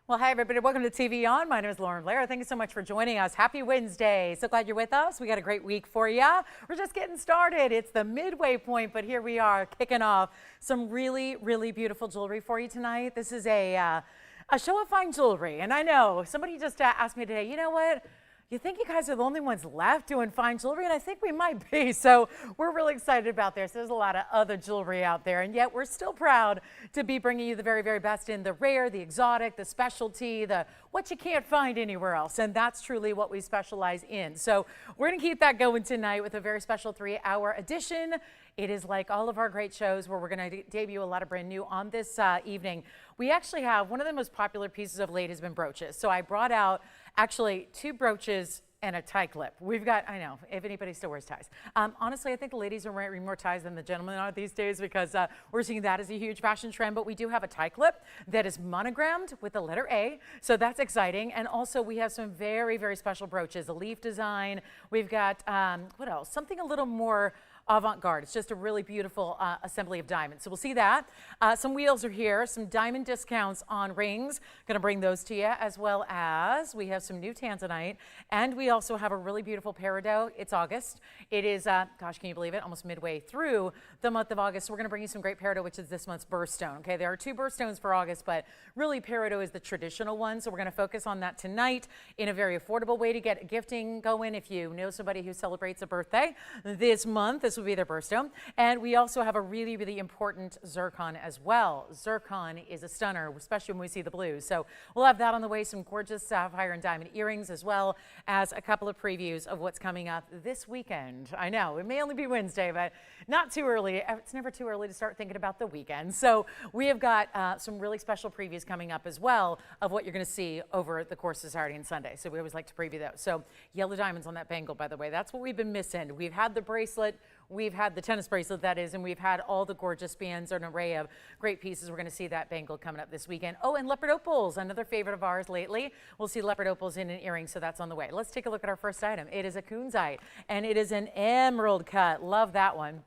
Well, hi, everybody. Welcome to TVON. My name is Blair. Thank you so much for joining us. Happy Wednesday. So glad you're with us. We got a great week for you. We're just getting started. It's the midway point, but here we are kicking off some really, really beautiful jewelry for you tonight. This is a show of fine jewelry. And I know somebody just asked me today, you know what? You think you guys are the only ones left doing fine jewelry? And I think we might be. So we're really excited about this. There's a lot of other jewelry out there. And yet we're still proud to be bringing you the very, very best in the rare, the exotic, the specialty, the what you can't find anywhere else. And that's truly what we specialize in. So we're going to keep that going tonight with a very special 3-hour edition. It is like all of our great shows where we're going to debut a lot of brand new on this evening. We actually have one of the most popular pieces of late has been brooches. So I brought out actually 2 brooches and a tie clip. We've got, I know, if anybody still wears ties. Honestly, I think the ladies are wearing more ties than the gentlemen are these days because we're seeing that as a huge fashion trend, but we do have a tie clip that is monogrammed with the letter A, so that's exciting. And also we have some very, very special brooches, a leaf design. We've got, what else? Something a little more avant-garde. It's just a really beautiful assembly of diamonds. So we'll see that. Some wheels are here, some diamond discounts on rings. Gonna bring those to you, as well as we have some new tanzanite, and we also have a really beautiful peridot. It's August. It is, gosh, can you believe it? Almost midway through the month of August. So we're gonna bring you some great peridot, which is this month's birthstone. Okay, there are 2 birthstones for August, but really peridot is the traditional one. So we're gonna focus on that tonight in a very affordable way to get gifting going. If you know somebody who celebrates a birthday this month, this will be their birthstone. And we also have a really, really important zircon as well. Zircon is a stunner, especially when we see the blues. So we'll have that on the way, some gorgeous sapphire and diamond earrings, as well as a couple of previews of what's coming up this weekend. I know it may only be Wednesday, but not too early. It's never too early to start thinking about the weekend. So we have got some really special previews coming up as well of what you're going to see over the course of Saturday and Sunday. So we always like to preview those. So yellow diamonds on that bangle, by the way. That's what we've been missing. We've had the bracelet. We've had the tennis bracelet, that is, and we've had all the gorgeous bands, an array of great pieces. We're going to see that bangle coming up this weekend. Oh, and leopard opals, another favorite of ours lately. We'll see leopard opals in an earring, so that's on the way. Let's take a look at our first item. It is a kunzite, and it is an emerald cut. Love that one.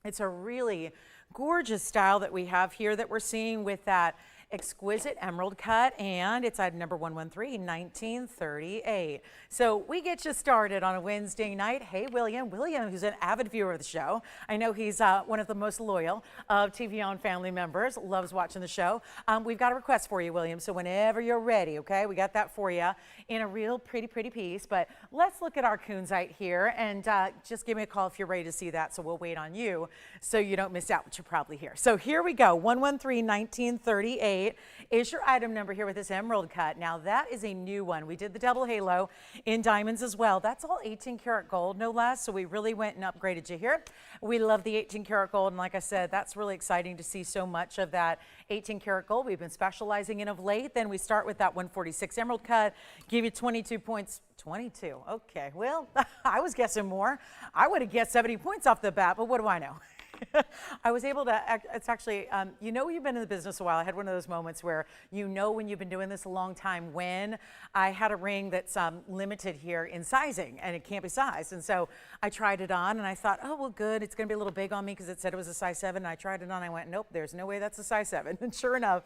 It's a really gorgeous style that we have here that we're seeing with that exquisite emerald cut, and it's item number 113, 1938. So we get you started on a Wednesday night. Hey, William, who's an avid viewer of the show. I know he's one of the most loyal of TVON family members, loves watching the show. We've got a request for you, William, so whenever you're ready, okay, we got that for you in a real pretty piece. But let's look at our kunzite here, and just give me a call if you're ready to see that, so we'll wait on you so you don't miss out what you're probably here. So here we go, 113, 1938. Is your item number here with this emerald cut. Now that is a new one. We did the double halo in diamonds as well. That's all 18 karat gold, no less. So we really went and upgraded you here. We love the 18 karat gold. And like I said, that's really exciting to see so much of that 18 karat gold we've been specializing in of late. Then we start with that 146 emerald cut, give you 22 points. 22. Okay. Well, I was guessing more. I would have guessed 70 points off the bat, but what do I know? I was able to, it's actually, you know, you've been in the business a while. I had one of those moments where you know when you've been doing this a long time, when I had a ring that's limited here in sizing and it can't be sized. And so I tried it on and I thought, oh, well, good. It's going to be a little big on me because it said it was a size 7. And I tried it on. I went, nope, there's no way that's a size 7. And sure enough,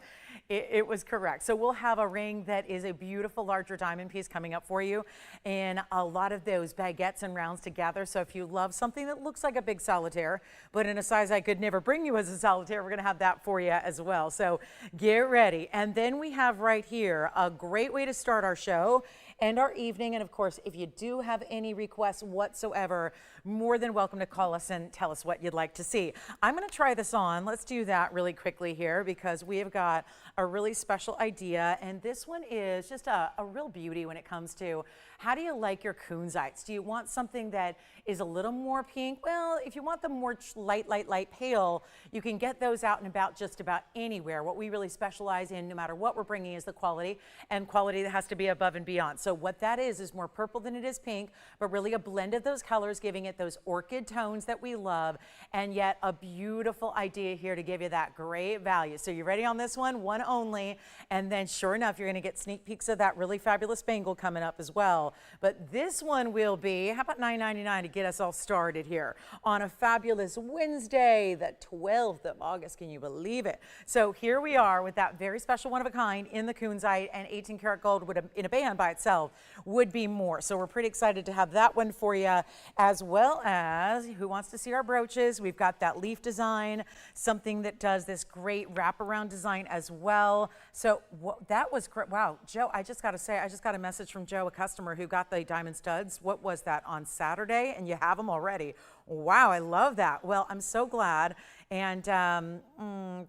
it was correct. So we'll have a ring that is a beautiful larger diamond piece coming up for you, and a lot of those baguettes and rounds together. So if you love something that looks like a big solitaire, but in a size I could never bring you as a solitaire, we're going to have that for you as well. So get ready. And then we have right here a great way to start our show and our evening. And of course, if you do have any requests whatsoever, more than welcome to call us and tell us what you'd like to see. I'm going to try this on. Let's do that really quickly here because we have got a really special idea. And this one is just a real beauty when it comes to how do you like your kunzites? Do you want something that is a little more pink? Well, if you want them more light pale, you can get those out and about just about anywhere. What we really specialize in, no matter what we're bringing, is the quality, and quality that has to be above and beyond. So what that is more purple than it is pink, but really a blend of those colors, giving it those orchid tones that we love, and yet a beautiful idea here to give you that great value. So you ready on this one? One only, and then sure enough, you're gonna get sneak peeks of that really fabulous bangle coming up as well. But this one will be, how about $9.99 to get us all started here on a fabulous Wednesday, the 12th of August. Can you believe it? So here we are with that very special one of a kind in the kunzite, and 18 karat gold would, in a band by itself, would be more. So we're pretty excited to have that one for you, as well as who wants to see our brooches. We've got that leaf design, something that does this great wraparound design as well. So that was great. Wow, Joe, I just got to say, I just got a message from Joe, a customer who got the diamond studs. What was that, on Saturday? And you have them already. Wow, I love that. Well, I'm so glad. And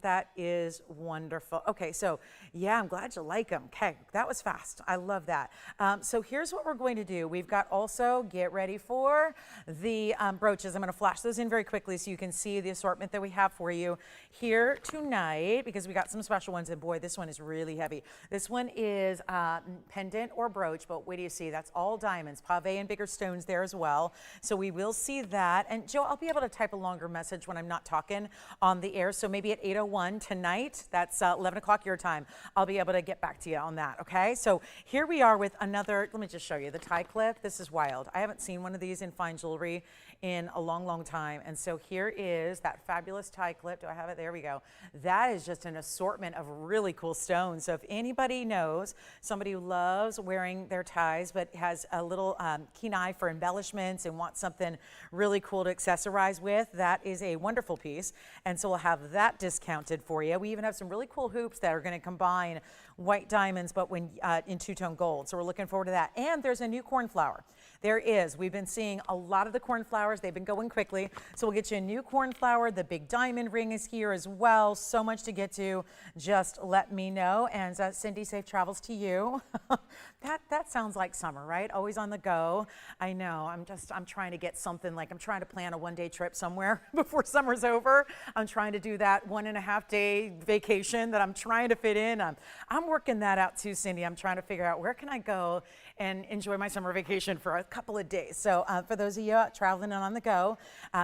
that is wonderful. Okay, so yeah, I'm glad you like them. Okay, that was fast. I love that. So here's what we're going to do. We've got also, get ready for the brooches. I'm going to flash those in very quickly so you can see the assortment that we have for you here tonight, because we got some special ones. And boy, this one is really heavy. This one is pendant or brooch, but what do you see? That's all diamonds, pave and bigger stones there as well. So we will see that. And Joe, I'll be able to type a longer message when I'm not talking on the air. So maybe at 8:01 tonight, that's 11 o'clock your time, I'll be able to get back to you on that. Okay, so here we are with another, let me just show you the tie clip. This is wild. I haven't seen one of these in fine jewelry in a long, long time. And so here is that fabulous tie clip. Do I have it? There we go. That is just an assortment of really cool stones. So if anybody knows somebody who loves wearing their ties but has a little keen eye for embellishments and wants something really cool to accessorize with, that is a wonderful piece. And so we'll have that discounted for you. We even have some really cool hoops that are going to combine white diamonds but when in two-tone gold. So we're looking forward to that. And there's a new cornflower. There is. We've been seeing a lot of the cornflowers. They've been going quickly. So we'll get you a new cornflower. The big diamond ring is here as well. So much to get to. Just let me know. And Cindy, safe travels to you. That sounds like summer, right? Always on the go. I know. I'm trying to get something, like I'm trying to plan a one-day trip somewhere before summer's over. I'm trying to do that 1.5 day vacation that I'm trying to fit in. I'm working that out too, Cindy. I'm trying to figure out where can I go and enjoy my summer vacation for a couple of days. So for those of you traveling and on the go,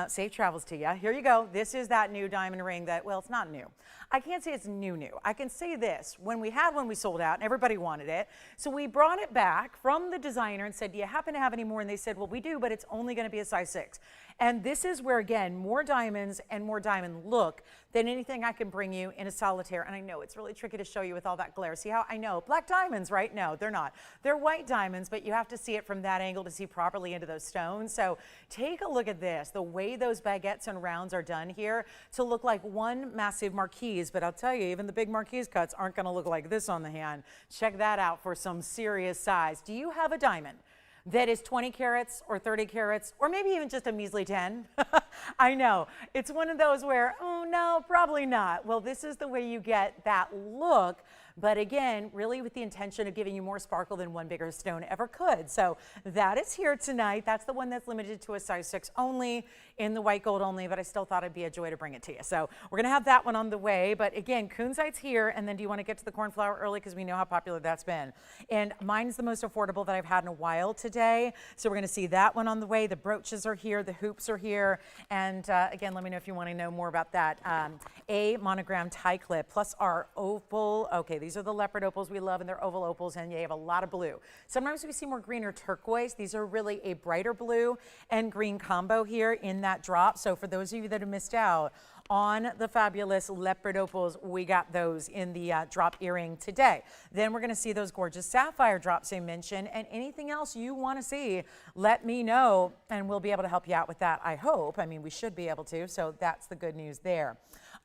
safe travels to you. Here you go. This is that new diamond ring that, well, it's not new. I can't say it's new. I can say this. When we had one, we sold out and everybody wanted it. So we brought it back from the designer and said, do you happen to have any more? And they said, well, we do, but it's only going to be a size 6. And this is where, again, more diamonds and more diamond look than anything I can bring you in a solitaire. And I know it's really tricky to show you with all that glare. See how I know black diamonds, right? No, they're not. They're white diamonds, but you have to see it from that angle to see properly into those stones. So take a look at this, the way those baguettes and rounds are done here to look like one massive marquise. But I'll tell you, even the big marquise cuts aren't going to look like this on the hand. Check that out for some serious size. Do you have a diamond that is 20 carats or 30 carats or maybe even just a measly 10? I know. It's one of those where, oh no, probably not. Well, this is the way you get that look. But again, really with the intention of giving you more sparkle than one bigger stone ever could. So that is here tonight. That's the one that's limited to a size 6 only, in the white gold only, but I still thought it'd be a joy to bring it to you. So we're gonna have that one on the way. But again, kunzite's here, and then do you wanna get to the cornflower early? Because we know how popular that's been. And mine's the most affordable that I've had in a while today. So we're gonna see that one on the way. The brooches are here, the hoops are here. And again, let me know if you wanna know more about that. A monogram tie clip plus our opal. Okay, these are the leopard opals we love, and they're oval opals, and you have a lot of blue. Sometimes we see more green or turquoise. These are really a brighter blue and green combo here in that drop. So for those of you that have missed out on the fabulous leopard opals, we got those in the drop earring today. Then we're going to see those gorgeous sapphire drops I mentioned, and anything else you want to see, let me know, and we'll be able to help you out with that, I hope. I mean, we should be able to, so that's the good news there.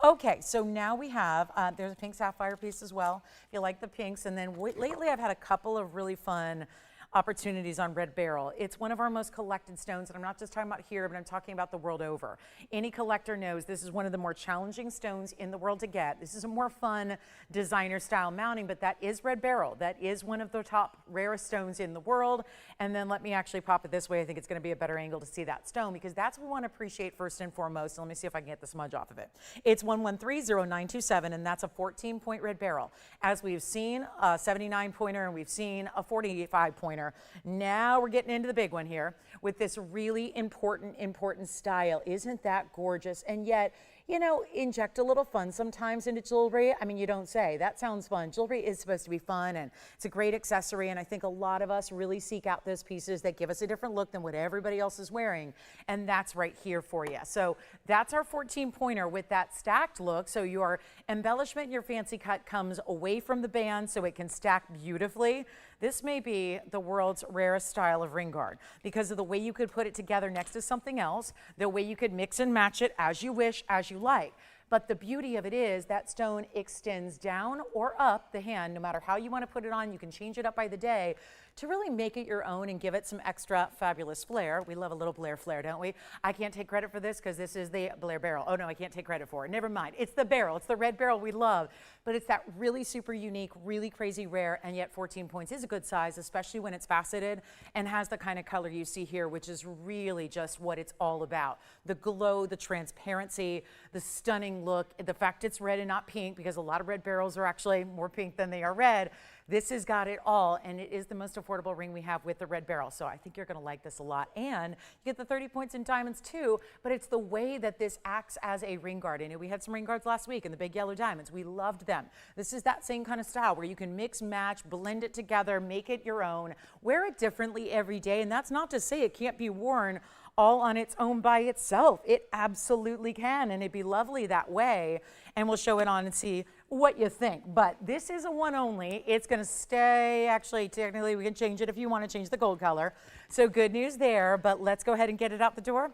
Okay, so now we have, there's a pink sapphire piece as well, if you like the pinks. And then lately I've had a couple of really fun opportunities on red beryl. It's one of our most collected stones, and I'm not just talking about here, but I'm talking about the world over. Any collector knows this is one of the more challenging stones in the world to get. This is a more fun designer style mounting, but that is red beryl. That is one of the top rarest stones in the world. And then let me actually pop it this way. I think it's going to be a better angle to see that stone, because that's what we want to appreciate first and foremost. So let me see if I can get the smudge off of it. It's 1130927, and that's a 14-point red beryl. As we've seen a 79-pointer and we've seen a 45-pointer, pointer. Now we're getting into the big one here with this really important style. Isn't that gorgeous? And yet, you know, inject a little fun sometimes into jewelry. I mean, you don't say. That sounds fun. Jewelry is supposed to be fun, and it's a great accessory, and I think a lot of us really seek out those pieces that give us a different look than what everybody else is wearing, and that's right here for you. So that's our 14-pointer with that stacked look. So your embellishment and your fancy cut comes away from the band so it can stack beautifully. This may be the world's rarest style of ring guard because of the way you could put it together next to something else, the way you could mix and match it as you wish, as you like. But the beauty of it is that stone extends down or up the hand, no matter how you want to put it on. You can change it up by the day to really make it your own and give it some extra fabulous flair. We love a little Blair flair, don't we? I can't take credit for this because this is the Blair barrel. Oh no, I can't take credit for it. Never mind. It's the barrel. It's the red barrel we love. But it's that really super unique, really crazy rare, and yet 14 points is a good size, especially when it's faceted and has the kind of color you see here, which is really just what it's all about. The glow, the transparency, the stunning look, the fact it's red and not pink, because a lot of red barrels are actually more pink than they are red. This has got it all, and it is the most affordable ring we have with the red barrel. So I think you're going to like this a lot. And you get the 30 points in diamonds too, but it's the way that this acts as a ring guard. And we had some ring guards last week in the big yellow diamonds. We loved them. This is that same kind of style where you can mix, match, blend it together, make it your own, wear it differently every day. And that's not to say it can't be worn all on its own by itself. It absolutely can, and it'd be lovely that way. And we'll show it on and see what you think. But this is a one only. It's going to stay. Actually, technically, we can change it if you want to change the gold color. So good news there, but let's go ahead and get it out the door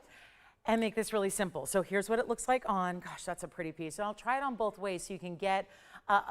and make this really simple. So here's what it looks like on. Gosh, that's a pretty piece. And I'll try it on both ways so you can get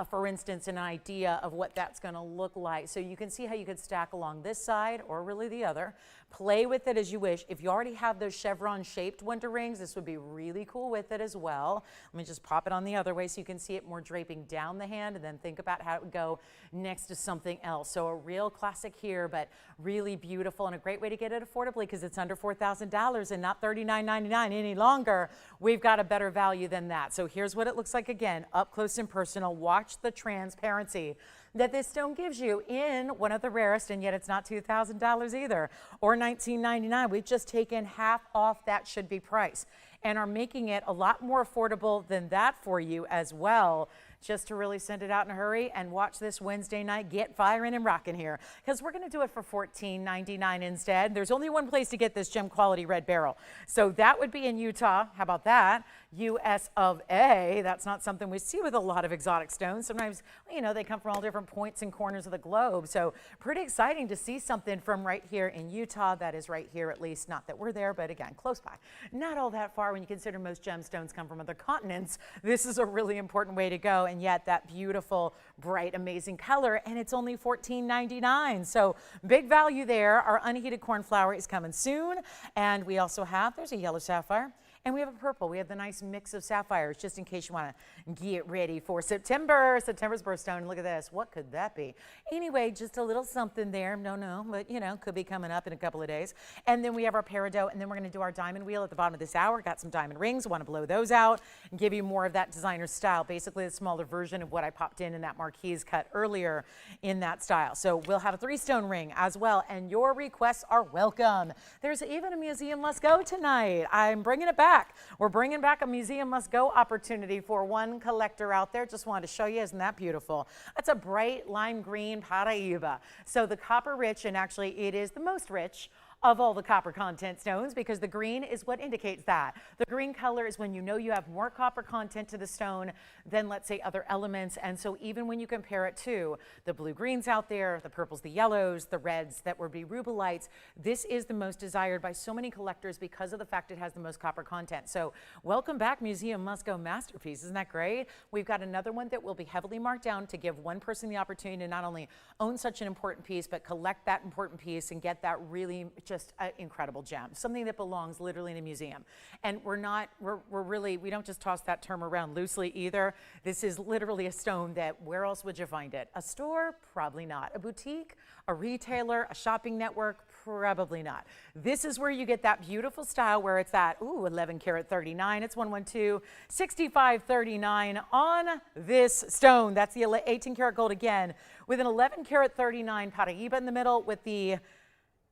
for instance, an idea of what that's going to look like. So you can see how you could stack along this side or really the other. Play with it as you wish. If you already have those chevron shaped winter rings, this would be really cool with it as well. Let me just pop it on the other way so you can see it more draping down the hand, and then think about how it would go next to something else. So a real classic here, but really beautiful, and a great way to get it affordably because it's under $4,000 and not $39.99 any longer. We've got a better value than that. So here's what it looks like again, up close and personal. Watch the transparency that this stone gives you in one of the rarest, and yet it's not $2,000 either, or $19.99. We've just taken half off that should be price and are making it a lot more affordable than that for you as well, just to really send it out in a hurry and watch this Wednesday night get firing and rocking here, because we're going to do it for $14.99 instead. There's only one place to get this gem quality red barrel, so that would be in Utah. How about that? US of A. That's not something we see with a lot of exotic stones. Sometimes, you know, they come from all different points and corners of the globe. So pretty exciting to see something from right here in Utah. That is right here, at least. Not that we're there, but again, close by. Not all that far when you consider most gemstones come from other continents. This is a really important way to go. And yet that beautiful, bright, amazing color. And it's only $14.99. So big value there. Our unheated cornflower is coming soon. And we also have, there's a yellow sapphire. And we have a purple. We have the nice mix of sapphires, just in case you want to get ready for September. September's birthstone. Look at this. What could that be? Anyway, just a little something there. No, but you know, could be coming up in a couple of days. And then we have our peridot, and then we're going to do our diamond wheel at the bottom of this hour. Got some diamond rings. Want to blow those out and give you more of that designer style. Basically, a smaller version of what I popped in that marquise cut earlier in that style. So we'll have a 3-stone ring as well, and your requests are welcome. There's even a museum must go tonight. I'm bringing it back. We're bringing back a museum must go opportunity for one collector out there. Just wanted to show you. Isn't that beautiful? That's a bright lime green Paraíba. So the copper rich, and actually it is the most rich of all the copper content stones, because the green is what indicates that. The green color is when you know you have more copper content to the stone than, let's say, other elements. And so even when you compare it to the blue greens out there, the purples, the yellows, the reds that would be rubelites, this is the most desired by so many collectors because of the fact it has the most copper content. So welcome back, Museum Must Go Masterpiece. Isn't that great? We've got another one that will be heavily marked down to give one person the opportunity to not only own such an important piece, but collect that important piece and get that really just an incredible gem, something that belongs literally in a museum. And we don't just toss that term around loosely either. This is literally a stone that, where else would you find it? A store? Probably not. A boutique? A retailer? A shopping network? Probably not. This is where you get that beautiful style where it's that, 11 karat 39. It's 112, 6539 on this stone. That's the 18 karat gold again with an 11 karat 39 Paraíba in the middle with the,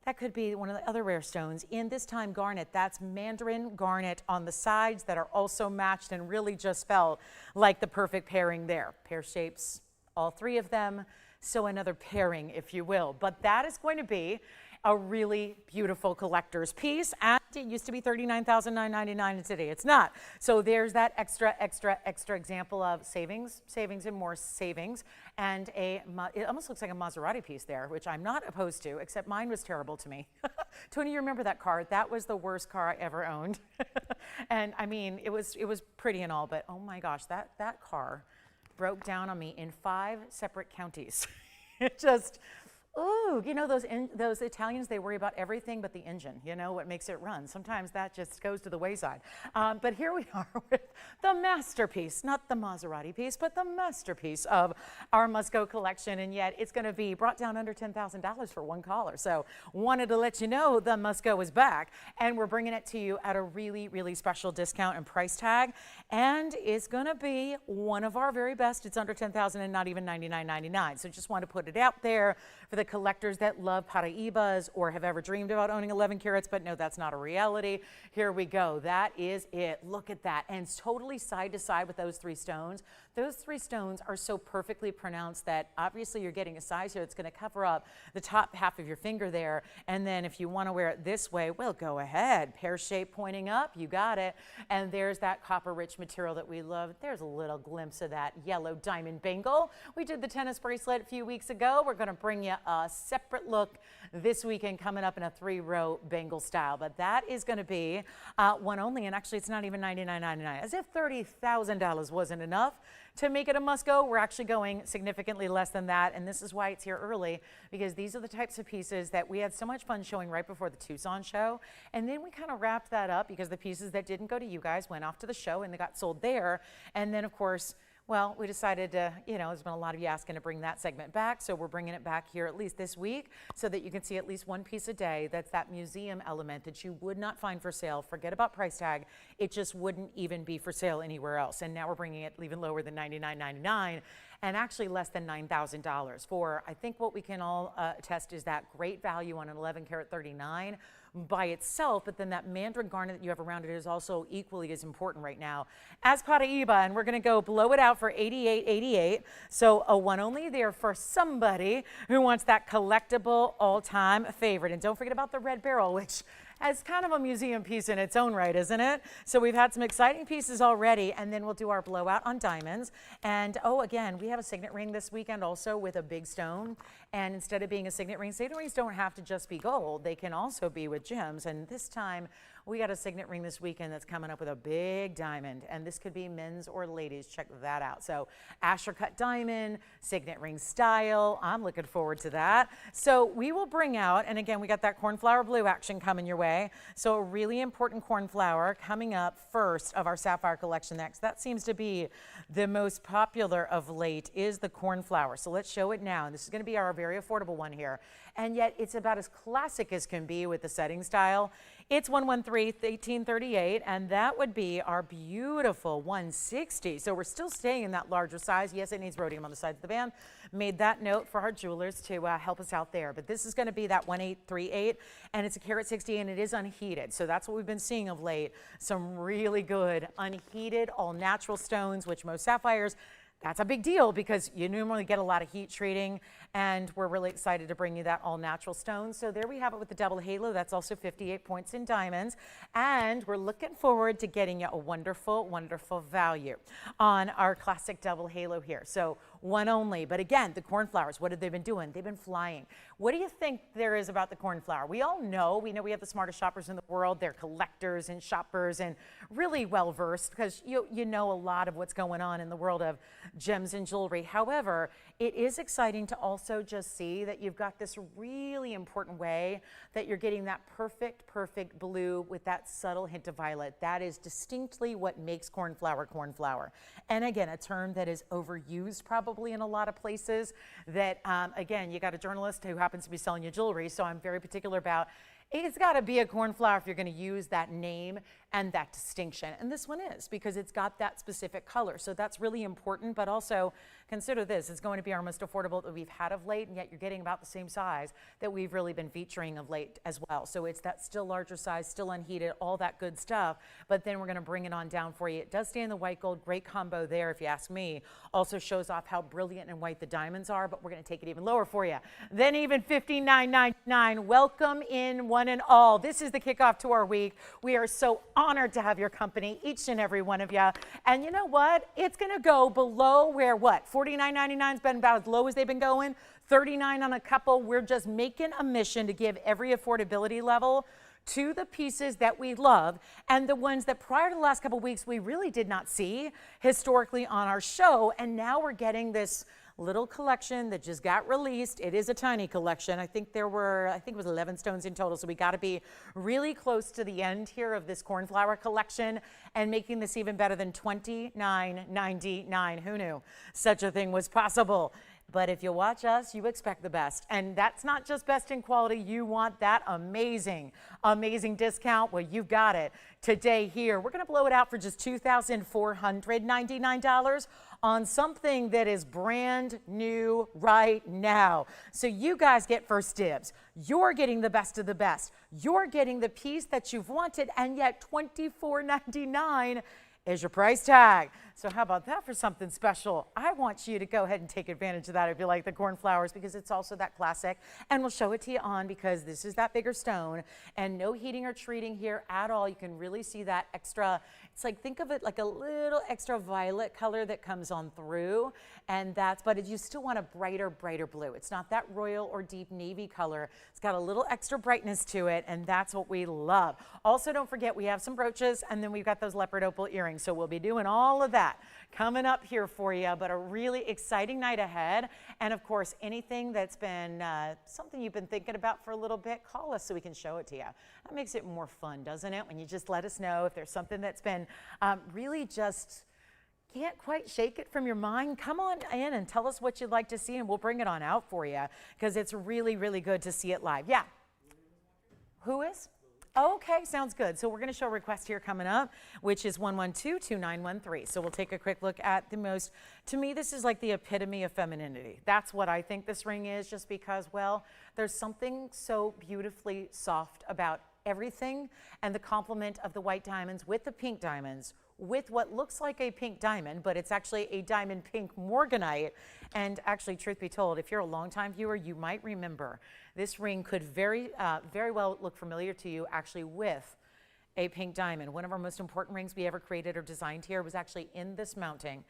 that could be one of the other rare stones in this time garnet. That's mandarin garnet on the sides that are also matched and really just felt like the perfect pairing there. Pear shapes, all three of them. So another pairing, if you will. But that is going to be a really beautiful collector's piece. And it used to be $39,999 and today it's not. So there's that extra example of savings, and more savings. And it almost looks like a Maserati piece there, which I'm not opposed to, except mine was terrible to me. Tony, you remember that car? That was the worst car I ever owned. And I mean, it was pretty and all, but oh my gosh, that car broke down on me in 5 separate counties. It just, ooh, you know, those Italians, they worry about everything but the engine, you know, what makes it run. Sometimes that just goes to the wayside. But here we are with the masterpiece, not the Maserati piece, but the masterpiece of our Musco collection. And yet it's going to be brought down under $10,000 for one caller. So wanted to let you know the Musco is back, and we're bringing it to you at a really, really special discount and price tag. And it's going to be one of our very best. It's under $10,000 and not even $99.99. So just want to put it out there for the collectors that love Paraíbas or have ever dreamed about owning 11 carats, but no, that's not a reality. Here we go. That is it. Look at that. And it's totally side to side with those 3 stones. Those 3 stones are so perfectly pronounced that obviously you're getting a size here that's going to cover up the top half of your finger there. And then if you want to wear it this way, well, go ahead. Pear shape pointing up, you got it. And there's that copper rich material that we love. There's a little glimpse of that yellow diamond bangle. We did the tennis bracelet a few weeks ago. We're going to bring you a separate look this weekend coming up in a 3-row bangle style. But that is going to be one only. And actually, it's not even $99.99. As if $30,000 wasn't enough to make it a must-go. We're actually going significantly less than that, and this is why it's here early, because these are the types of pieces that we had so much fun showing right before the Tucson show, and then we kind of wrapped that up because the pieces that didn't go to you guys went off to the show and they got sold there. And then, of course, well, we decided to, you know, there's been a lot of you asking to bring that segment back, so we're bringing it back here at least this week so that you can see at least one piece a day that's that museum element that you would not find for sale. Forget about price tag. It just wouldn't even be for sale anywhere else. And now we're bringing it even lower than $99.99 and actually less than $9,000 for, I think what we can all attest is that great value on an 11 karat 39 by itself, but then that mandarin garnet that you have around it is also equally as important right now as Paraíba, and we're going to go blow it out for $88.88. So a one only there for somebody who wants that collectible all-time favorite. And don't forget about the red barrel, which as kind of a museum piece in its own right, isn't it? So we've had some exciting pieces already, and then we'll do our blowout on diamonds. And oh, again, we have a signet ring this weekend also with a big stone. And instead of being a signet rings don't have to just be gold. They can also be with gems. And this time, we got a signet ring this weekend that's coming up with a big diamond, and this could be men's or ladies. Check that out. So Asher cut diamond, signet ring style. I'm looking forward to that. So we will bring out, and again, we got that cornflower blue action coming your way. So a really important cornflower coming up first of our sapphire collection next. That seems to be the most popular of late is the cornflower. So let's show it now. And this is going to be our very affordable one here. And yet it's about as classic as can be with the setting style. It's 113-1838, and that would be our beautiful 160. So we're still staying in that larger size. Yes, it needs rhodium on the sides of the band. Made that note for our jewelers to help us out there. But this is going to be that 1838, and it's a carat 60, and it is unheated. So that's what we've been seeing of late. Some really good unheated, all-natural stones, which most sapphires, that's a big deal because you normally get a lot of heat treating, and we're really excited to bring you that all-natural stone. So there we have it with the double halo. That's also 58 points in diamonds, and we're looking forward to getting you a wonderful, wonderful value on our classic double halo here. So one only, but again, the cornflowers, what have they been doing? They've been flying. What do you think there is about the cornflower? We all know, we have the smartest shoppers in the world. They're collectors and shoppers and really well-versed because you know a lot of what's going on in the world of gems and jewelry. However, it is exciting to also just see that you've got this really important way that you're getting that perfect blue with that subtle hint of violet. That is distinctly what makes cornflower cornflower. And again, a term that is overused probably in a lot of places that, again, you got a journalist who happens to be selling you jewelry, so I'm very particular about it's got to be a cornflower if you're going to use that name and that distinction. And this one is, because it's got that specific color. So that's really important, but also consider this. It's going to be our most affordable that we've had of late, and yet you're getting about the same size that we've really been featuring of late as well. So it's that still larger size, still unheated, all that good stuff. But then we're going to bring it on down for you. It does stay in the white gold. Great combo there, if you ask me. Also shows off how brilliant and white the diamonds are, but we're going to take it even lower for you. Then even $59.99. Welcome in one and all. This is the kickoff to our week. We are so honored to have your company, each and every one of you. And you know what? It's going to go below where what? $49.99 has been about as low as they've been going. $39 on a couple. We're just making a mission to give every affordability level to the pieces that we love and the ones that prior to the last couple of weeks we really did not see historically on our show. And now we're getting this little collection that just got released. It is a tiny collection. I think it was 11 stones in total. So we got to be really close to the end here of this cornflower collection and making this even better than $29.99. Who knew such a thing was possible? But if you watch us, you expect the best. And that's not just best in quality. You want that amazing discount. Well, you've got it today here. We're going to blow it out for just $2,499 on something that is brand new right now. So you guys get first dibs. You're getting the best of the best. You're getting the piece that you've wanted, and yet $24.99 is your price tag. So how about that for something special? I want you to go ahead and take advantage of that if you like the cornflowers, because it's also that classic. And we'll show it to you on, because this is that bigger stone and no heating or treating here at all. You can really see that extra, it's like, think of it like a little extra violet color that comes on through. And but you still want a brighter blue. It's not that royal or deep navy color. It's got a little extra brightness to it, and that's what we love. Also, don't forget, we have some brooches, and then we've got those leopard opal earrings. So we'll be doing all of that coming up here for you, but a really exciting night ahead. And of course, anything that's been something you've been thinking about for a little bit, call us so we can show it to you. That makes it more fun, doesn't it? When you just let us know if there's something that's been really just can't quite shake it from your mind. Come on in and tell us what you'd like to see, and we'll bring it on out for you, because it's really good to see it live. Yeah. Who is? Okay, sounds good. So we're going to show a request here coming up, which is 112-2913. So we'll take a quick look at the most, to me, this is like the epitome of femininity. That's what I think this ring is, just because, well, there's something so beautifully soft about everything, and the complement of the white diamonds with the pink diamonds with what looks like a pink diamond, but it's actually a diamond pink morganite. And actually, truth be told, if you're a longtime viewer, you might remember this ring could very well look familiar to you actually with a pink diamond. One of our most important rings we ever created or designed here was actually in this mounting,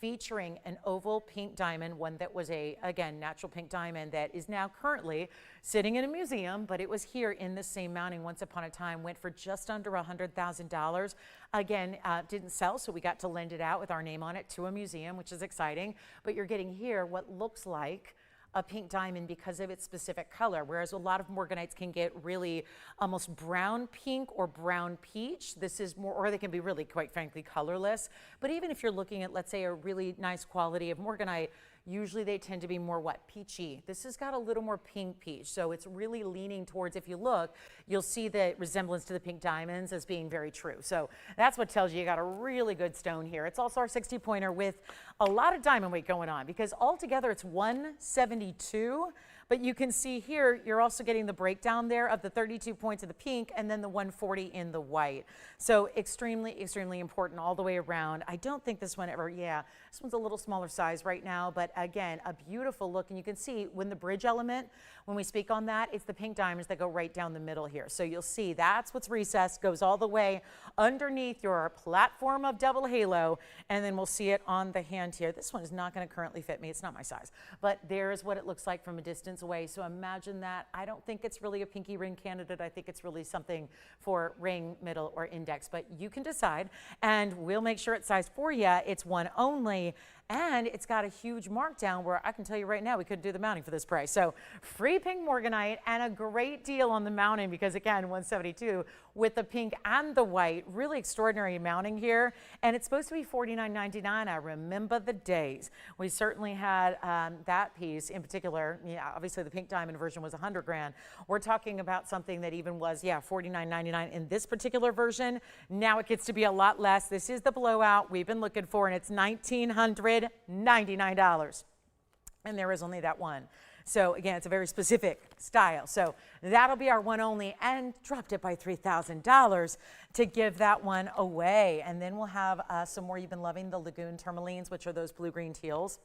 featuring an oval pink diamond, one that was again, natural pink diamond that is now currently sitting in a museum, but it was here in the same mounting once upon a time, went for just under $100,000. Again, didn't sell, so we got to lend it out with our name on it to a museum, which is exciting. But you're getting here what looks like a pink diamond because of its specific color, whereas a lot of morganites can get really almost brown pink or brown peach. This is more, or they can be really, quite frankly, colorless. But even if you're looking at, let's say, a really nice quality of morganite, usually they tend to be more what? Peachy. This has got a little more pink peach. So it's really leaning towards, if you look, you'll see the resemblance to the pink diamonds as being very true. So that's what tells you got a really good stone here. It's also our 60-pointer with a lot of diamond weight going on, because altogether it's 172. But you can see here, you're also getting the breakdown there of the 32 points of the pink and then the 140 in the white. So extremely important all the way around. I don't think this one ever, this one's a little smaller size right now, but again, a beautiful look. And you can see when the bridge element, when we speak on that, it's the pink diamonds that go right down the middle here. So you'll see that's what's recessed, goes all the way underneath your platform of double halo, and then we'll see it on the hand here. This one is not going to currently fit me. It's not my size, but there's what it looks like from a distance away. So imagine that. I don't think it's really a pinky ring candidate. I think it's really something for ring, middle, or index, but you can decide, and we'll make sure it's sized for you. It's one only, And it's got a huge markdown where I can tell you right now we couldn't do the mounting for this price. So free pink morganite and a great deal on the mounting because again, $172 with the pink and the white. Really extraordinary mounting here. And it's supposed to be $49.99. I remember the days. We certainly had that piece in particular. Yeah, obviously the pink diamond version was $100 grand. We're talking about something that even was, yeah, $49.99 in this particular version. Now it gets to be a lot less. This is the blowout we've been looking for, and it's $1,999. And there is only that one. So again, it's a very specific style. So that'll be our one only, and dropped it by $3,000 to give that one away. And then we'll have some more. You've been loving the Lagoon tourmalines, which are those blue-green teals.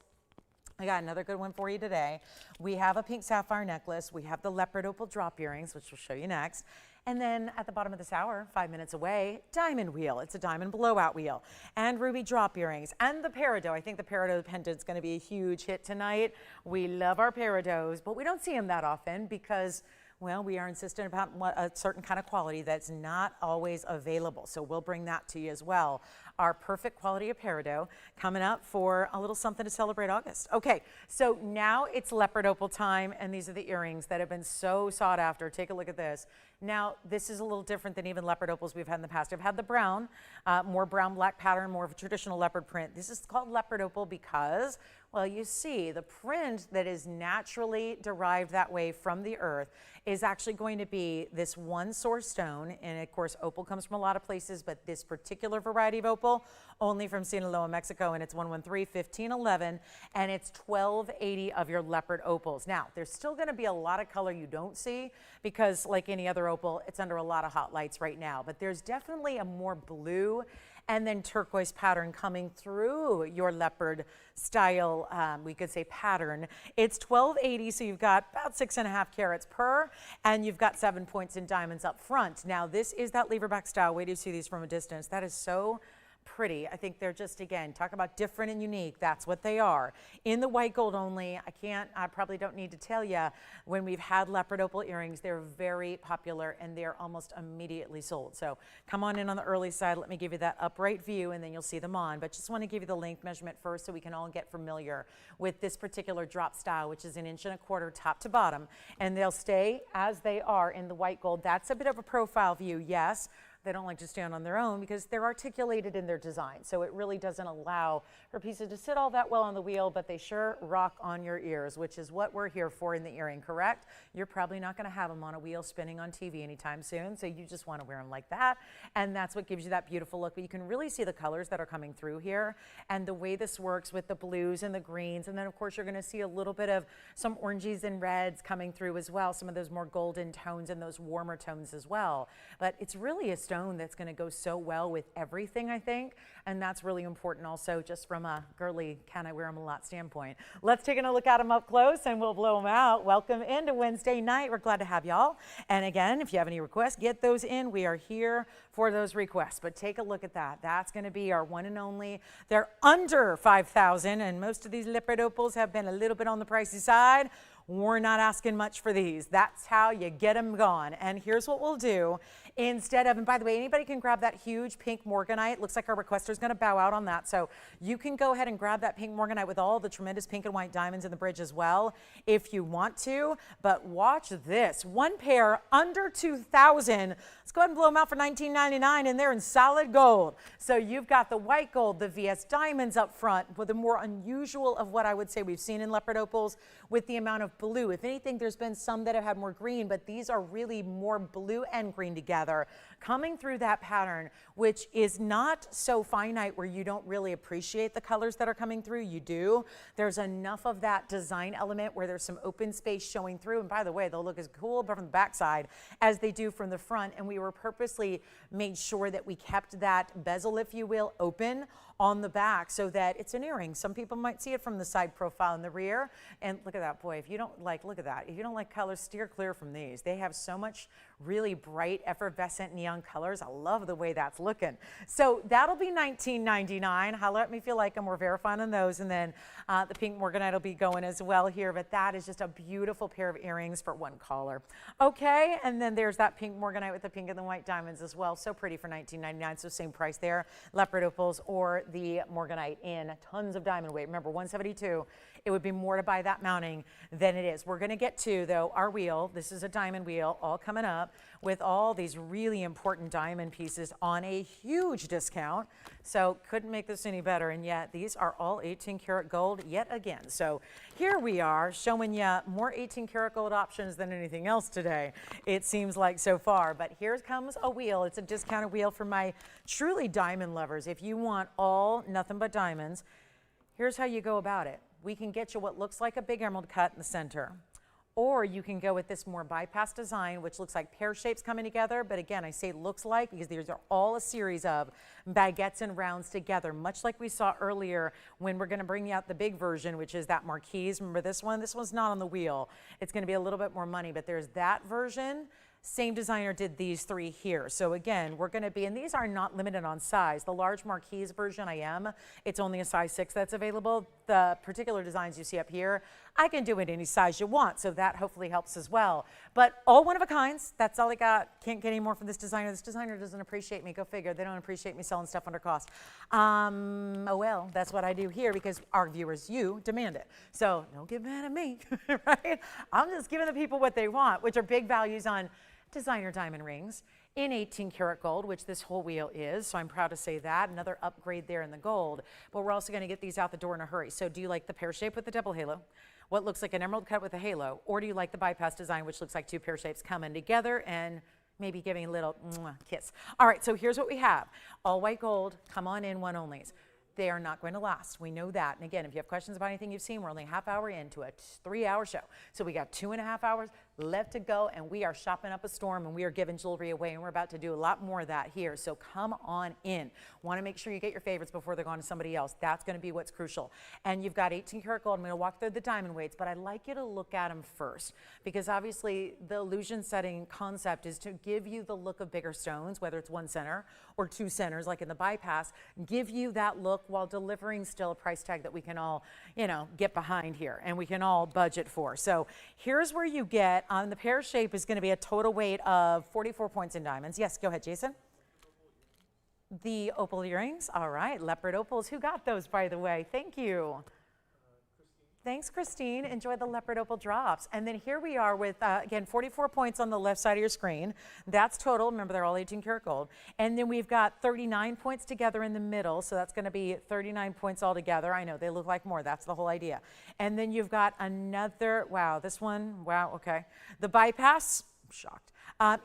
I got another good one for you today. We have a pink sapphire necklace. We have the leopard opal drop earrings, which we'll show you next. And then at the bottom of this hour, 5 minutes away, diamond wheel. It's a diamond blowout wheel. And ruby drop earrings. And the peridot. I think the peridot pendant's going to be a huge hit tonight. We love our peridots, but we don't see them that often because, well, we are insistent about a certain kind of quality that's not always available. So we'll bring that to you as well. Our perfect quality of peridot coming up for a little something to celebrate August. Okay, so now it's leopard opal time, and these are the earrings that have been so sought after. Take a look at this. Now, this is a little different than even leopard opals we've had in the past. I've had the brown, more brown black pattern, more of a traditional leopard print. This is called leopard opal because, well, you see the print that is naturally derived that way from the earth is actually going to be this one source stone. And of course, opal comes from a lot of places, but this particular variety of opal, only from Sinaloa, Mexico, and it's 113-1511, and it's 1280 of your leopard opals. Now, there's still gonna be a lot of color you don't see because like any other opal, it's under a lot of hot lights right now, but there's definitely a more blue and then turquoise pattern coming through your leopard style, we could say pattern. It's 1280, so you've got about 6.5 carats per, and you've got 7 points in diamonds up front. Now, this is that leverback style. Wait till you see these from a distance. That is so pretty. I think they're just, again, talk about different and unique. That's what they are. In the white gold only, I probably don't need to tell you, when we've had leopard opal earrings, they're very popular and they're almost immediately sold. So come on in on the early side. Let me give you that upright view and then you'll see them on. But just want to give you the length measurement first so we can all get familiar with this particular drop style, which is 1.25 inches top to bottom. And they'll stay as they are in the white gold. That's a bit of a profile view, yes. They don't like to stand on their own because they're articulated in their design. So it really doesn't allow for pieces to sit all that well on the wheel, but they sure rock on your ears, which is what we're here for in the earring, correct? You're probably not gonna have them on a wheel spinning on TV anytime soon, so you just wanna wear them like that. And that's what gives you that beautiful look. But you can really see the colors that are coming through here and the way this works with the blues and the greens. And then of course you're gonna see a little bit of some oranges and reds coming through as well, some of those more golden tones and those warmer tones as well. But it's really a stone that's going to go so well with everything, I think, and that's really important also just from a girly can I wear them a lot standpoint. Let's take a look at them up close and we'll blow them out. Welcome into Wednesday night. We're glad to have y'all. And again, if you have any requests, get those in. We are here for those requests, but take a look at that. That's going to be our one and only. They're under $5,000, and most of these leopard opals have been a little bit on the pricey side. We're not asking much for these. That's how you get them gone. And here's what we'll do. Instead of, and by the way, anybody can grab that huge pink morganite. Looks like our requester is going to bow out on that. So you can go ahead and grab that pink morganite with all the tremendous pink and white diamonds in the bridge as well if you want to. But watch this. One pair under $2,000. Let's go ahead and blow them out for $19.99, and they're in solid gold. So you've got the white gold, the VS diamonds up front, with the more unusual of what I would say we've seen in leopard opals with the amount of blue. If anything, there's been some that have had more green, but these are really more blue and green together coming through that pattern, which is not so finite where you don't really appreciate the colors that are coming through. You do. There's enough of that design element where there's some open space showing through. And by the way, they'll look as cool from the backside as they do from the front. And we were purposely made sure that we kept that bezel, if you will, open on the back so that it's an earring. Some people might see it from the side profile in the rear. And look at that, boy, if you don't like, look at that. If you don't like colors, steer clear from these. They have so much really bright, effervescent neon colors. I love the way that's looking. So that'll be $19.99. Holler at me if you like them. We're verifying on those. And then the pink morganite will be going as well here. But that is just a beautiful pair of earrings for one collar. Okay, and then there's that pink morganite with the pink and the white diamonds as well. So pretty for $19.99. So same price there. Leopard opals or the morganite in tons of diamond weight. Remember, $172. It would be more to buy that mounting than it is. We're going to get to, though, our wheel. This is a diamond wheel all coming up with all these really important diamond pieces on a huge discount. So couldn't make this any better. And yet these are all 18 karat gold yet again. So here we are showing you more 18 karat gold options than anything else today, it seems like so far. But here comes a wheel. It's a discounted wheel for my truly diamond lovers. If you want all nothing but diamonds, here's how you go about it. We can get you what looks like a big emerald cut in the center. Or you can go with this more bypass design, which looks like pear shapes coming together. But again, I say looks like because these are all a series of baguettes and rounds together, much like we saw earlier when we're going to bring out the big version, which is that marquise. Remember this one? This one's not on the wheel. It's going to be a little bit more money, but there's that version. Same designer did these three here. So again, we're going to be, and these are not limited on size. The large marquise version I am. It's only a size 6 that's available. The particular designs you see up here, I can do it any size you want. So that hopefully helps as well. But all one of a kinds. That's all I got. Can't get any more from this designer. This designer doesn't appreciate me. Go figure. They don't appreciate me selling stuff under cost. Oh well, that's what I do here because our viewers, you demand it. So don't get mad at me, right? I'm just giving the people what they want, which are big values on designer diamond rings in 18 karat gold, which this whole wheel is. So I'm proud to say that. Another upgrade there in the gold. But we're also going to get these out the door in a hurry. So do you like the pear shape with the double halo? What looks like an emerald cut with a halo? Or do you like the bypass design, which looks like two pear shapes coming together and maybe giving a little kiss? All right, so here's what we have. All white gold, come on in, one onlys. They are not going to last. We know that. And again, if you have questions about anything you've seen, we're only a half hour into a 3-hour show. So we got 2.5 hours left to go, and we are shopping up a storm, and we are giving jewelry away, and we're about to do a lot more of that here. So come on in. Want to make sure you get your favorites before they're going to somebody else. That's going to be what's crucial. And you've got 18 karat gold. I'm going to walk through the diamond weights, but I'd like you to look at them first because obviously the illusion setting concept is to give you the look of bigger stones, whether it's one center or two centers like in the bypass, give you that look while delivering still a price tag that we can all, get behind here and we can all budget for. So here's where you get on the pear shape is going to be a total weight of 44 points in diamonds. Yes, go ahead, Jason. The opal earrings. All right, leopard opals. Who got those, by the way? Thank you. Thanks, Christine. Enjoy the leopard opal drops. And then here we are with, again, 44 points on the left side of your screen. That's total. Remember, they're all 18 karat gold. And then we've got 39 points together in the middle. So that's going to be 39 points altogether. I know they look like more. That's the whole idea. And then you've got another, wow, this one, wow, okay. The bypass, I'm shocked,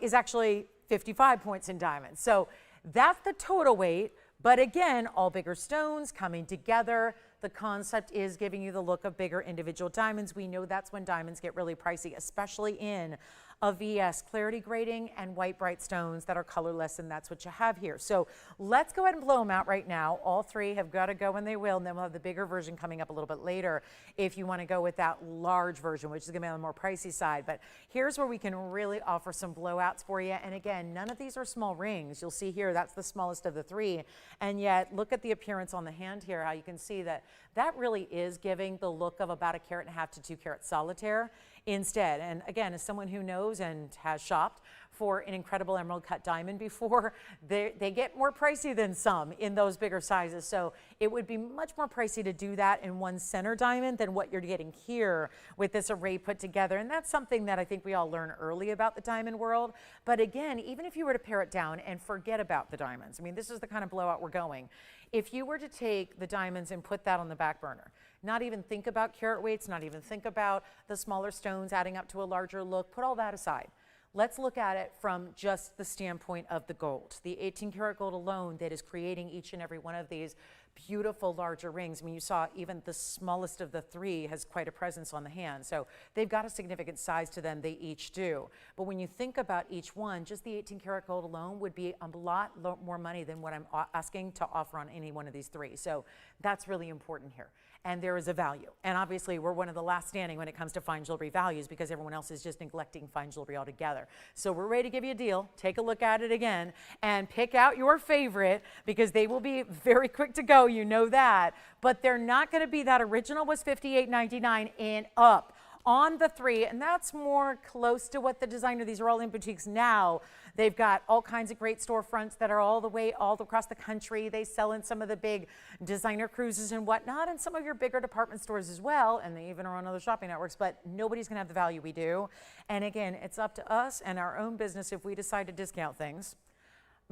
is actually 55 points in diamonds. So that's the total weight. But again, all bigger stones coming together. The concept is giving you the look of bigger individual diamonds. We know that's when diamonds get really pricey, especially in a VS clarity grading and white bright stones that are colorless, and that's what you have here. So let's go ahead and blow them out right now. All three have got to go when they will, and then we'll have the bigger version coming up a little bit later if you want to go with that large version, which is going to be on the more pricey side. But here's where we can really offer some blowouts for you. And again, none of these are small rings. You'll see here, that's the smallest of the three. And yet, look at the appearance on the hand here, how you can see that that really is giving the look of about 1.5 carat to 2 carat solitaire instead. And again, as someone who knows and has shopped for an incredible emerald cut diamond before, they get more pricey than some in those bigger sizes. So it would be much more pricey to do that in one center diamond than what you're getting here with this array put together. And that's something that I think we all learn early about the diamond world. But again, even if you were to pare it down and forget about the diamonds, I mean, this is the kind of blowout we're going. If you were to take the diamonds and put that on the back burner, not even think about carat weights, not even think about the smaller stones adding up to a larger look, put all that aside. Let's look at it from just the standpoint of the gold. The 18 karat gold alone that is creating each and every one of these beautiful larger rings. I mean, you saw even the smallest of the three has quite a presence on the hand. So they've got a significant size to them, they each do. But when you think about each one, just the 18 karat gold alone would be a lot more money than what I'm asking to offer on any one of these three. So that's really important here. and there is a value. And obviously we're one of the last standing when it comes to fine jewelry values because everyone else is just neglecting fine jewelry altogether. So we're ready to give you a deal. Take a look at it again and pick out your favorite because they will be very quick to go, you know that. But they're not going to be that original was $58.99 and up on the 3, and that's more close to what the designer, these are all in boutiques now. They've got all kinds of great storefronts that are all across the country. They sell in some of the big designer cruises and whatnot, and some of your bigger department stores as well, and they even are on other shopping networks, but nobody's gonna have the value we do. And again, it's up to us and our own business if we decide to discount things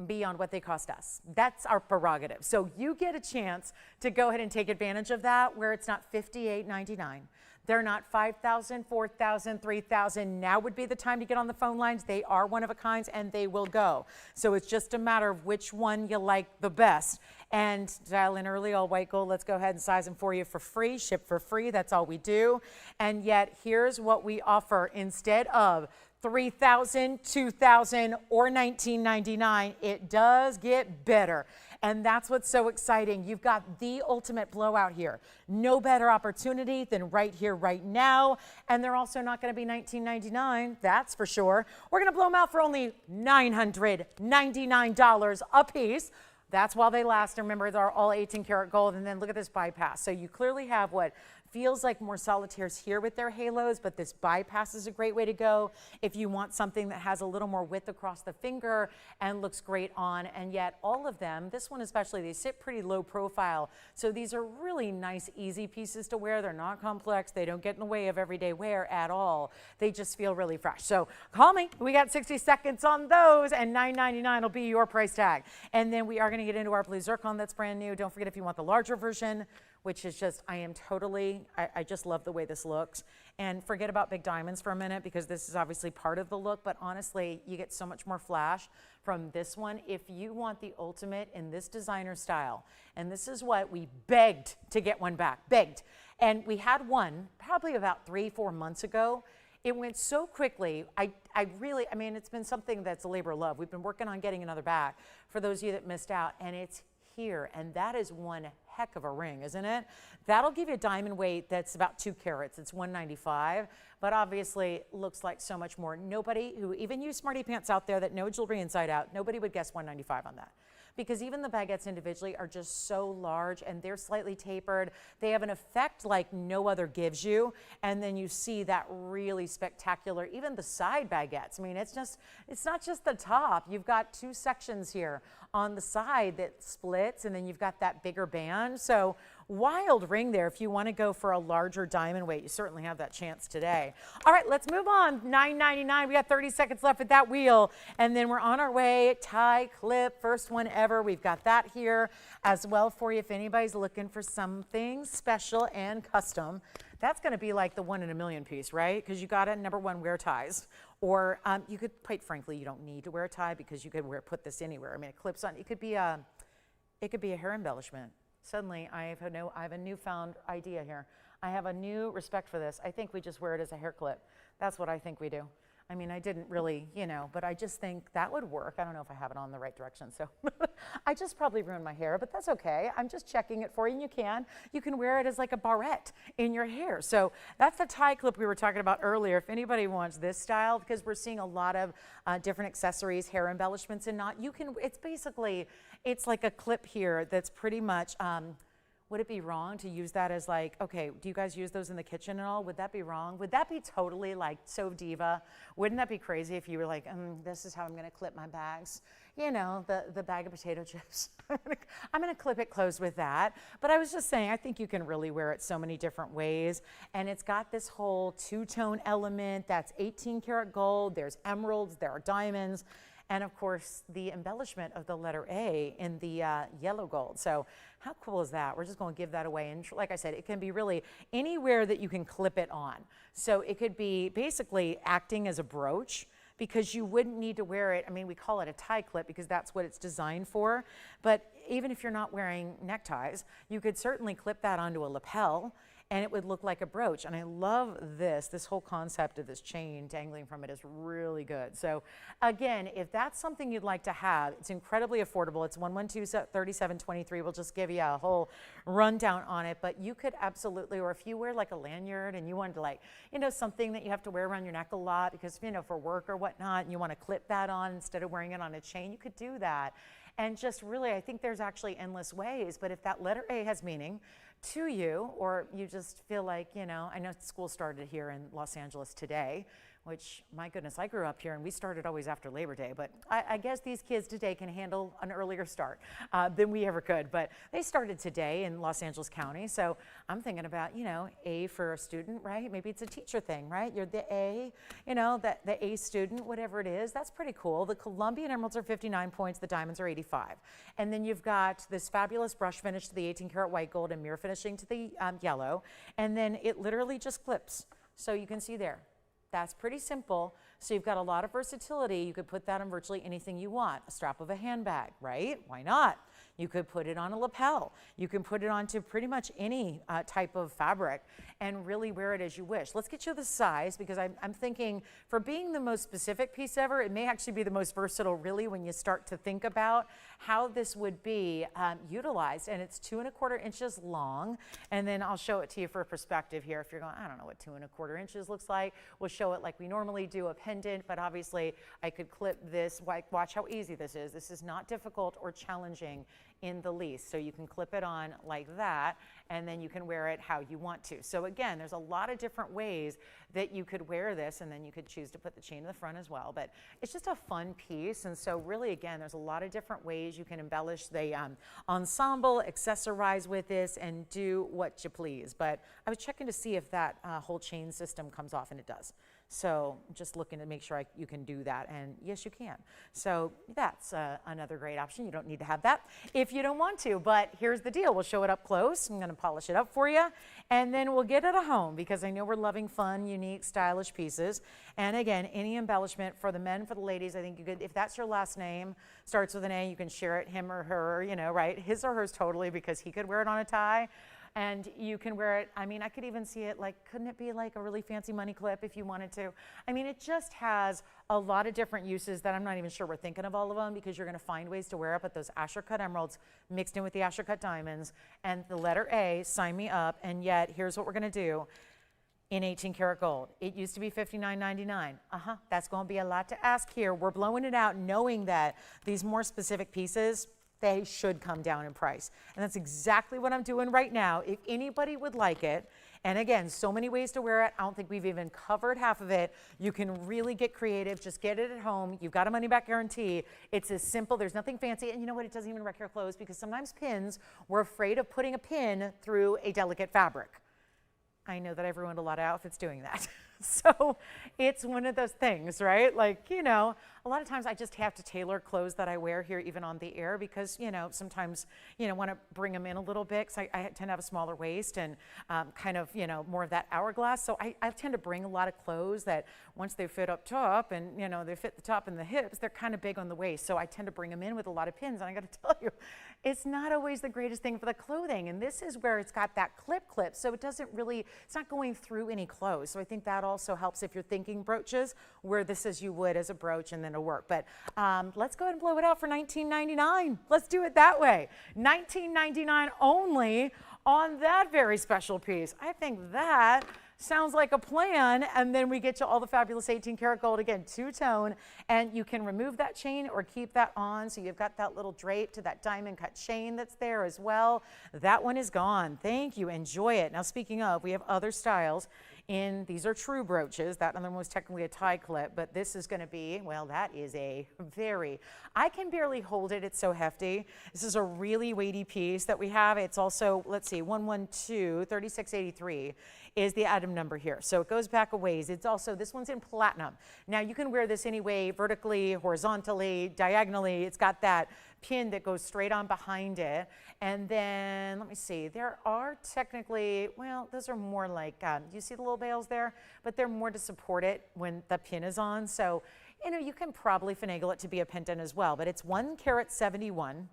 beyond what they cost us. That's our prerogative. So you get a chance to go ahead and take advantage of that where it's not $58.99. They're not $5,000, $4,000, $3,000. Now would be the time to get on the phone lines. They are one of a kinds and they will go. So it's just a matter of which one you like the best. And dial in early, all white gold. Let's go ahead and size them for you for free, ship for free. That's all we do. And yet here's what we offer instead of $3,000, $2,000, or $19.99. It does get better. And that's what's so exciting. You've got the ultimate blowout here. No better opportunity than right here, right now. And they're also not going to be $19.99, that's for sure. We're going to blow them out for only $999 a piece. That's while they last. And remember, they're all 18 karat gold. And then look at this bypass. So you clearly have what feels like more solitaires here with their halos, but this bypass is a great way to go if you want something that has a little more width across the finger and looks great on. And yet all of them, this one especially, they sit pretty low profile. So these are really nice, easy pieces to wear. They're not complex. They don't get in the way of everyday wear at all. They just feel really fresh. So call me. We got 60 seconds on those, and $9.99 will be your price tag. And then we are going to get into our blue zircon that's brand new. Don't forget, if you want the larger version, which is just, I just love the way this looks. And forget about big diamonds for a minute because this is obviously part of the look, but honestly, you get so much more flash from this one. If you want the ultimate in this designer style, and this is what we begged to get one back, begged. And we had one probably about 3-4 months ago. It went so quickly. I mean, it's been something that's a labor of love. We've been working on getting another back for those of you that missed out, and it's here, and that is one heck of a ring, isn't it? That'll give you a diamond weight that's about 2 carats. It's 195, but obviously looks like so much more. Nobody who, even you smarty pants out there that know jewelry inside out, nobody would guess 195 on that. Because even the baguettes individually are just so large and they're slightly tapered. They have an effect like no other gives you. And then you see that really spectacular, even the side baguettes. I mean, it's not just the top. You've got 2 sections here on the side that splits, and then you've got that bigger band. So wild ring there. If you want to go for a larger diamond weight, you certainly have that chance today. All right, let's move on. $9.99. We got 30 seconds left at that wheel, and then we're on our way. Tie clip, first one ever. We've got that here as well for you if anybody's looking for something special and custom. That's going to be like the 1 in a million piece, right? Because you got to, number one, wear ties. Or you could, quite frankly, you don't need to wear a tie because you could put this anywhere. I mean, it clips on. It could be a hair embellishment. Suddenly, I have a newfound idea here. I have a new respect for this. I think we just wear it as a hair clip. That's what I think we do. I mean, I didn't really, but I just think that would work. I don't know if I have it on the right direction, so I just probably ruined my hair, but that's okay. I'm just checking it for you, and you can wear it as like a barrette in your hair. So that's the tie clip we were talking about earlier. If anybody wants this style, because we're seeing a lot of different accessories, hair embellishments, and it's like a clip here that's pretty much, would it be wrong to use that as like, okay, do you guys use those in the kitchen and all? Would that be wrong? Would that be totally like so diva? Wouldn't that be crazy if you were like, this is how I'm gonna clip my bags? The bag of potato chips. I'm gonna clip it closed with that. But I was just saying, I think you can really wear it so many different ways. And it's got this whole 2-tone element that's 18 karat gold. There's emeralds, there are diamonds. And of course, the embellishment of the letter A in the yellow gold. So how cool is that? We're just going to give that away. And like I said, it can be really anywhere that you can clip it on. So it could be basically acting as a brooch because you wouldn't need to wear it. I mean, we call it a tie clip because that's what it's designed for. But even if you're not wearing neckties, you could certainly clip that onto a lapel and it would look like a brooch. And I love this whole concept of this chain dangling from it is really good. So again, if that's something you'd like to have, it's incredibly affordable. It's 112-3723. We'll just give you a whole rundown on it, but you could absolutely, or if you wear like a lanyard and you wanted to, like, you know, something that you have to wear around your neck a lot because, you know, for work or whatnot, and you want to clip that on instead of wearing it on a chain, you could do that. And just really, I think there's actually endless ways, but if that letter A has meaning to you, or you just feel like, you know, I know school started here in Los Angeles today, which, my goodness, I grew up here and we started always after Labor Day, but I guess these kids today can handle an earlier start than we ever could. But they started today in Los Angeles County, so I'm thinking about, you know, A for a student, right? Maybe it's a teacher thing, right? You're the A, you know, the A student, whatever it is. That's pretty cool. The Colombian emeralds are 59 points, the diamonds are 85. And then you've got this fabulous brush finish to the 18 karat white gold and mirror finishing to the yellow. And then it literally just clips. So you can see there. That's pretty simple. So you've got a lot of versatility. You could put that on virtually anything you want. A strap of a handbag, right? Why not? You could put it on a lapel. You can put it onto pretty much any type of fabric and really wear it as you wish. Let's get you the size, because I'm thinking for being the most specific piece ever, it may actually be the most versatile really when you start to think about how this would be utilized. And it's 2 1/4 inches long. And then I'll show it to you for perspective here. If you're going, I don't know what 2 1/4 inches looks like, we'll show it like we normally do a pendant, but obviously I could clip this. Watch how easy this is. This is not difficult or challenging in the least. So you can clip it on like that, and then you can wear it how you want to. So again, there's a lot of different ways that you could wear this, and then you could choose to put the chain in the front as well. But it's just a fun piece. And so really, again, there's a lot of different ways you can embellish the ensemble, accessorize with this, and do what you please. But I was checking to see if that whole chain system comes off, and it does. So just looking to make sure you can do that, and yes, you can. So that's another great option. You don't need to have that if you don't want to, but here's the deal. We'll show it up close. I'm gonna polish it up for you, and then we'll get it at home, because I know we're loving fun, unique, stylish pieces. And again, any embellishment for the men, for the ladies, I think you could, if that's your last name, starts with an A, you can share it, him or her, you know, right? His or hers totally, because he could wear it on a tie. And you can wear it, I mean, I could even see it like, couldn't it be like a really fancy money clip if you wanted to? I mean, it just has a lot of different uses that I'm not even sure we're thinking of all of them, because you're gonna find ways to wear it, but those Asher cut emeralds mixed in with the Asher cut diamonds and the letter A, sign me up. And yet, here's what we're gonna do in 18 karat gold. It used to be $59.99. That's gonna be a lot to ask here. We're blowing it out knowing that these more specific pieces, they should come down in price. And that's exactly what I'm doing right now. If anybody would like it, and again, so many ways to wear it. I don't think we've even covered half of it. You can really get creative. Just get it at home. You've got a money back guarantee. It's as simple. There's nothing fancy. And you know what? It doesn't even wreck your clothes, because sometimes pins, we're afraid of putting a pin through a delicate fabric. I know that I've ruined a lot of outfits doing that. So it's one of those things, right? Like, you know, a lot of times I just have to tailor clothes that I wear here, even on the air, because, you know, sometimes, you know, want to bring them in a little bit, because I tend to have a smaller waist and kind of, you know, more of that hourglass. So I tend to bring a lot of clothes that once they fit up top and, you know, they fit the top and the hips, they're kind of big on the waist. So I tend to bring them in with a lot of pins. And I got to tell you, it's not always the greatest thing for the clothing. And this is where it's got that clip. So it doesn't really, it's not going through any clothes. So I think that also helps if you're thinking brooches, wear this as you would as a brooch, and then it'll work. But let's go ahead and blow it out for $19.99. Let's do it that way. $19.99 only on that very special piece. I think that sounds like a plan. And then we get you all the fabulous 18 karat gold, again, two-tone, and you can remove that chain or keep that on. So you've got that little drape to that diamond cut chain that's there as well. That one is gone. Thank you. Enjoy it. Now, speaking of, we have other styles. These are true brooches. That other one was technically a tie clip, but this is going to be, well, that is a very, I can barely hold it. It's so hefty. This is a really weighty piece that we have. It's also, let's see, 112, 3683 is the item number here. So it goes back a ways. It's also, this one's in platinum. Now you can wear this any way, vertically, horizontally, diagonally. It's got that pin that goes straight on behind it. And then, let me see, there are technically, well, those are more like, you see the little bails there? But they're more to support it when the pin is on. So, you know, you can probably finagle it to be a pendant as well. But it's 1 carat 71,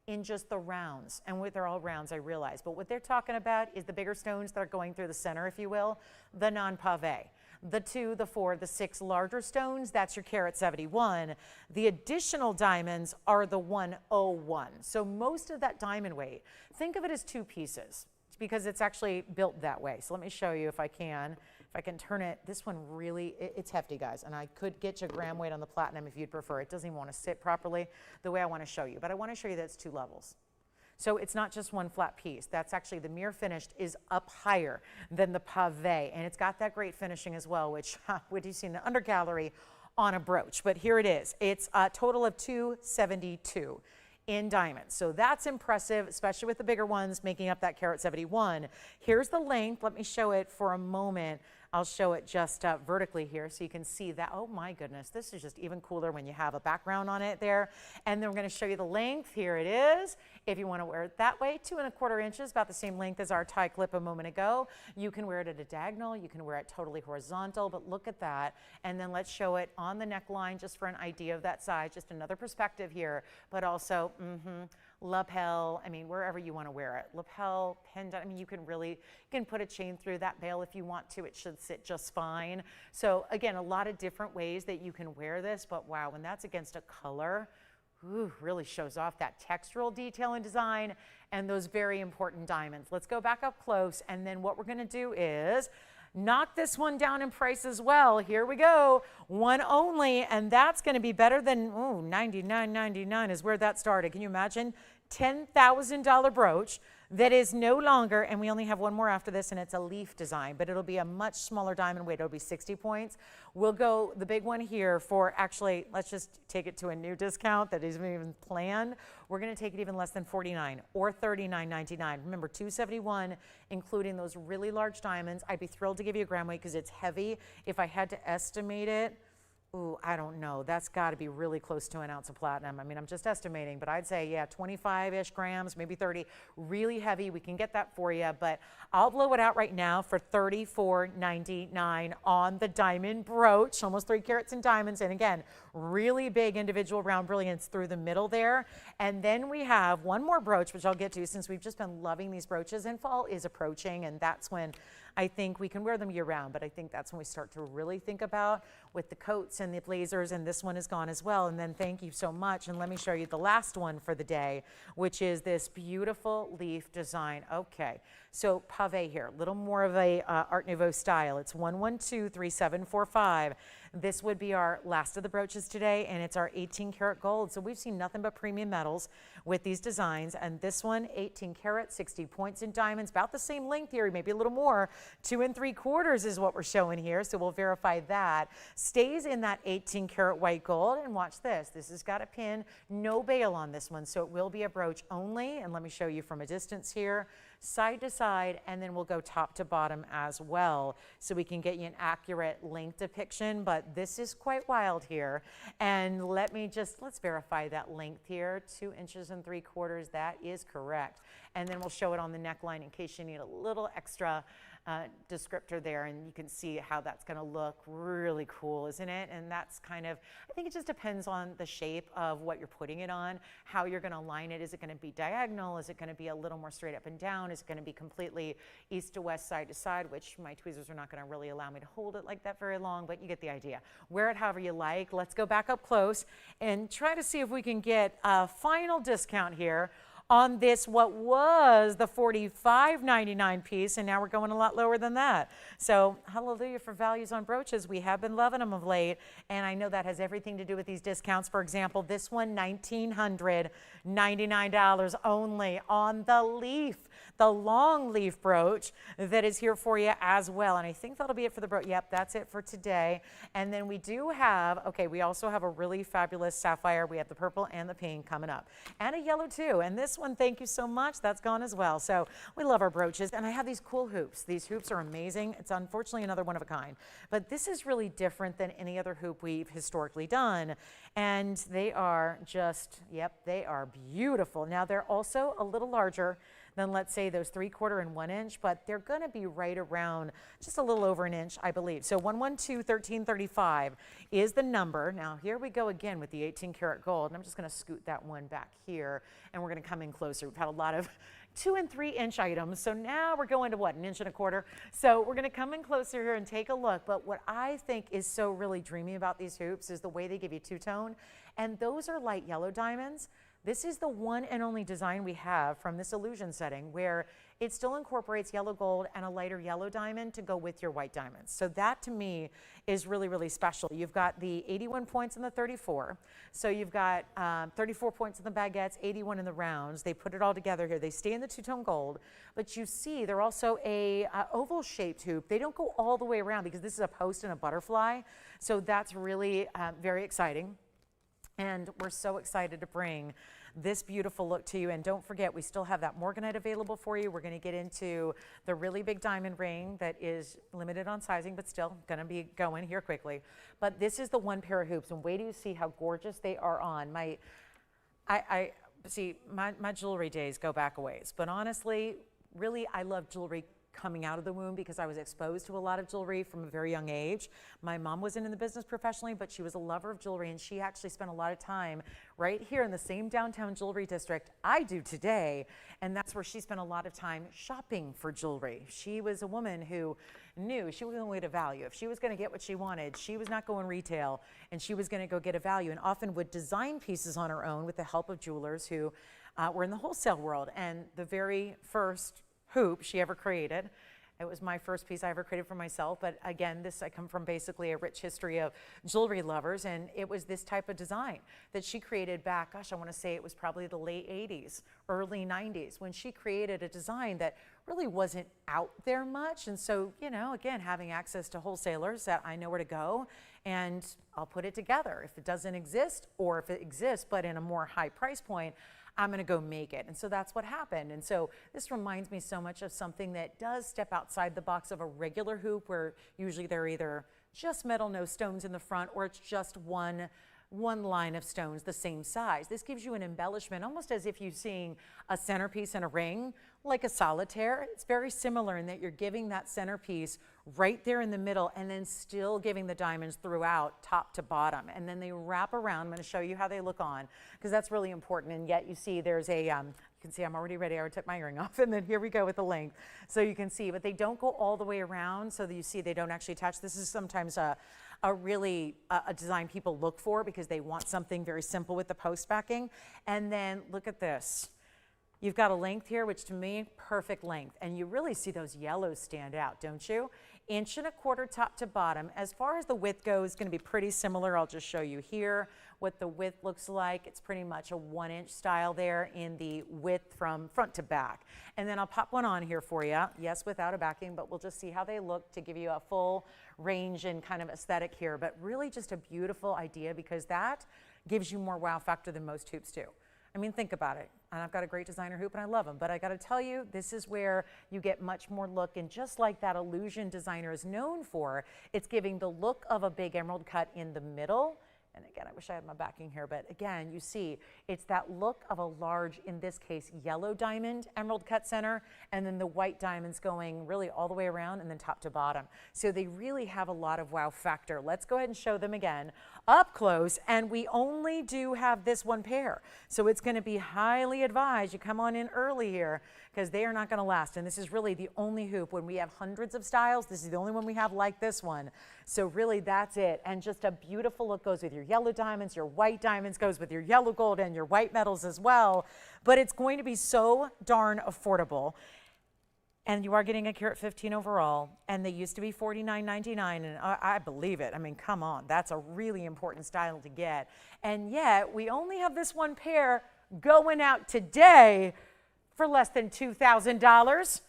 in just the rounds. And they're all rounds, I realize. But what they're talking about is the bigger stones that are going through the center, if you will, the non-pave. The 2, the 4, the 6 larger stones, that's your carat 71. The additional diamonds are the 101. So most of that diamond weight, think of it as 2 pieces because it's actually built that way. So let me show you if I can. If I can turn it, this one really, it's hefty, guys. And I could get you gram weight on the platinum if you'd prefer. It doesn't even want to sit properly the way I want to show you. But I want to show you that it's 2 levels. So it's not just one flat piece. That's actually, the mirror finished is up higher than the pave. And it's got that great finishing as well, which would you see in the under gallery on a brooch. But here it is. It's a total of 272 in diamonds. So that's impressive, especially with the bigger ones making up that carat 71. Here's the length. Let me show it for a moment. I'll show it just vertically here so you can see that. Oh my goodness, this is just even cooler when you have a background on it there. And then we're going to show you the length. Here it is. If you want to wear it that way, 2¼ inches, about the same length as our tie clip a moment ago. You can wear it at a diagonal. You can wear it totally horizontal, but look at that. And then let's show it on the neckline just for an idea of that size, just another perspective here, but also, lapel, I mean, wherever you want to wear it. Lapel, pendant, I mean, you can put a chain through that veil if you want to. It should sit just fine. So again, a lot of different ways that you can wear this, but wow, when that's against a color, really shows off that textural detail and design and those very important diamonds. Let's go back up close, and then what we're going to do is knock this one down in price as well. Here we go, one only, and that's going to be better than $99.99 is where that started. Can you imagine? $10,000 brooch that is no longer, and we only have one more after this, and it's a leaf design, but it'll be a much smaller diamond weight. It'll be 60 points. We'll go the big one here for, actually, let's just take it to a new discount that isn't even planned. We're going to take it even less than $49 or $39.99. Remember, $271, including those really large diamonds. I'd be thrilled to give you a gram weight because it's heavy. If I had to estimate it, I don't know. That's got to be really close to an ounce of platinum. I mean, I'm just estimating, but I'd say, yeah, 25-ish grams, maybe 30. Really heavy. We can get that for you, but I'll blow it out right now for $34.99 on the diamond brooch, almost 3 carats in diamonds. And again, really big individual round brilliance through the middle there. And then we have one more brooch, which I'll get to since we've just been loving these brooches, and fall is approaching, and that's when I think we can wear them year round, but I think that's when we start to really think about with the coats and the blazers, and this one is gone as well. And then thank you so much. And let me show you the last one for the day, which is this beautiful leaf design. Okay, so pave here, a little more of a Art Nouveau style. It's 1123745. This would be our last of the brooches today, and it's our 18 karat gold. So we've seen nothing but premium metals with these designs. And this one, 18 karat, 60 points in diamonds, about the same length here, maybe a little more. 2 3/4 is what we're showing here. So we'll verify that. Stays in that 18 karat white gold. And watch this. This has got a pin, no bail on this one. So it will be a brooch only. And let me show you from a distance here, side to side, and then we'll go top to bottom as well, so we can get you an accurate length depiction. But this is quite wild here. And let's verify that length here, 2 3/4. That is correct. And then we'll show it on the neckline in case you need a little extra descriptor there, and you can see how that's going to look. Really cool, isn't it? And that's kind of, I think it just depends on the shape of what you're putting it on, how you're going to line it. Is it going to be diagonal? Is it going to be a little more straight up and down? Is it going to be completely east to west, side to side, which my tweezers are not going to really allow me to hold it like that very long, but you get the idea. Wear it however you like. Let's go back up close and try to see if we can get a final discount here on this, what was the $45.99 piece, and now we're going a lot lower than that. So hallelujah for values on brooches. We have been loving them of late, and I know that has everything to do with these discounts. For example, this one, $1,999 only on the leaf, the long leaf brooch that is here for you as well. And I think that'll be it for the brooch. Yep, that's it for today. And then we do have, okay, we also have a really fabulous sapphire. We have the purple and the pink coming up, and a yellow too. And this one, thank you so much, that's gone as well. So we love our brooches. And I have these cool hoops. These hoops are amazing. It's unfortunately another one of a kind, but this is really different than any other hoop we've historically done. And they are just, yep, they are beautiful. Now they're also a little larger than, let's say, those 3/4 and 1 inch, but they're going to be right around just a little over an inch, I believe. So 112-1335 is the number. Now here we go again with the 18 karat gold, and I'm just going to scoot that one back here, and we're going to come in closer. We've had a lot of 2 and 3 inch items, so now we're going to what, 1 1/4 inch? So we're going to come in closer here and take a look. But what I think is so really dreamy about these hoops is the way they give you two-tone, and those are light yellow diamonds. This is the one and only design we have from this illusion setting where it still incorporates yellow gold and a lighter yellow diamond to go with your white diamonds. So that to me is really, really special. You've got the 81 points in the 34. So you've got 34 points in the baguettes, 81 in the rounds. They put it all together here. They stay in the two-tone gold, but you see they're also a oval shaped hoop. They don't go all the way around because this is a post and a butterfly. So that's really very exciting. And we're so excited to bring this beautiful look to you. And don't forget, we still have that morganite available for you. We're going to get into the really big diamond ring that is limited on sizing, but still going to be going here quickly. But this is the one pair of hoops, and wait till you see how gorgeous they are on. My jewelry days go back a ways, but honestly, really, I love jewelry coming out of the womb because I was exposed to a lot of jewelry from a very young age. My mom wasn't in the business professionally, but she was a lover of jewelry, and she actually spent a lot of time right here in the same downtown jewelry district I do today, and that's where she spent a lot of time shopping for jewelry. She was a woman who knew she was going to get a value. If she was going to get what she wanted, she was not going retail, and she was going to go get a value, and often would design pieces on her own with the help of jewelers who were in the wholesale world. And the very first hoop she ever created, it was my first piece I ever created for myself, but again, I come from basically a rich history of jewelry lovers, and it was this type of design that she created back, gosh, I want to say it was probably the late 80s, early 90s, when she created a design that really wasn't out there much. And so, you know, again, having access to wholesalers that I know where to go, and I'll put it together. If it doesn't exist, or if it exists but in a more high price point, I'm going to go make it. And so that's what happened. And so this reminds me so much of something that does step outside the box of a regular hoop, where usually they're either just metal, no stones in the front, or it's just one line of stones the same size. This gives you an embellishment, almost as if you're seeing a centerpiece in a ring, like a solitaire. It's very similar in that you're giving that centerpiece right there in the middle, and then still giving the diamonds throughout, top to bottom. And then they wrap around. I'm going to show you how they look on, because that's really important. And yet you see there's a, you can see I'm already ready. I already took my earring off, and then here we go with the length. So you can see, but they don't go all the way around, so that you see they don't actually attach. This is sometimes a design people look for because they want something very simple with the post backing. And then look at this. You've got a length here, which to me, perfect length. And you really see those yellows stand out, don't you? 1¼ inch top to bottom. As far as the width goes, it's going to be pretty similar. I'll just show you here what the width looks like. It's pretty much a 1 inch style there in the width from front to back. And then I'll pop one on here for you. Yes, without a backing, but we'll just see how they look to give you a full range and kind of aesthetic here. But really just a beautiful idea, because that gives you more wow factor than most hoops do. I mean, think about it. And I've got a great designer hoop and I love them, but I got to tell you, this is where you get much more look. And just like that illusion designer is known for, it's giving the look of a big emerald cut in the middle. And again, I wish I had my backing here, but again, you see, it's that look of a large, in this case, yellow diamond emerald cut center, and then the white diamonds going really all the way around and then top to bottom. So they really have a lot of wow factor. Let's go ahead and show them again up close, and we only do have this one pair. So it's going to be highly advised you come on in early here, because they are not going to last. And this is really the only hoop. When we have hundreds of styles, this is the only one we have like this one. So really that's it. And just a beautiful look goes with your yellow diamonds, your white diamonds goes with your yellow gold and your white metals as well. But it's going to be so darn affordable. And you are getting a carat 15 overall, and they used to be $49.99, and I believe it. I mean, come on, that's a really important style to get. And yet, we only have this one pair going out today for less than $2,000.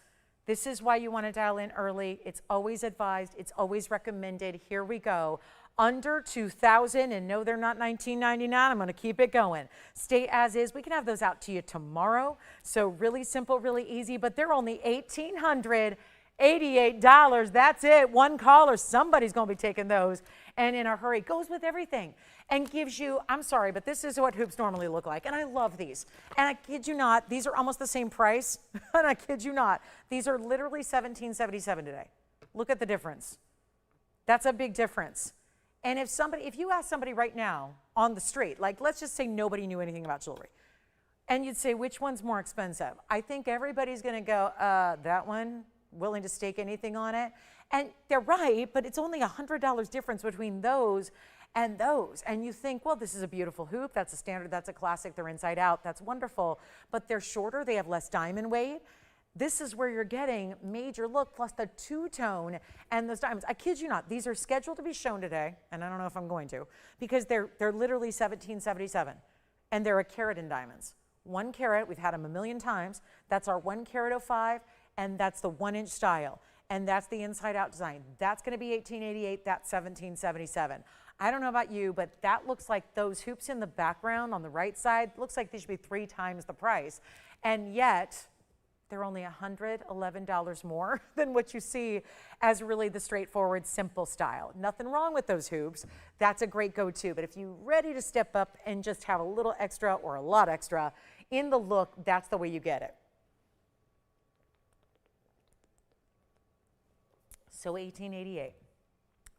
This is why you want to dial in early. It's always advised, it's always recommended. Here we go. Under $2,000, and no, they're not $19.99. I'm going to keep it going. Stay as is. We can have those out to you tomorrow. So really simple, really easy, but they're only $1,800. $88. That's it. One caller. Somebody's going to be taking those. And in a hurry. Goes with everything. And gives you, I'm sorry, but this is what hoops normally look like. And I love these. And I kid you not, these are almost the same price. And I kid you not, these are literally $17.77 today. Look at the difference. That's a big difference. And if you ask somebody right now on the street, like let's just say nobody knew anything about jewelry, and you'd say, which one's more expensive? I think everybody's going to go, that one, willing to stake anything on it. And they're right, but it's only $100 difference between those and those. And you think, well, this is a beautiful hoop. That's a standard. That's a classic. They're inside out. That's wonderful. But they're shorter. They have less diamond weight. This is where you're getting major look plus the two-tone and those diamonds. I kid you not. These are scheduled to be shown today, and I don't know if I'm going to, because they're literally $17.77, and they're a carat in diamonds. 1 carat, we've had them a million times. That's our 1 carat 05, and that's the 1-inch style, and that's the inside-out design. That's going to be $18.88. That's $17.77. I don't know about you, but that looks like those hoops in the background on the right side, looks like they should be 3 times the price, and yet they're only $111 more than what you see as really the straightforward, simple style. Nothing wrong with those hoops. That's a great go-to. But if you're ready to step up and just have a little extra or a lot extra in the look, that's the way you get it. So $18.88.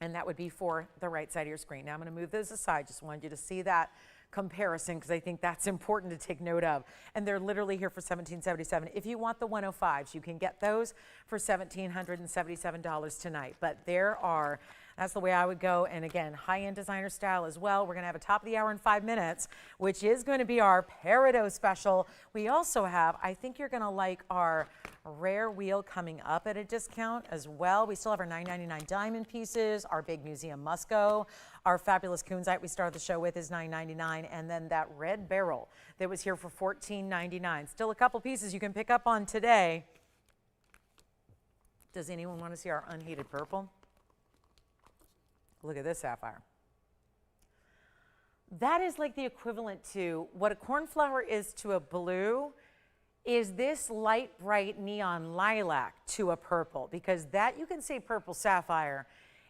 And that would be for the right side of your screen. Now I'm going to move those aside. Just wanted you to see that comparison because I think that's important to take note of. And they're literally here for $17.77. If you want the 105s, you can get those for $1,777 tonight. But that's the way I would go. And again, high-end designer style as well. We're going to have a top of the hour in 5 minutes, which is going to be our Peridot special. We also have, I think you're going to like our rare wheel coming up at a discount as well. We still have our $9.99 diamond pieces, our big museum Musco, our fabulous Kunzite we started the show with is $9.99, and then that red barrel that was here for $14.99. Still a couple pieces you can pick up on today. Does anyone want to see our unheated purple? Look at this sapphire. That is like the equivalent to what a cornflower is to a blue is this light, bright neon lilac to a purple, because that you can say purple sapphire,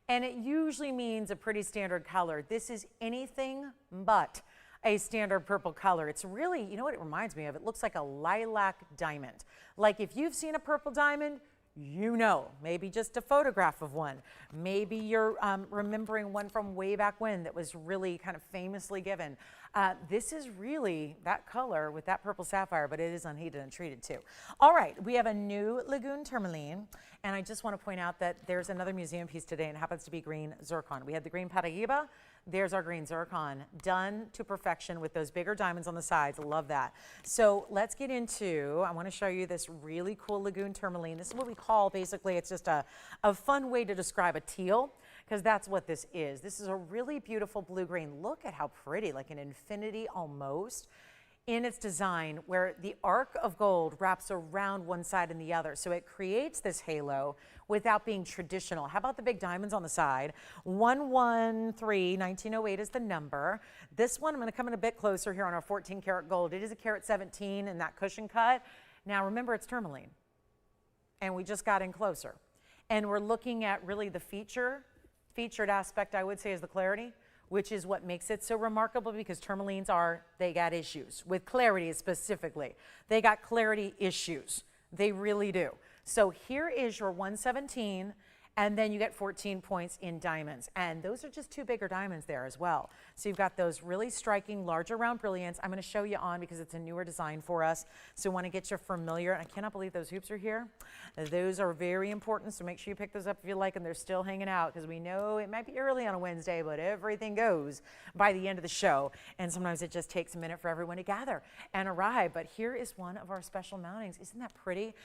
and it usually means a pretty standard color. This is anything but a standard purple color. It's really, you know what it reminds me of? It looks like a lilac diamond. Like if you've seen a purple diamond, you know, maybe just a photograph of one. Maybe you're remembering one from way back when that was really kind of famously given. This is really that color with that purple sapphire, but it is unheated and treated too. All right, we have a new Lagoon tourmaline, and I just want to point out that there's another museum piece today, and it happens to be green zircon. We had the green Paraíba. There's our green zircon, done to perfection with those bigger diamonds on the sides. Love that. So let's get into, I want to show you this really cool Lagoon tourmaline. This is what we call, basically, it's just a fun way to describe a teal, because that's what this is. This is a really beautiful blue-green. Look at how pretty, like an infinity almost in its design, where the arc of gold wraps around one side and the other. So it creates this halo without being traditional. How about the big diamonds on the side? 113, 1908 is the number. This one, I'm going to come in a bit closer here on our 14 karat gold. It is a carat 17 in that cushion cut. Now remember, it's tourmaline, and we just got in closer. And we're looking at really the featured aspect, I would say, is the clarity, which is what makes it so remarkable, because tourmalines they got issues with clarity specifically. They got clarity issues. They really do. So here is your 117, and then you get 14 points in diamonds. And those are just 2 bigger diamonds there as well. So you've got those really striking, larger round brilliants. I'm going to show you on because it's a newer design for us. So I want to get you familiar. I cannot believe those hoops are here. Those are very important, so make sure you pick those up if you like them. They're still hanging out because we know it might be early on a Wednesday, but everything goes by the end of the show. And sometimes it just takes a minute for everyone to gather and arrive. But here is one of our special mountings. Isn't that pretty?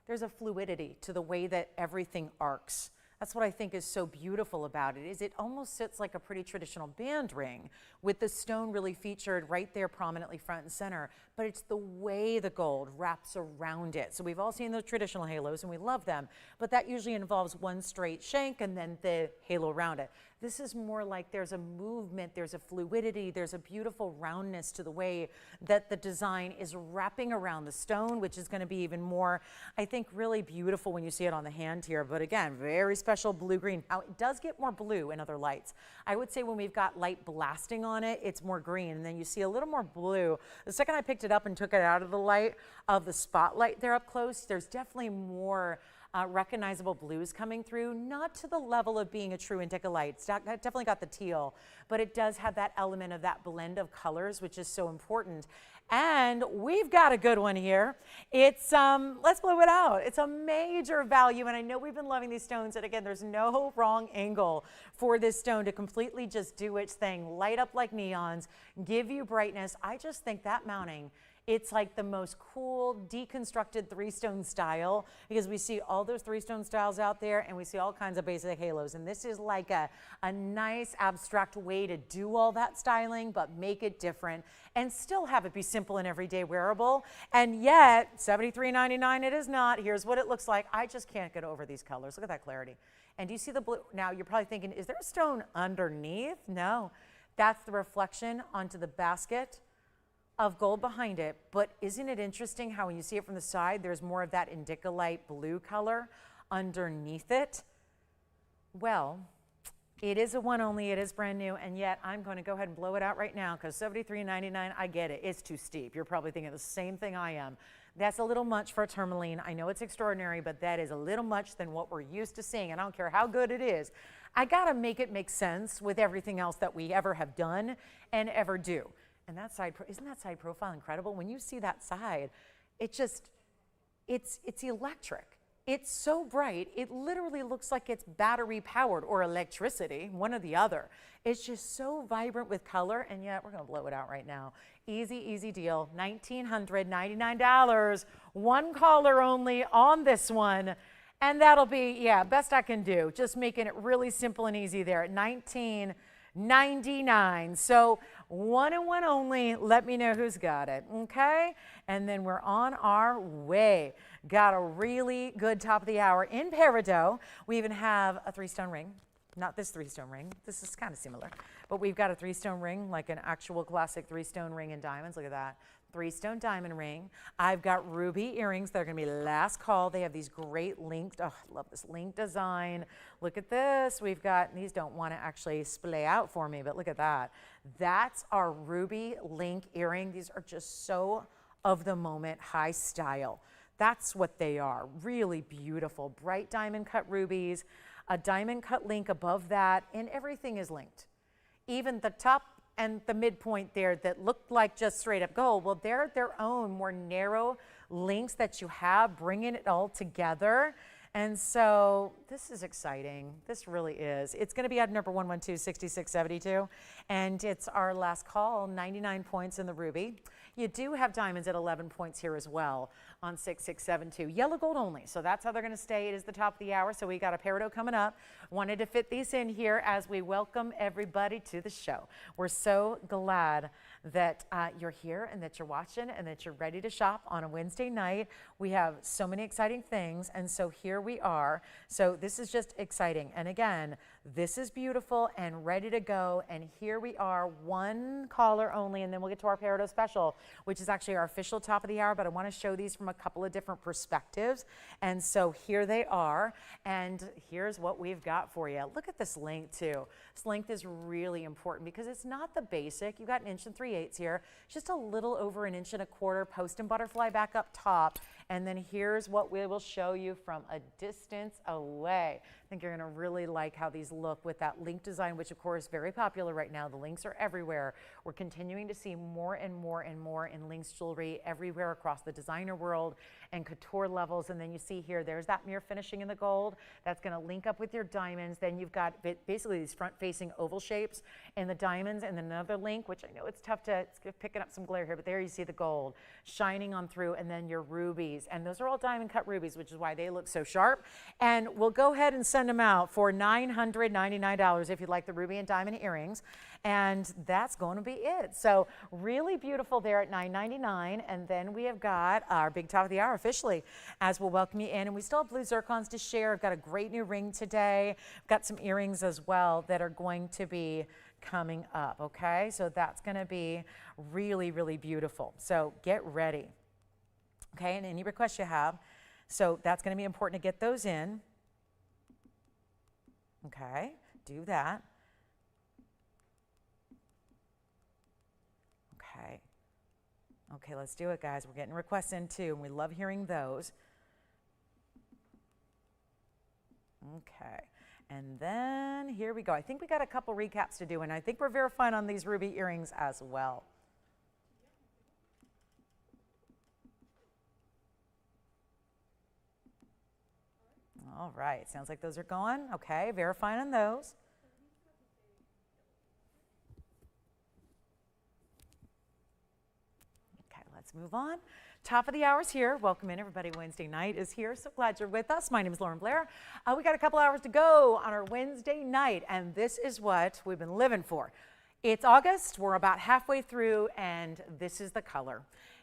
There's a fluidity to the way that everything arcs. That's what I think is so beautiful about it, is it almost sits like a pretty traditional band ring with the stone really featured right there prominently front and center, but it's the way the gold wraps around it. So we've all seen those traditional halos and we love them, but that usually involves one straight shank and then the halo around it. This is more like there's a movement, there's a fluidity, there's a beautiful roundness to the way that the design is wrapping around the stone, which is going to be even more, I think, really beautiful when you see it on the hand here. But again, very special blue-green. Now, it does get more blue in other lights. I would say when we've got light blasting on it, it's more green, and then you see a little more blue. The second I picked it up and took it out of the light of the spotlight there up close, there's definitely more recognizable blues coming through, not to the level of being a true indica light. It's definitely got the teal, but it does have that element of that blend of colors, which is so important. And we've got a good one here. It's, let's blow it out. It's a major value, and I know we've been loving these stones, and again, there's no wrong angle for this stone to completely just do its thing, light up like neons, give you brightness. I just think that mounting, it's like the most cool, deconstructed three-stone style, because we see all those three-stone styles out there, and we see all kinds of basic halos. And this is like a nice, abstract way to do all that styling, but make it different and still have it be simple and everyday wearable. And yet, $73.99 it is not. Here's what it looks like. I just can't get over these colors. Look at that clarity. And do you see the blue? Now, you're probably thinking, is there a stone underneath? No. That's the reflection onto the basket of gold behind it. But isn't it interesting how when you see it from the side, there's more of that indica light blue color underneath it? Well, it is a one only, it is brand new, and yet I'm going to go ahead and blow it out right now because $73.99, I get it, it's too steep. You're probably thinking the same thing I am. That's a little much for a tourmaline. I know it's extraordinary, but that is a little much than what we're used to seeing, and I don't care how good it is. I gotta make it make sense with everything else that we ever have done and ever do. And that side, isn't that side profile incredible? When you see that side, it just, it's electric. It's so bright, it literally looks like it's battery powered or electricity, one or the other. It's just so vibrant with color, and yet we're gonna blow it out right now. Easy, easy deal, $1,999, one caller only on this one. And that'll be, yeah, best I can do. Just making it really simple and easy there at $19.99. So one and one only. Let me know who's got it, okay? And then we're on our way. Got a really good top of the hour in peridot. We even have a three-stone ring. Not this three-stone ring. This is kind of similar. But we've got a three-stone ring, like an actual classic three-stone ring in diamonds. Look at that. Three-stone diamond ring. I've got ruby earrings that are going to be last call. They have these great linked, oh, I love this link design. Look at this. We've got, these don't want to actually splay out for me, but look at that. That's our ruby link earring. These are just so of the moment, high style. That's what they are. Really beautiful. Bright diamond cut rubies, a diamond cut link above that, and everything is linked. Even the top and the midpoint there that looked like just straight up gold, well, they're their own more narrow links that you have, bringing it all together. And so this is exciting. This really is. It's going to be at number 112-6672, and it's our last call, 99 points in the ruby. You do have diamonds at 11 points here as well on 6672. Yellow gold only, so that's how they're going to stay. It is the top of the hour, so we got a peridot coming up. Wanted to fit these in here as we welcome everybody to the show. We're so glad that you're here and that you're watching and that you're ready to shop on a Wednesday night. We have so many exciting things, and so here we are. So this is just exciting. And again, this is beautiful and ready to go. And here we are, one caller only, and then we'll get to our peridot special, which is actually our official top of the hour, but I want to show these from a couple of different perspectives. And so here they are, and here's what we've got for you. Look at this length too. This length is really important because it's not the basic. You've got 1 3/8 here, just a little over 1 1/4 post and butterfly back up top. And then here's what we will show you from a distance away. I think you're going to really like how these look with that link design, which of course is very popular right now. The links are everywhere. We're continuing to see more and more and more in links jewelry everywhere across the designer world and couture levels. And then you see here, there's that mirror finishing in the gold. That's going to link up with your diamonds. Then you've got basically these front-facing oval shapes in the diamonds, and then another link, which I know it's tough to, it's picking up some glare here, but there you see the gold shining on through, and then your rubies rubies, and those are all diamond cut rubies, which is why they look so sharp. And we'll go ahead and send them out for $999 if you'd like the ruby and diamond earrings. And that's going to be it. So really beautiful there at $999. And then we have got our big top of the hour officially as we'll welcome you in. And we still have blue zircons to share. I've got a great new ring today. I've got some earrings as well that are going to be coming up. Okay, so that's going to be really, really beautiful. So get ready. Okay, and any requests you have. So that's going to be important to get those in. Okay, do that. Okay, let's do it, guys. We're getting requests in too, and we love hearing those. Okay, and then here we go. I think we got a couple recaps to do, and I think we're verifying on these ruby earrings as well. All right, sounds like those are going. Okay, verifying on those. Let's move on. Top of the hour is here. Welcome in, everybody. Wednesday night is here. So glad you're with us. My name is Lauren Blair. We got a couple hours to go on our Wednesday night, and this is what we've been living for. It's August. We're about halfway through, and this is the color.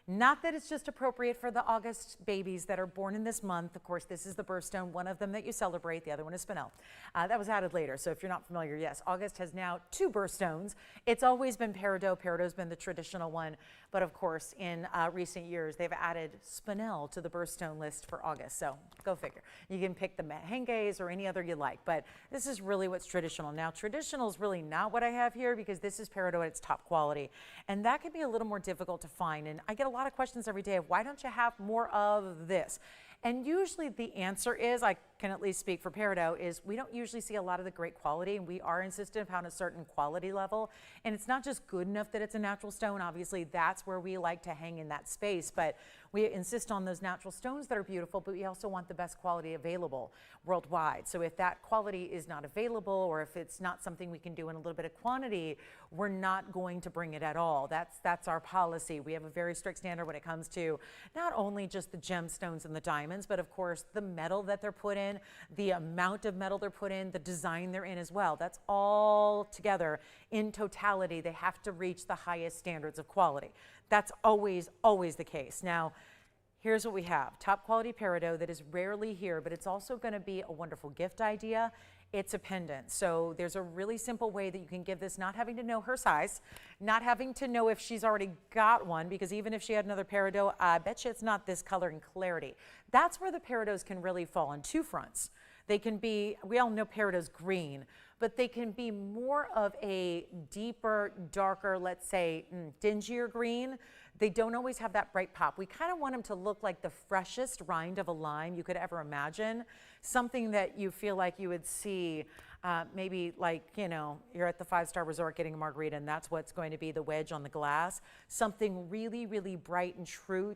Not that it's just appropriate for the August babies that are born in this month. Of course, this is the birthstone, one of them that you celebrate. The other one is spinel. That was added later. So if you're not familiar, yes, August has now 2 birthstones. It's always been peridot. Peridot's been the traditional one. But of course, in recent years, they've added spinel to the birthstone list for August. So go figure. You can pick the mehenges or any other you like. But this is really what's traditional. Now, traditional is really not what I have here because this is peridot at its top quality. And that can be a little more difficult to find. And I get a lot of questions every day of why don't you have more of this? And usually the answer is, I can at least speak for peridot, is we don't usually see a lot of the great quality, and we are insistent upon a certain quality level. And it's not just good enough that it's a natural stone. Obviously, that's where we like to hang in that space. But we insist on those natural stones that are beautiful, but we also want the best quality available worldwide. So if that quality is not available, or if it's not something we can do in a little bit of quantity, we're not going to bring it at all. That's our policy. We have a very strict standard when it comes to not only just the gemstones and the diamonds, but of course the metal that they're put in, the amount of metal they're put in, the design they're in as well. That's all together in totality. They have to reach the highest standards of quality. That's always, always the case. Now, here's what we have. Top quality peridot that is rarely here, but it's also going to be a wonderful gift idea. It's a pendant. So there's a really simple way that you can give this, not having to know her size, not having to know if she's already got one, because even if she had another peridot, I bet you it's not this color and clarity. That's where the peridots can really fall on 2 fronts. They can be, we all know peridot's green, but they can be more of a deeper, darker, let's say, dingier green. They don't always have that bright pop. We kind of want them to look like the freshest rind of a lime you could ever imagine. Something that you feel like you would see maybe like, you know, you're at the 5-star resort getting a margarita and that's what's going to be the wedge on the glass. Something really, really bright and true,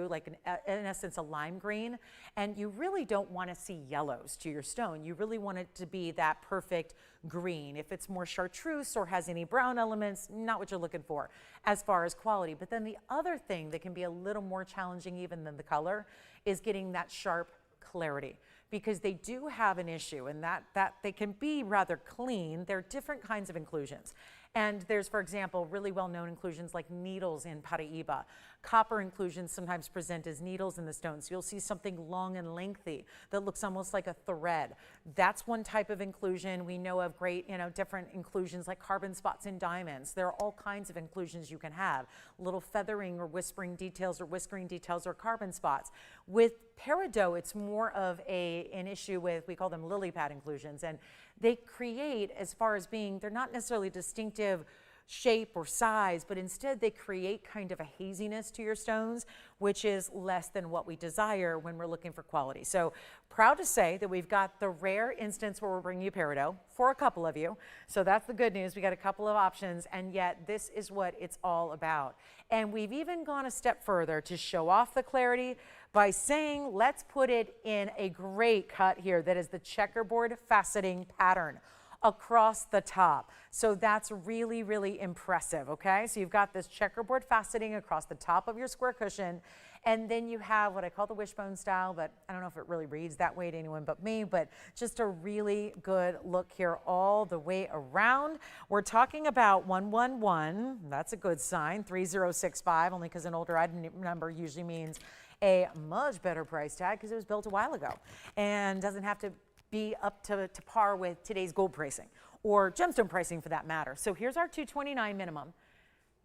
like in essence a lime green. And you really don't want to see yellows to your stone. You really want it to be that perfect green. If it's more chartreuse or has any brown elements, not what you're looking for as far as quality. But then the other thing that can be a little more challenging even than the color is getting that sharp clarity, because they do have an issue in that they can be rather clean. They're different kinds of inclusions. And there's, for example, really well-known inclusions like needles in Paraiba. Copper inclusions sometimes present as needles in the stone. So you'll see something long and lengthy that looks almost like a thread. That's one type of inclusion. We know of great, different inclusions like carbon spots in diamonds. There are all kinds of inclusions you can have. Little feathering or whispering details or whiskering details or carbon spots. With peridot, it's more of an issue with, we call them lily pad inclusions. And they create, as far as being, they're not necessarily distinctive shape or size, but instead they create kind of a haziness to your stones, which is less than what we desire when we're looking for quality. So proud to say that we've got the rare instance where we're bringing you peridot for a couple of you. So that's the good news. We got a couple of options, and yet this is what it's all about. And we've even gone a step further to show off the clarity by saying, let's put it in a great cut here that is the checkerboard faceting pattern. across the top. So that's really, really impressive, okay? So you've got this checkerboard faceting across the top of your square cushion, and then you have what I call the wishbone style, but I don't know if it really reads that way to anyone but me, but just a really good look here all the way around. We're talking about 111, that's a good sign, 3065, only because an older item number usually means a much better price tag because it was built a while ago and doesn't have to be up to par with today's gold pricing or gemstone pricing for that matter. So here's our 229 minimum.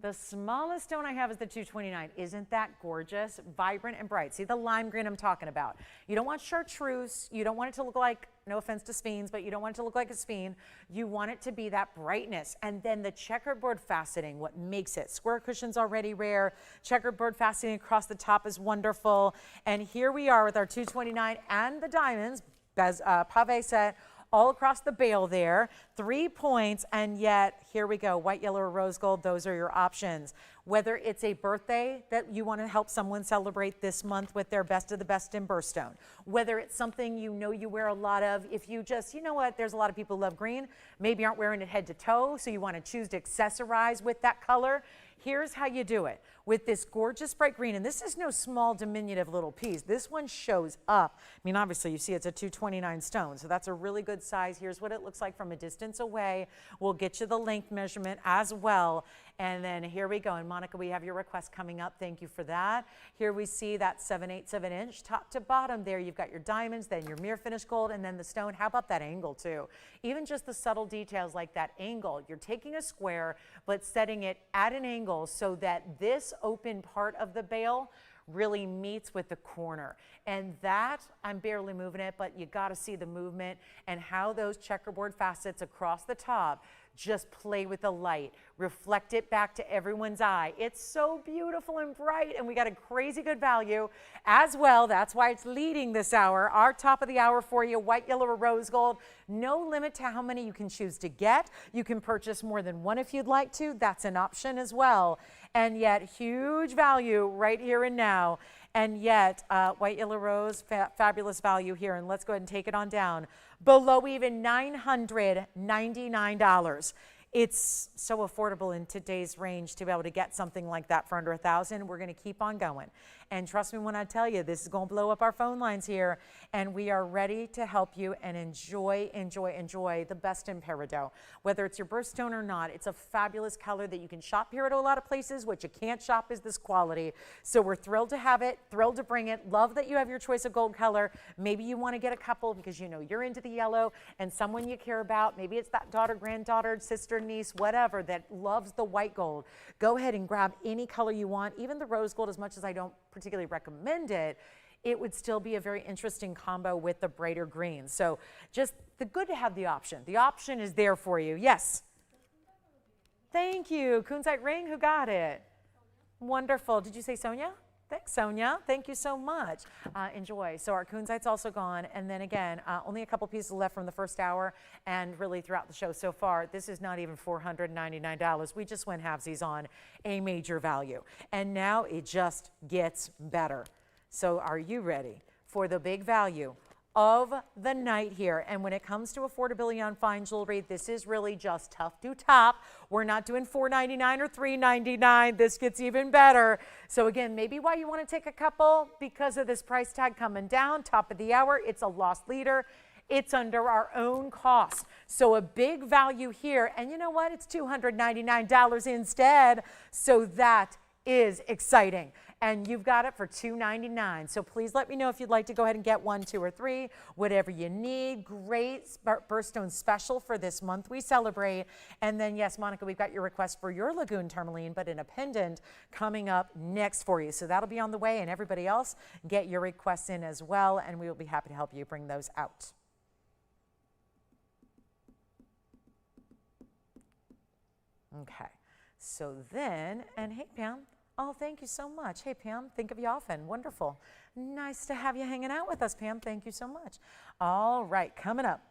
The smallest stone I have is the 229. Isn't that gorgeous? Vibrant and bright. See the lime green I'm talking about. You don't want chartreuse. You don't want it to look like, no offense to Sphines, but you don't want it to look like a Sphene. You want it to be that brightness. And then the checkerboard faceting, what makes it. Square cushion's already rare. Checkerboard faceting across the top is wonderful. And here we are with our 229 and the diamonds, pave set, all across the bail there, 3 points, and yet here we go, white, yellow, or rose gold, those are your options. Whether it's a birthday that you want to help someone celebrate this month with their best of the best in birthstone, whether it's something you know you wear a lot of, if you just, you know what, there's a lot of people who love green, maybe aren't wearing it head to toe, so you want to choose to accessorize with that color. Here's how you do it with this gorgeous bright green, and this is no small diminutive little piece. This one shows up. I mean, obviously you see it's a 229 stone, so that's a really good size. Here's what it looks like from a distance away. We'll get you the length measurement as well. And then here we go. And Monica, we have your request coming up. Thank you for that. Here we see that 7/8 of an inch top to bottom there. You've got your diamonds, then your mirror finish gold, and then the stone. How about that angle too? Even just the subtle details like that angle. You're taking a square, but setting it at an angle so that this open part of the bail really meets with the corner. And that, I'm barely moving it, but you got to see the movement and how those checkerboard facets across the top just play with the light, reflect it back to everyone's eye. It's so beautiful and bright, and we got a crazy good value as well. That's why it's leading this hour. Our top of the hour for you, white, yellow, or rose gold. No limit to how many you can choose to get. You can purchase more than one if you'd like to. That's an option as well. And yet, huge value right here and now. And yet, white, yellow, rose, fabulous value here. And let's go ahead and take it on down. Below even $999. It's so affordable in today's range to be able to get something like that for under $1,000. We're going to keep on going. And trust me when I tell you, this is going to blow up our phone lines here. And we are ready to help you and enjoy the best in peridot. Whether it's your birthstone or not, it's a fabulous color that you can shop here at a lot of places. What you can't shop is this quality. So we're thrilled to have it, thrilled to bring it. Love that you have your choice of gold color. Maybe you want to get a couple because you know you're into the yellow and someone you care about. Maybe it's that daughter, granddaughter, sister, niece, whatever that loves the white gold. Go ahead and grab any color you want, even the rose gold, as much as I don't particularly recommend it. It would still be a very interesting combo with the brighter green. So just the good to have the option. The option is there for you. Yes. Thank you. Kunzite ring, who got it? Wonderful. Did you say Sonia? Thanks, Sonia. Thank you so much. Enjoy. So our kunzite's also gone. And then again, only a couple pieces left from the first hour and really throughout the show so far. This is not even $499. We just went halvesies on a major value. And now it just gets better. So are you ready for the big value of the night here? And when it comes to affordability on fine jewelry, this is really just tough to top. We're not doing $499 or $399. This gets even better. So again, maybe why you want to take a couple because of this price tag coming down, top of the hour, it's a lost leader. It's under our own cost. So a big value here. And you know what? It's $299 instead. So that is exciting. And you've got it for $299. So please let me know if you'd like to go ahead and get 1, 2, or 3, whatever you need. Great birthstone special for this month we celebrate. And then, yes, Monica, we've got your request for your Lagoon tourmaline, but in a pendant coming up next for you. So that'll be on the way, and everybody else, get your requests in as well, and we will be happy to help you bring those out. Okay, so then, and hey, Pam. Oh, thank you so much. Hey, Pam, think of you often. Wonderful. Nice to have you hanging out with us, Pam. Thank you so much. All right, coming up.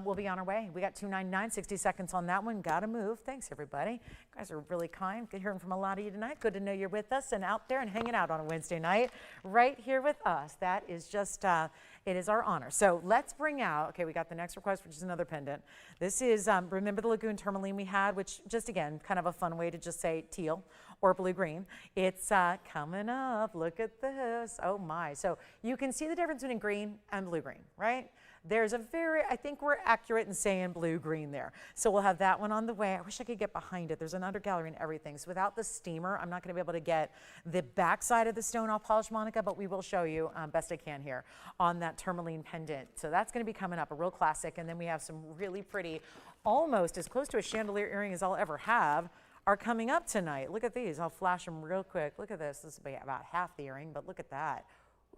We'll be on our way. We got 299, 60 seconds on that one. Got to move. Thanks, everybody. You guys are really kind. Good hearing from a lot of you tonight. Good to know you're with us and out there and hanging out on a Wednesday night right here with us. That is just, it is our honor. So let's bring out, okay, we got the next request, which is another pendant. This is, remember the Lagoon tourmaline we had, which just, again, kind of a fun way to just say teal or blue-green. It's coming up. Look at this. Oh, my. So you can see the difference between green and blue-green, right? There's a very, I think we're accurate in saying blue-green there. So we'll have that one on the way. I wish I could get behind it. There's an under gallery and everything. So without the steamer, I'm not going to be able to get the back side of the stone all polished, Monica, but we will show you best I can here on that tourmaline pendant. So that's going to be coming up, a real classic. And then we have some really pretty, almost as close to a chandelier earring as I'll ever have, are coming up tonight. Look at these. I'll flash them real quick. Look at this. This will be about half the earring, but look at that.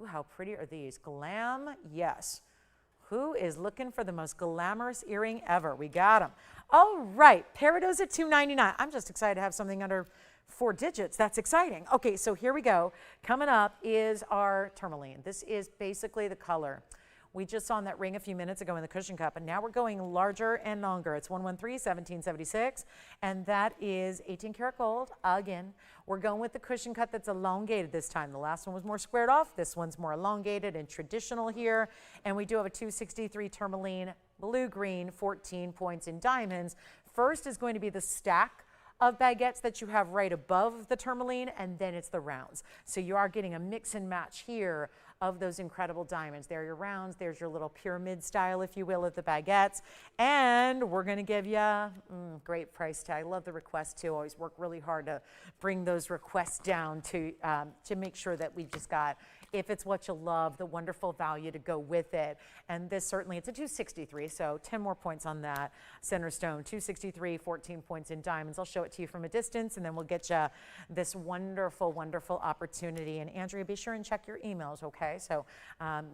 Ooh, how pretty are these? Glam, yes. Who is looking for the most glamorous earring ever? We got them. All right, Peridos at $299. I'm just excited to have something under 4 digits. That's exciting. Okay, so here we go. Coming up is our tourmaline. This is basically the color. We just saw in that ring a few minutes ago in the cushion cup, and now we're going larger and longer. It's 113, 1776, and that is 18 karat gold. Again, we're going with the cushion cut that's elongated this time. The last one was more squared off. This one's more elongated and traditional here. And we do have a 263 tourmaline, blue-green, 14 points in diamonds. First is going to be the stack of baguettes that you have right above the tourmaline, and then it's the rounds. So you are getting a mix and match here of those incredible diamonds. There are your rounds, there's your little pyramid style, if you will, of the baguettes. And we're gonna give you, great price tag. I love the request too. Always work really hard to bring those requests down to make sure that we just got, if it's what you love, the wonderful value to go with it. And this certainly, it's a 263, so 10 more points on that center stone. 263, 14 points in diamonds. I'll show it to you from a distance, and then we'll get you this wonderful, wonderful opportunity. And Andrea, be sure and check your emails, okay? So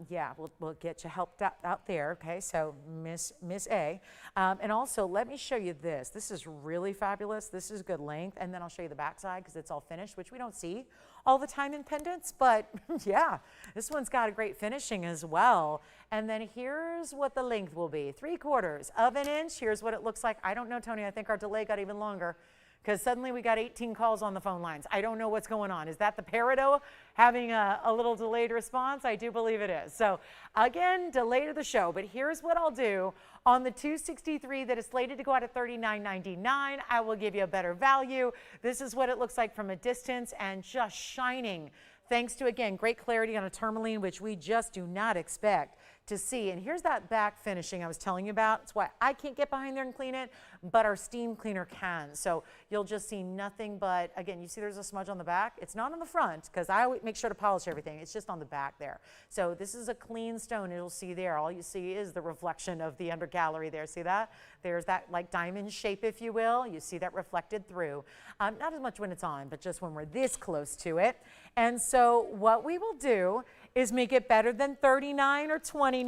yeah, we'll get you helped out there, okay? So Miss A. And also, let me show you this. This is really fabulous. This is good length. And then I'll show you the backside because it's all finished, which we don't see all the time in pendants, but yeah, this one's got a great finishing as well. And then here's what the length will be, 3/4 of an inch. Here's what it looks like. I don't know, Tony, I think our delay got even longer because suddenly we got 18 calls on the phone lines. I don't know what's going on. Is that the Peridot having a little delayed response? I do believe it is. So again, delay to the show, but here's what I'll do. On the 263 that is slated to go out at $39.99, I will give you a better value. This is what it looks like from a distance and just shining. Thanks to, again, great clarity on a tourmaline, which we just do not expect to see. And here's that back finishing I was telling you about. It's why I can't get behind there and clean it, but our steam cleaner can. So you'll just see nothing but, again, you see there's a smudge on the back. It's not on the front because I always make sure to polish everything. It's just on the back there. So this is a clean stone. You'll see there. All you see is the reflection of the under gallery there. See that? There's that like diamond shape, if you will. You see that reflected through. Not as much when it's on, but just when we're this close to it. And so what we will do is make it better than $39 or $29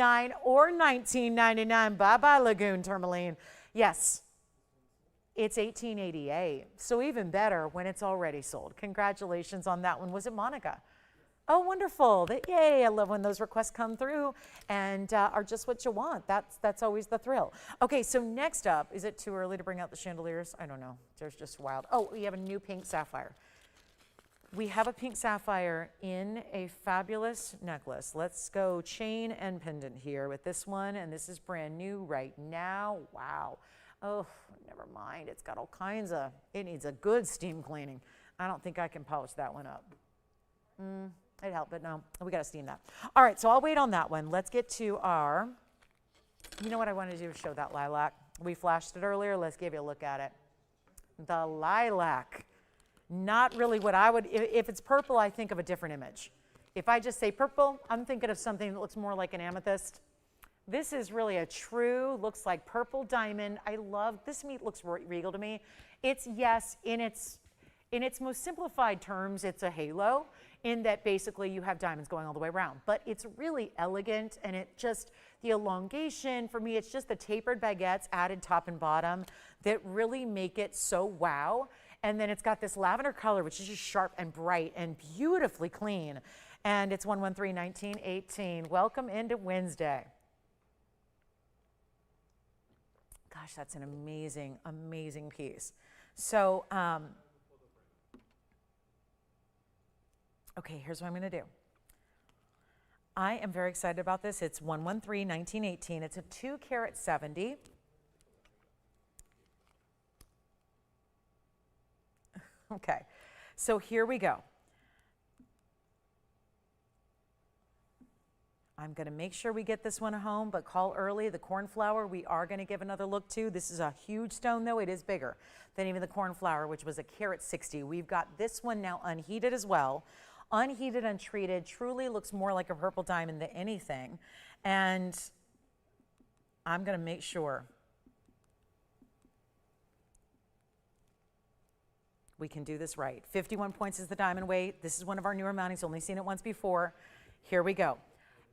or $19.99. Bye-bye, Lagoon tourmaline. Yes, it's $18.88. So even better when it's already sold. Congratulations on that one. Was it Monica? Oh, wonderful. Yay, I love when those requests come through and are just what you want. That's always the thrill. Okay, so next up, is it too early to bring out the chandeliers? I don't know. There's just wild. Oh, we have a new pink sapphire. We have a pink sapphire in a fabulous necklace. Let's go chain and pendant here with this one, and this is brand new right now. Wow. Oh, never mind. It's got all kinds of, it needs a good steam cleaning. I don't think I can polish that one up. It'd help, but no, we got to steam that. All right, so I'll wait on that one. Let's get to our, you know what I wanted to do is show that lilac. We flashed it earlier. Let's give you a look at it. The lilac. Not really what I would, if it's purple, I think of a different image. If I just say purple, I'm thinking of something that looks more like an amethyst. This is really a true, looks like purple diamond. I love, this meat looks regal to me. It's, yes, in its most simplified terms, it's a halo in that basically you have diamonds going all the way around. But it's really elegant and it just, the elongation, for me, it's just the tapered baguettes added top and bottom that really make it so wow. And then it's got this lavender color, which is just sharp and bright and beautifully clean. And it's 113-1918. Welcome into Wednesday. Gosh, that's an amazing, amazing piece. So, okay, here's what I'm going to do. I am very excited about this. It's 113-1918. It's a 2 carat 70. Okay, so here we go. I'm going to make sure we get this one home, but call early. The cornflower, we are going to give another look to. This is a huge stone, though. It is bigger than even the cornflower, which was a carat 60. We've got this one now unheated as well. Unheated, untreated, truly looks more like a purple diamond than anything. And I'm going to make sure we can do this right. 51 points is the diamond weight. This is one of our newer mountings. Only seen it once before. Here we go.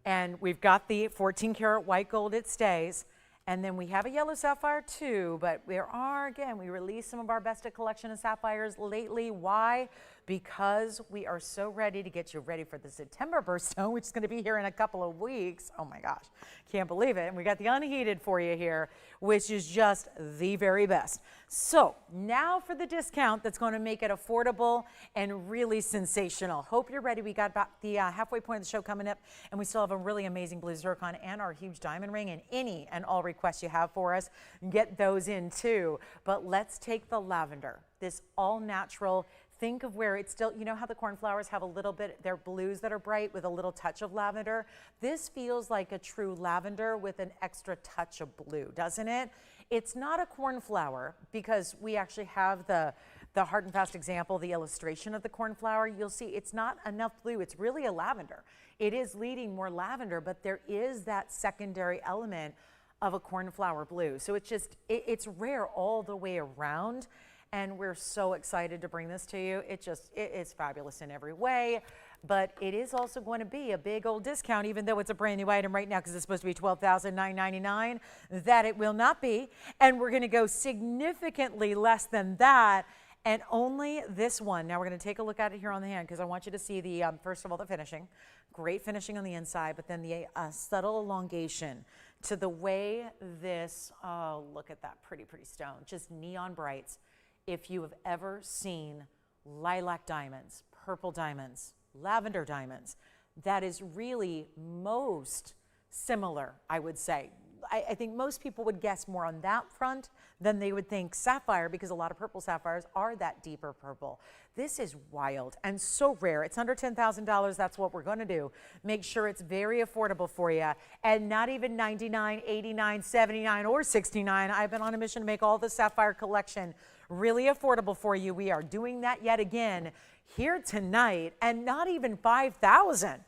And we've got the 14 karat white gold, it stays. And then we have a yellow sapphire too, but there are, again, we released some of our best collection of sapphires lately. Why? Because we are so ready to get you ready for the September birthstone, which is going to be here in a couple of weeks. Oh my gosh, can't believe it. And we got the unheated for you here, which is just the very best. So now for the discount that's going to make it affordable and really sensational. Hope you're ready. We got about the halfway point of the show coming up, and we still have a really amazing blue zircon and our huge diamond ring, and any and all requests you have for us, get those in too. But let's take the lavender, this all natural. Think of where it's still, you know how the cornflowers have a little bit, they're blues that are bright with a little touch of lavender. This feels like a true lavender with an extra touch of blue, doesn't it? It's not a cornflower because we actually have the hard and fast example, the illustration of the cornflower. You'll see it's not enough blue. It's really a lavender. It is leading more lavender, but there is that secondary element of a cornflower blue. So it's just, it's rare all the way around. And we're so excited to bring this to you. It is fabulous in every way, but it is also going to be a big old discount, even though it's a brand new item right now because it's supposed to be $12,999, that it will not be. And we're going to go significantly less than that, and only this one. Now we're going to take a look at it here on the hand because I want you to see the, first of all, the finishing. Great finishing on the inside, but then the subtle elongation to the way this, oh, look at that pretty, pretty stone. Just neon brights. If you have ever seen lilac diamonds, purple diamonds, lavender diamonds, that is really most similar, I would say. I think most people would guess more on that front than they would think sapphire, because a lot of purple sapphires are that deeper purple. This is wild and so rare. It's under $10,000. That's what we're going to do. Make sure it's very affordable for you, and not even $99, $89, $79, or $69. I've been on a mission to make all the sapphire collection really affordable for you. We are doing that yet again here tonight, and not even $5,000.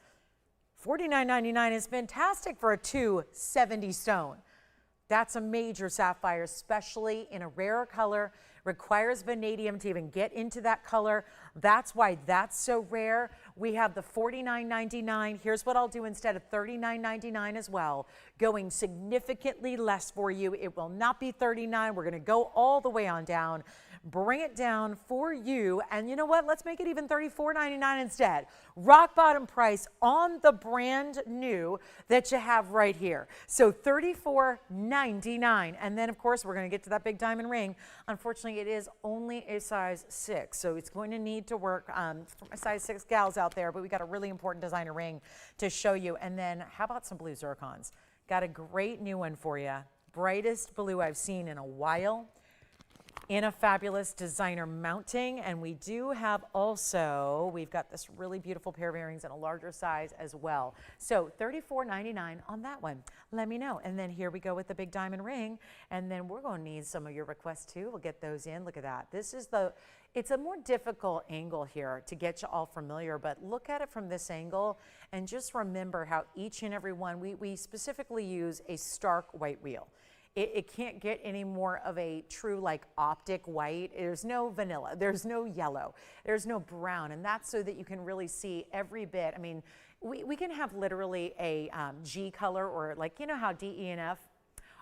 $49.99 is fantastic for a 270 stone. That's a major sapphire, especially in a rarer color. Requires vanadium to even get into that color. That's why that's so rare. We have the $49.99. Here's what I'll do instead of $39.99 as well. Going significantly less for you. It will not be $39. We're going to go all the way on down. Bring it down for you. And you know what? Let's make it even $34.99 instead. Rock bottom price on the brand new that you have right here. So $34.99. And then, of course, we're going to get to that big diamond ring. Unfortunately, it is only a size 6. So it's going to need to work for my size 6 gals out there. But we got a really important designer ring to show you. And then how about some blue zircons? Got a great new one for you. Brightest blue I've seen in a while, in a fabulous designer mounting. And we do have also, we've got this really beautiful pair of earrings in a larger size as well. So $34.99 on that one. Let me know. And then here we go with the big diamond ring. And then we're going to need some of your requests too. We'll get those in. Look at that. This is it's a more difficult angle here to get you all familiar, but look at it from this angle and just remember how each and every one, we specifically use a stark white wheel. It can't get any more of a true like optic white. There's no vanilla, there's no yellow, there's no brown, and that's so that you can really see every bit. I mean, we can have literally a G color, or like, you know how D, E, and F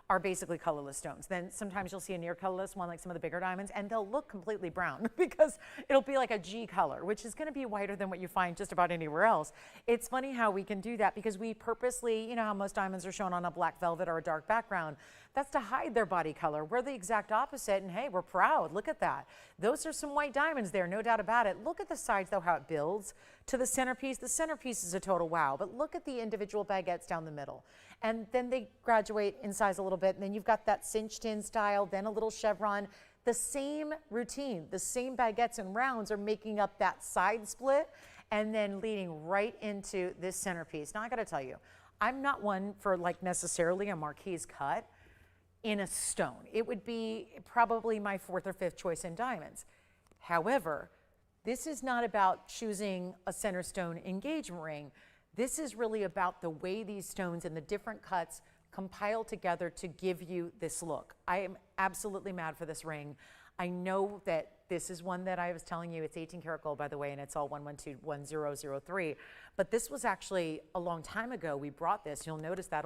are basically colorless stones. Then sometimes you'll see a near colorless one, like some of the bigger diamonds, and they'll look completely brown because it'll be like a G color, which is going to be whiter than what you find just about anywhere else. It's funny how we can do that because we purposely, you know how most diamonds are shown on a black velvet or a dark background. That's to hide their body color. We're the exact opposite, and hey, we're proud. Look at that. Those are some white diamonds there, no doubt about it. Look at the sides, though, how it builds to the centerpiece. The centerpiece is a total wow, but look at the individual baguettes down the middle. And then they graduate in size a little bit, and then you've got that cinched in style, then a little chevron. The same routine, the same baguettes and rounds are making up that side split and then leading right into this centerpiece. Now I gotta tell you, I'm not one for like necessarily a marquise cut in a stone. It would be probably my 4th or 5th choice in diamonds. However, this is not about choosing a center stone engagement ring. This is really about the way these stones and the different cuts compile together to give you this look. I am absolutely mad for this ring. I know that this is one that I was telling you, it's 18 karat gold, by the way, and it's all 1121003. But this was actually a long time ago we brought this. You'll notice that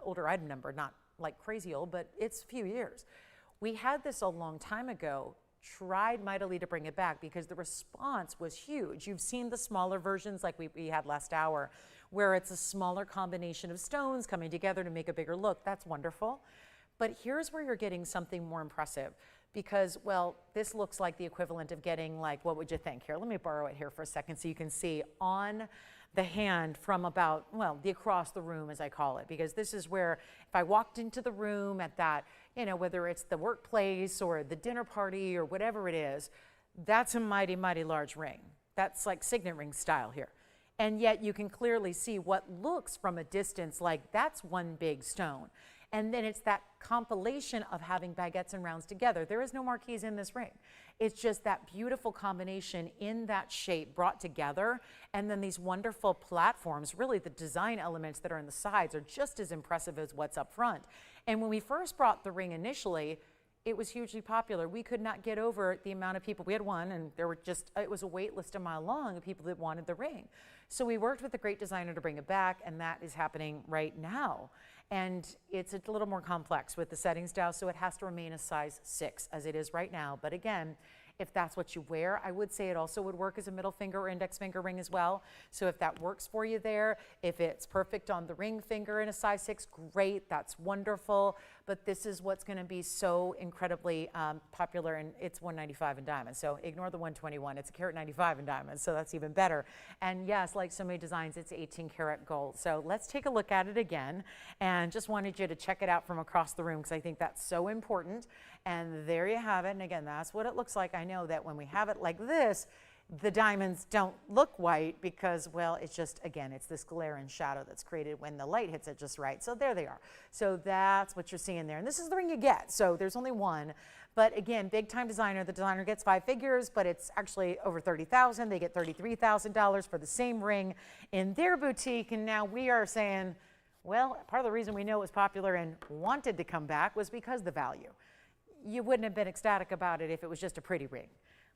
older item number, not like crazy old, but it's a few years. We had this a long time ago, tried mightily to bring it back because the response was huge. You've seen the smaller versions like we had last hour, where it's a smaller combination of stones coming together to make a bigger look. That's wonderful. But here's where you're getting something more impressive because, well, this looks like the equivalent of getting like, what would you think? Here, let me borrow it here for a second so you can see on the hand from about, well, the across the room as I call it, because this is where if I walked into the room at that, you know, whether it's the workplace or the dinner party or whatever it is, that's a mighty, mighty large ring. That's like signet ring style here. And yet you can clearly see what looks from a distance like that's one big stone. And then it's that compilation of having baguettes and rounds together. There is no marquise in this ring. It's just that beautiful combination in that shape brought together. And then these wonderful platforms, really the design elements that are in the sides are just as impressive as what's up front. And when we first brought the ring initially, it was hugely popular. We could not get over the amount of people. We had one, and there were just, it was a wait list a mile long of people that wanted the ring. So we worked with a great designer to bring it back, and that is happening right now. And it's a little more complex with the settings down, so it has to remain a size 6 as it is right now. But again, if that's what you wear, I would say it also would work as a middle finger or index finger ring as well. So if that works for you there, if it's perfect on the ring finger in a size 6, great, that's wonderful. But this is what's going to be so incredibly popular, and it's $195 in diamonds. So ignore the 121, it's a carat 95 in diamonds, so that's even better. And yes, like so many designs, it's 18 karat gold. So let's take a look at it again, and just wanted you to check it out from across the room because I think that's so important. And there you have it, and again, that's what it looks like. I know that when we have it like this, the diamonds don't look white because, well, it's just, again, it's this glare and shadow that's created when the light hits it just right. So there they are. So that's what you're seeing there. And this is the ring you get. So there's only one. But again, big time designer. The designer gets 5 figures, but it's actually over $30,000. They get $33,000 for the same ring in their boutique. And now we are saying, well, part of the reason we know it was popular and wanted to come back was because the value. You wouldn't have been ecstatic about it if it was just a pretty ring.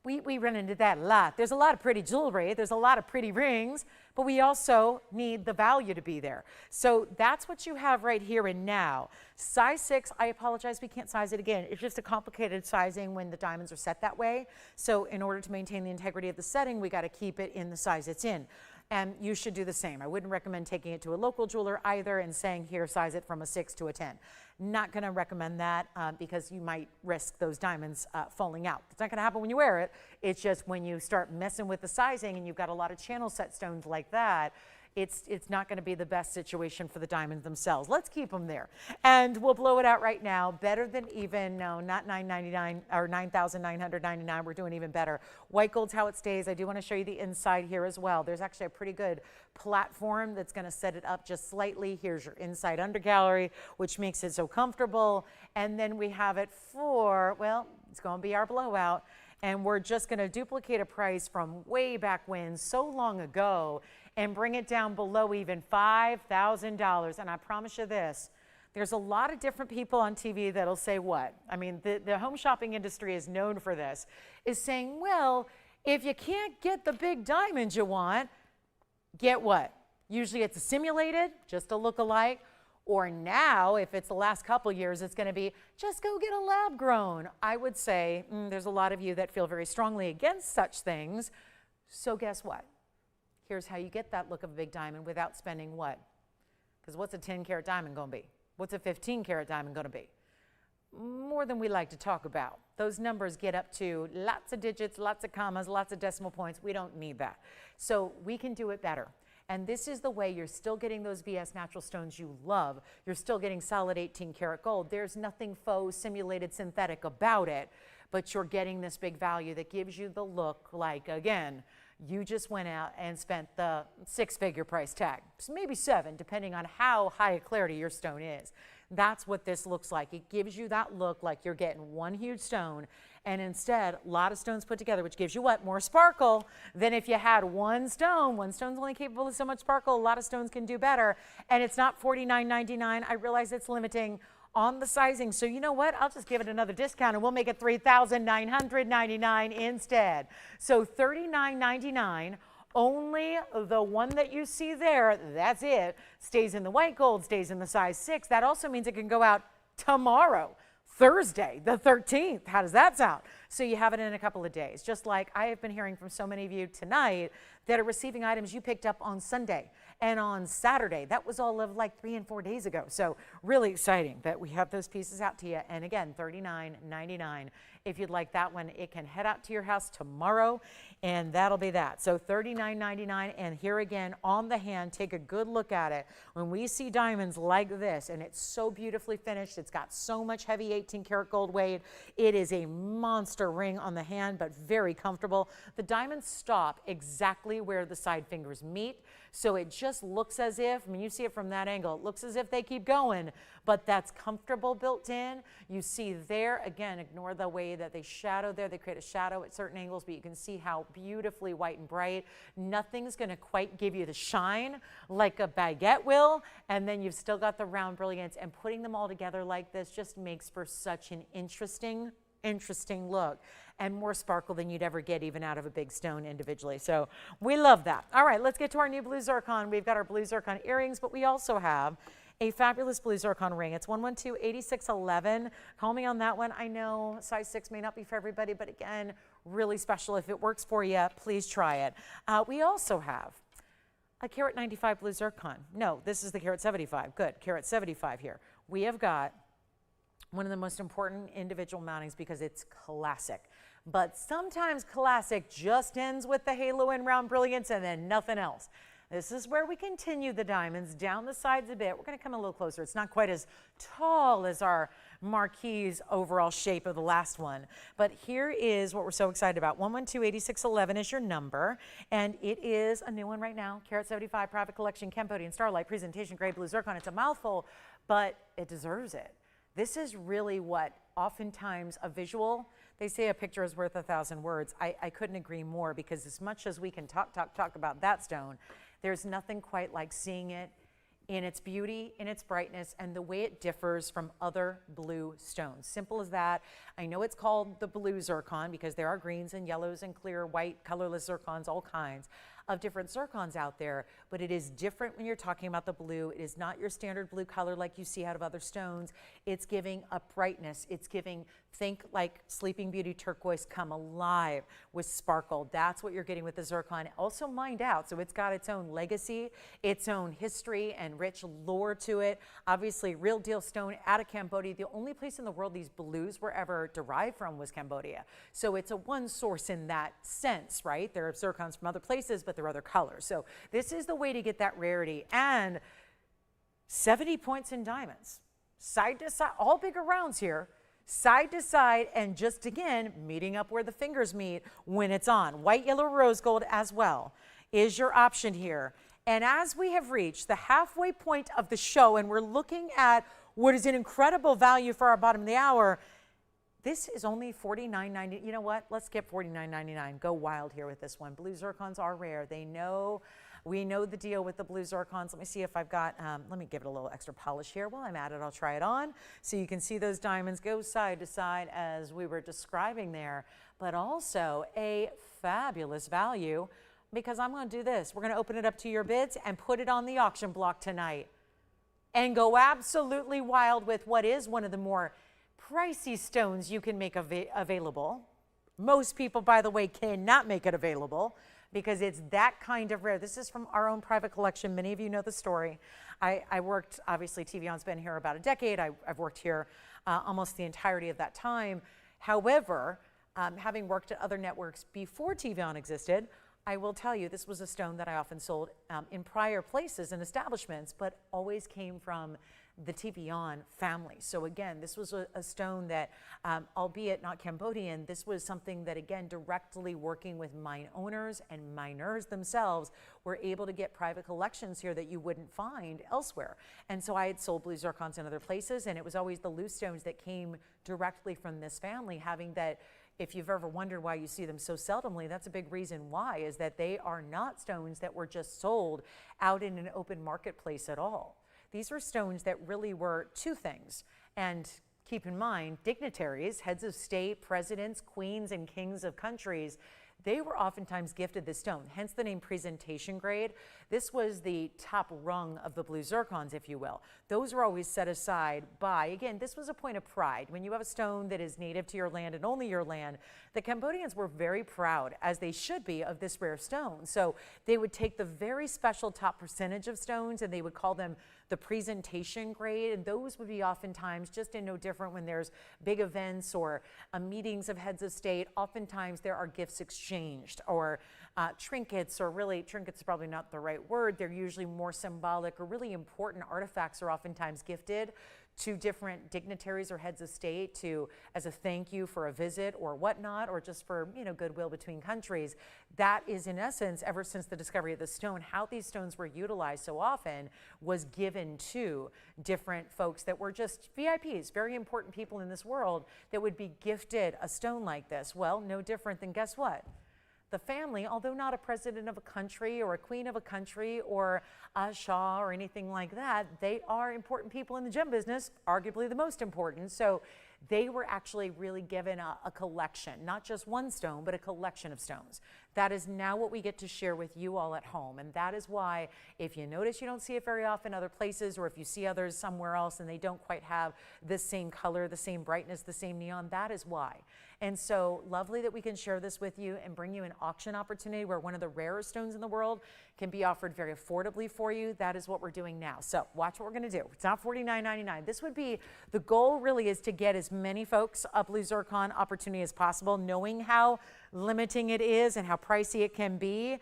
We run into that a lot. There's a lot of pretty jewelry, there's a lot of pretty rings, but we also need the value to be there. So that's what you have right here and now. Size 6, I apologize, we can't size it again. It's just a complicated sizing when the diamonds are set that way. So in order to maintain the integrity of the setting, we got to keep it in the size it's in. And you should do the same. I wouldn't recommend taking it to a local jeweler either and saying, here, size it from a 6 to a 10. Not going to recommend that because you might risk those diamonds falling out. It's not going to happen when you wear it. It's just when you start messing with the sizing and you've got a lot of channel set stones like that, it's not going to be the best situation for the diamonds themselves. Let's keep them there. And we'll blow it out right now. Better than even, no, not $999 or $9,999. We're doing even better. White gold's how it stays. I do want to show you the inside here as well. There's actually a pretty good platform that's going to set it up just slightly. Here's your inside undergallery, which makes it so comfortable. And then we have it for, well, it's going to be our blowout. And we're just going to duplicate a price from way back when, so long ago, and bring it down below even $5,000. And I promise you this, there's a lot of different people on TV that'll say what? I mean, the home shopping industry is known for this, is saying, well, if you can't get the big diamonds you want, get what? Usually it's a simulated, just a look-alike, Or now, if it's the last couple years, it's going to be just go get a lab grown. I would say there's a lot of you that feel very strongly against such things. So guess what? Here's how you get that look of a big diamond without spending what? Because what's a 10-carat diamond going to be? What's a 15-carat diamond going to be? More than we like to talk about. Those numbers get up to lots of digits, lots of commas, lots of decimal points. We don't need that. So we can do it better. And this is the way you're still getting those VS natural stones you love. You're still getting solid 18-karat gold. There's nothing faux, simulated, synthetic about it, but you're getting this big value that gives you the look like, again, you just went out and spent the 6-figure price tag, maybe 7, depending on how high a clarity your stone is. That's what this looks like. It gives you that look like you're getting one huge stone, and instead, a lot of stones put together, which gives you what? More sparkle than if you had one stone. One stone's only capable of so much sparkle. A lot of stones can do better, and it's not $49.99. I realize it's limiting on the sizing. So you know what? I'll just give it another discount and we'll make it $3,999 instead. So $39.99. Only the one that you see there, that's it, stays in the white gold, stays in the size 6. That also means it can go out tomorrow, Thursday, the 13th. How does that sound? So you have it in a couple of days. Just like I have been hearing from so many of you tonight that are receiving items you picked up on Sunday and on Saturday. That was all of like 3 and 4 days ago. So really exciting that we have those pieces out to you. And again, $39.99. If you'd like that one, it can head out to your house tomorrow, and that'll be that. So $39.99. And here again, on the hand, take a good look at it. When we see diamonds like this, and it's so beautifully finished, it's got so much heavy 18-karat gold weight. It is a monster ring on the hand, but very comfortable. The diamonds stop exactly where the side fingers meet. So it just looks as if, I mean, you see it from that angle, it looks as if they keep going, but that's comfortable built in. You see there, again, ignore the way that they shadow there. They create a shadow at certain angles, but you can see how beautifully white and bright. Nothing's going to quite give you the shine like a baguette will. And then you've still got the round brilliance, and putting them all together like this just makes for such an interesting look and more sparkle than you'd ever get even out of a big stone individually. So we love that. All right, let's get to our new blue zircon. We've got our blue zircon earrings, but we also have a fabulous blue zircon ring. It's 112-8611. Call me on that one. I know size 6 may not be for everybody, but again, really special. If it works for you, please try it. We also have a carat 95 blue zircon. No, this is the carat 75. Good, carat 75 here. We have got one of the most important individual mountings because it's classic. But sometimes classic just ends with the halo and round brilliance and then nothing else. This is where we continue the diamonds down the sides a bit. We're going to come a little closer. It's not quite as tall as our marquise overall shape of the last one. But here is what we're so excited about. 112-8611 is your number, and it is a new one right now. Carat 75 Private Collection Cambodian Starlight Presentation Grade Blue Zircon. It's a mouthful, but it deserves it. This is really what oftentimes a visual, they say a picture is worth 1,000 words. I couldn't agree more, because as much as we can talk about that stone, there's nothing quite like seeing it in its beauty, in its brightness, and the way it differs from other blue stones. Simple as that. I know it's called the blue zircon because there are greens and yellows and clear, white, colorless zircons, all kinds of different zircons out there, but it is different when you're talking about the blue. It is not your standard blue color like you see out of other stones. It's giving a brightness. It's giving, think like Sleeping Beauty turquoise come alive with sparkle. That's what you're getting with the zircon. Also mined out, so it's got its own legacy, its own history and rich lore to it. Obviously, real deal stone out of Cambodia. The only place in the world these blues were ever derived from was Cambodia. So it's a one source in that sense, right? There are zircons from other places, but there are other colors. So this is the way to get that rarity. And 70 points in diamonds, side to side, all bigger rounds here, side to side, and just again, meeting up where the fingers meet when it's on. White, yellow, rose gold as well is your option here. And as we have reached the halfway point of the show, and we're looking at what is an incredible value for our bottom of the hour, this is only $49.90. You know what? Let's skip $49.99. Go wild here with this one. Blue zircons are rare. They know, we know the deal with the blue zircons. Let me see if I've got, let me give it a little extra polish here. While I'm at it, I'll try it on. So you can see those diamonds go side to side as we were describing there, but also a fabulous value, because I'm going to do this. We're going to open it up to your bids and put it on the auction block tonight. and go absolutely wild with what is one of the more pricey stones you can make available. Most people, by the way, cannot make it available because it's that kind of rare. This is from our own private collection. Many of you know the story. I worked, obviously, TVON's been here about a decade. I've worked here almost the entirety of that time. However, having worked at other networks before TVON existed, I will tell you this was a stone that I often sold in prior places and establishments, but always came from the TVON family. So again, this was a stone that, albeit not Cambodian, this was something that, again, directly working with mine owners and miners themselves were able to get private collections here that you wouldn't find elsewhere. And so I had sold blue zircons in other places, and it was always the loose stones that came directly from this family, having that. If you've ever wondered why you see them so seldomly, that's a big reason why, is that they are not stones that were just sold out in an open marketplace at all. These were stones that really were two things. And keep in mind, dignitaries, heads of state, presidents, queens, and kings of countries, they were oftentimes gifted this stone, hence the name presentation grade. This was the top rung of the blue zircons, if you will. Those were always set aside by, again, this was a point of pride. When you have a stone that is native to your land and only your land, the Cambodians were very proud, as they should be, of this rare stone. So they would take the very special top percentage of stones and they would call them the presentation grade, and those would be oftentimes just in no different when there's big events or meetings of heads of state. Oftentimes there are gifts exchanged or trinkets, or really trinkets is probably not the right word. They're usually more symbolic or really important artifacts are oftentimes gifted to different dignitaries or heads of state as a thank you for a visit or whatnot, or just for, goodwill between countries. That is, in essence, ever since the discovery of the stone, how these stones were utilized so often was given to different folks that were just VIPs, very important people in this world, that would be gifted a stone like this. Well, no different than, guess what? The family, although not a president of a country or a queen of a country or a shah or anything like that, they are important people in the gem business, arguably the most important. So they were actually really given a collection, not just one stone, but a collection of stones. That is now what we get to share with you all at home. And that is why, if you notice you don't see it very often other places, or if you see others somewhere else and they don't quite have the same color, the same brightness, the same neon, that is why. And so lovely that we can share this with you and bring you an auction opportunity where one of the rarest stones in the world can be offered very affordably for you. That is what we're doing now. So watch what we're going to do. It's not $49.99. This would be, the goal really is to get as many folks a blue zircon opportunity as possible, knowing how limiting it is and how pricey it can be.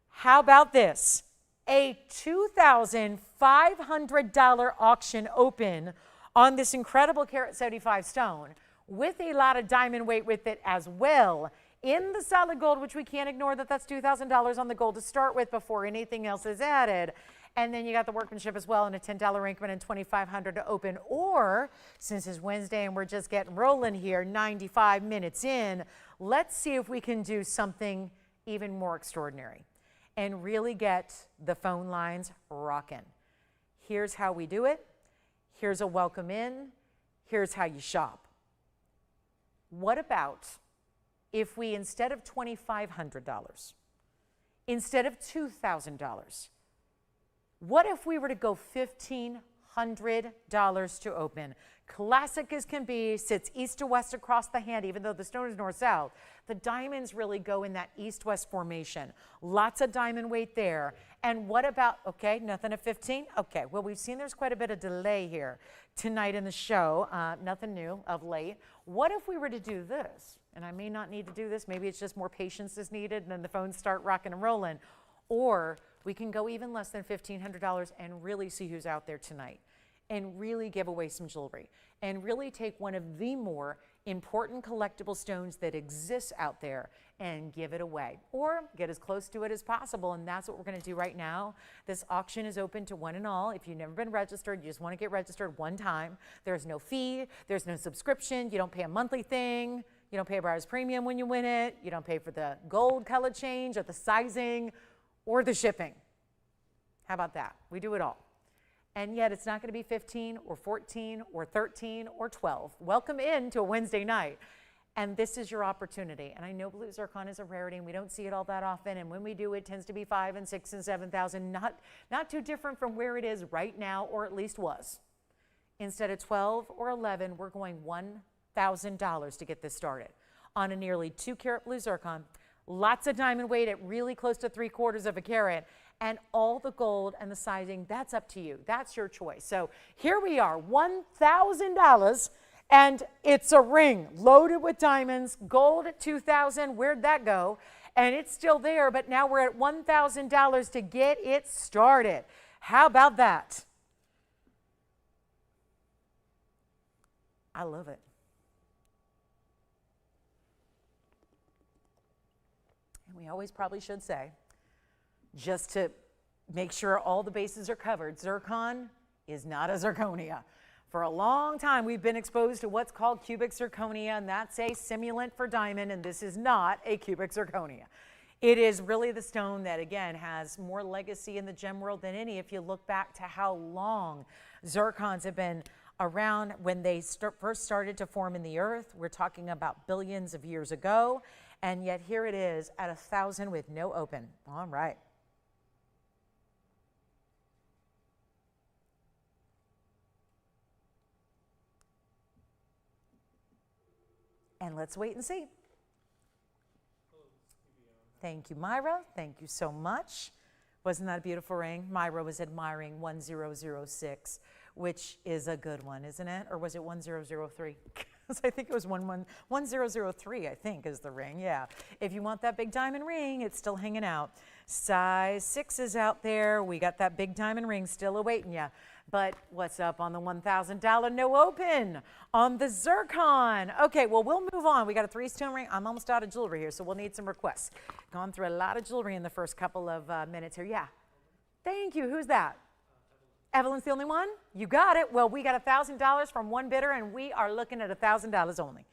How about this? A $2,500 auction open on this incredible carat 75 stone, with a lot of diamond weight with it as well, in the solid gold, which we can't ignore that's $2,000 on the gold to start with before anything else is added. And then you got the workmanship as well, and a $10 increment and $2,500 to open. Or, since it's Wednesday and we're just getting rolling here, 95 minutes in, let's see if we can do something even more extraordinary and really get the phone lines rocking. Here's how we do it. Here's a welcome in. Here's how you shop. What about if we, instead of $2,500, instead of $2,000, what if we were to go $1,500 to open? Classic as can be, sits east to west across the hand, even though the stone is north-south. The diamonds really go in that east-west formation. Lots of diamond weight there. And what about, okay, nothing at 15? Okay, well, we've seen there's quite a bit of delay here tonight in the show. Nothing new of late. What if we were to do this? And I may not need to do this. Maybe it's just more patience is needed, and then the phones start rocking and rolling. Or we can go even less than $1,500 and really see who's out there tonight, and really give away some jewelry, and really take one of the more important collectible stones that exists out there and give it away, or get as close to it as possible. And that's what we're going to do right now. This auction is open to one and all. If you've never been registered, you just want to get registered one time. There's no fee. There's no subscription. You don't pay a monthly thing. You don't pay a buyer's premium when you win it. You don't pay for the gold color change or the sizing or the shipping. How about that? We do it all. And yet it's not going to be 15 or 14 or 13 or 12. Welcome in to a Wednesday night. And this is your opportunity. And I know blue zircon is a rarity and we don't see it all that often. And when we do, it tends to be 5 and 6 and 7,000, not too different from where it is right now, or at least was. Instead of 12 or 11, we're going $1,000 to get this started on a nearly 2-carat blue zircon. Lots of diamond weight at really close to 3/4 of a carat. And all the gold and the sizing, that's up to you. That's your choice. So here we are, $1,000. And it's a ring loaded with diamonds, gold at $2,000. Where'd that go? And it's still there, but now we're at $1,000 to get it started. How about that? I love it. And we always probably should say, just to make sure all the bases are covered, zircon is not a zirconia. For a long time, we've been exposed to what's called cubic zirconia, and that's a simulant for diamond, and this is not a cubic zirconia. It is really the stone that, again, has more legacy in the gem world than any. If you look back to how long zircons have been around when they first started to form in the earth, we're talking about billions of years ago, and yet here it is at 1,000 with no open. All right. And let's wait and see. Thank you, Myra. Thank you so much. Wasn't that a beautiful ring? Myra was admiring 1006, which is a good one, isn't it? Or was it 1003? I think it was 1003, I think, is the ring. Yeah. If you want that big diamond ring, it's still hanging out. Size 6 is out there. We got that big diamond ring still awaiting you. But what's up on the $1,000 no open on the zircon? Okay, well, we'll move on. We got a 3-stone ring. I'm almost out of jewelry here, so we'll need some requests. Gone through a lot of jewelry in the first couple of minutes here. Yeah. Thank you. Who's that? Evelyn's the only one? You got it. Well, we got $1,000 from one bidder, and we are looking at $1,000 only.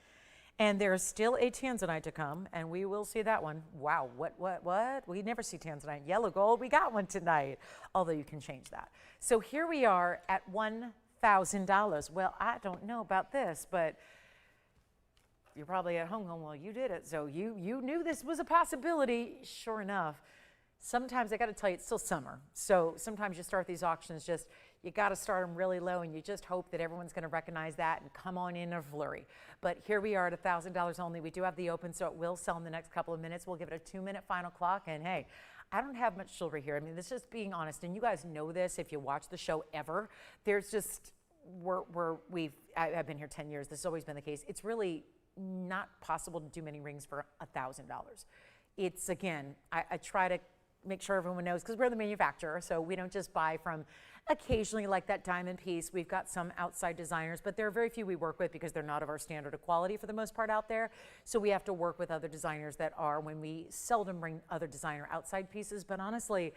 And there's still a tanzanite to come, and we will see that one. Wow, what? We never see tanzanite. Yellow gold, we got one tonight, although you can change that. So here we are at $1,000. Well, I don't know about this, but you're probably at home going, well, you did it. So you knew this was a possibility. Sure enough, sometimes I got to tell you, it's still summer. So sometimes you start these auctions you got to start them really low, and you just hope that everyone's going to recognize that and come on in a flurry. But here we are at $1,000 only. We do have the open, so it will sell in the next couple of minutes. We'll give it a 2-minute final clock. And hey, I don't have much jewelry here. I mean, this is just being honest, and you guys know this if you watch the show ever. There's just, I've been here 10 years. This has always been the case. It's really not possible to do many rings for $1,000. It's, again, I try to make sure everyone knows, because we're the manufacturer, so we don't just buy from occasionally like that diamond piece. We've got some outside designers, but there are very few we work with because they're not of our standard of quality for the most part out there. So we have to work with other designers that are, when we seldom bring other designer outside pieces. But honestly,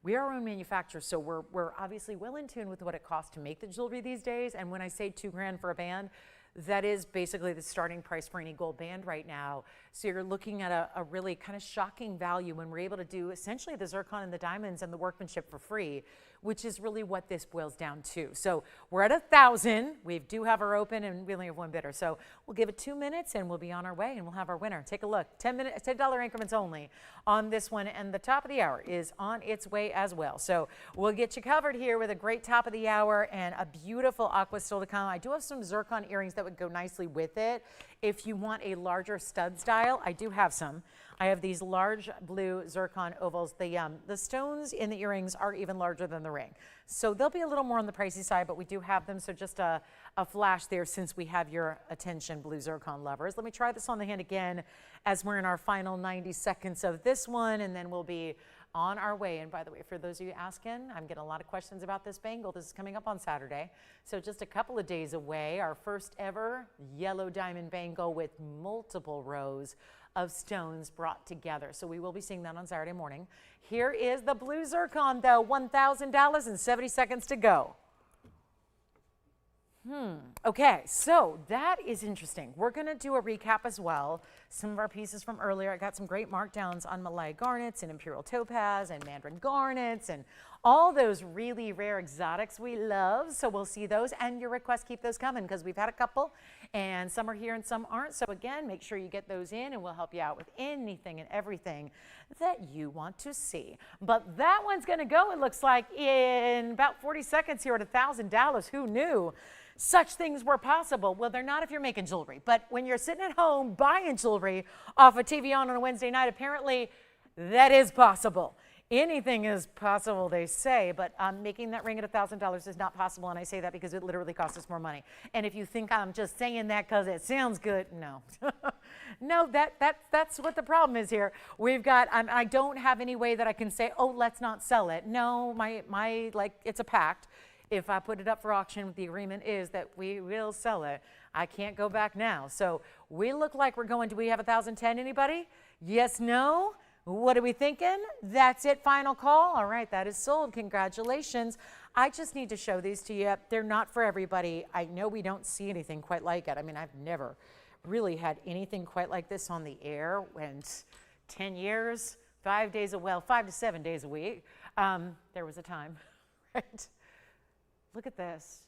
we are our own manufacturer, so we're obviously well in tune with what it costs to make the jewelry these days. And when I say $2,000 for a band, that is basically the starting price for any gold band right now. So you're looking at a really kind of shocking value when we're able to do essentially the zircon and the diamonds and the workmanship for free, which is really what this boils down to. So we're at 1,000. We do have our open, and we only have one bidder. So we'll give it 2 minutes, and we'll be on our way, and we'll have our winner. Take a look. $10 increments only on this one, and the top of the hour is on its way as well. So we'll get you covered here with a great top of the hour and a beautiful aqua still to come. I do have some zircon earrings that would go nicely with it. If you want a larger stud style, I do have some. I have these large blue zircon ovals. The stones in the earrings are even larger than the ring. So they'll be a little more on the pricey side, but we do have them. So just a flash there since we have your attention, blue zircon lovers. Let me try this on the hand again as we're in our final 90 seconds of this one, and then we'll be on our way. And by the way, for those of you asking, I'm getting a lot of questions about this bangle. This is coming up on Saturday. So just a couple of days away, our first ever yellow diamond bangle with multiple rows of stones brought together. So we will be seeing that on Saturday morning. Here is the blue zircon though, $1,000 and 70 seconds to go. Okay, so that is interesting. We're going to do a recap as well. Some of our pieces from earlier, I got some great markdowns on Malaya garnets and imperial topaz and mandarin garnets and all those really rare exotics we love. So we'll see those, and your requests, keep those coming because we've had a couple And some are here and some aren't. So again, make sure you get those in and we'll help you out with anything and everything that you want to see. But that one's going to go, it looks like, in about 40 seconds here at $1,000. Who knew such things were possible? Well, they're not if you're making jewelry. But when you're sitting at home buying jewelry off of TVON on a Wednesday night, apparently that is possible. Anything is possible, they say, but making that ring at $1,000 is not possible, and I say that because it literally costs us more money. And if you think I'm just saying that because it sounds good, no. No, that's what the problem is here. We've got, I don't have any way that I can say, oh, let's not sell it. No, like, it's a pact. If I put it up for auction, the agreement is that we will sell it. I can't go back now. So we look like we're going, do we have 1,010, anybody? Yes, no? What are we thinking? That's it, final call. All right, that is sold. Congratulations. I just need to show these to you. They're not for everybody. I know we don't see anything quite like it. I mean, I've never really had anything quite like this on the air when 10 years, 5 to 7 days a week. There was a time, right? Look at this.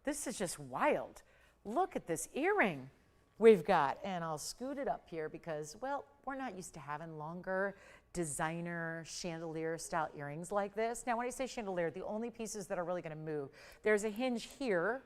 This is just wild. Look at this earring we've got, and I'll scoot it up here because, well, we're not used to having longer designer chandelier style earrings like this. Now, when I say chandelier, the only pieces that are really going to move, there's a hinge here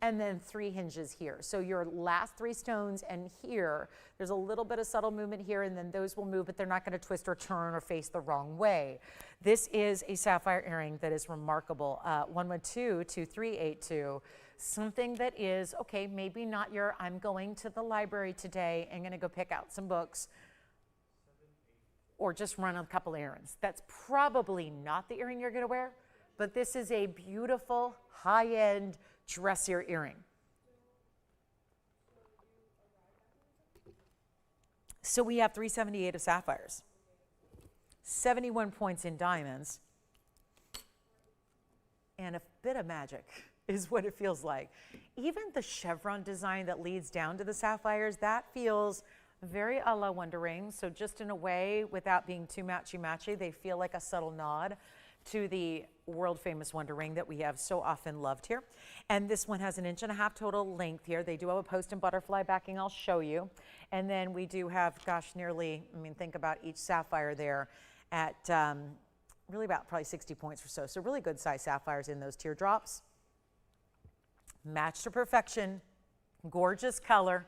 and then 3 hinges here. So your last 3 stones and here, there's a little bit of subtle movement here, and then those will move, but they're not going to twist or turn or face the wrong way. This is a sapphire earring that is remarkable. 112-2382. Something that is, okay, maybe not your, I'm going to the library today and going to go pick out some books or just run a couple errands. That's probably not the earring you're going to wear, but this is a beautiful, high-end dressier earring. So we have 378 of sapphires, 71 points in diamonds, and a bit of magic is what it feels like. Even the chevron design that leads down to the sapphires, that feels very a la Wonder Ring. So just in a way, without being too matchy-matchy, they feel like a subtle nod to the world famous Wonder Ring that we have so often loved here. And this one has 1.5 inches total length here. They do have a post and butterfly backing, I'll show you. And then we do have, gosh, nearly, I mean, think about each sapphire there at really about probably 60 points or so. So really good size sapphires in those teardrops. Matched to perfection, gorgeous color,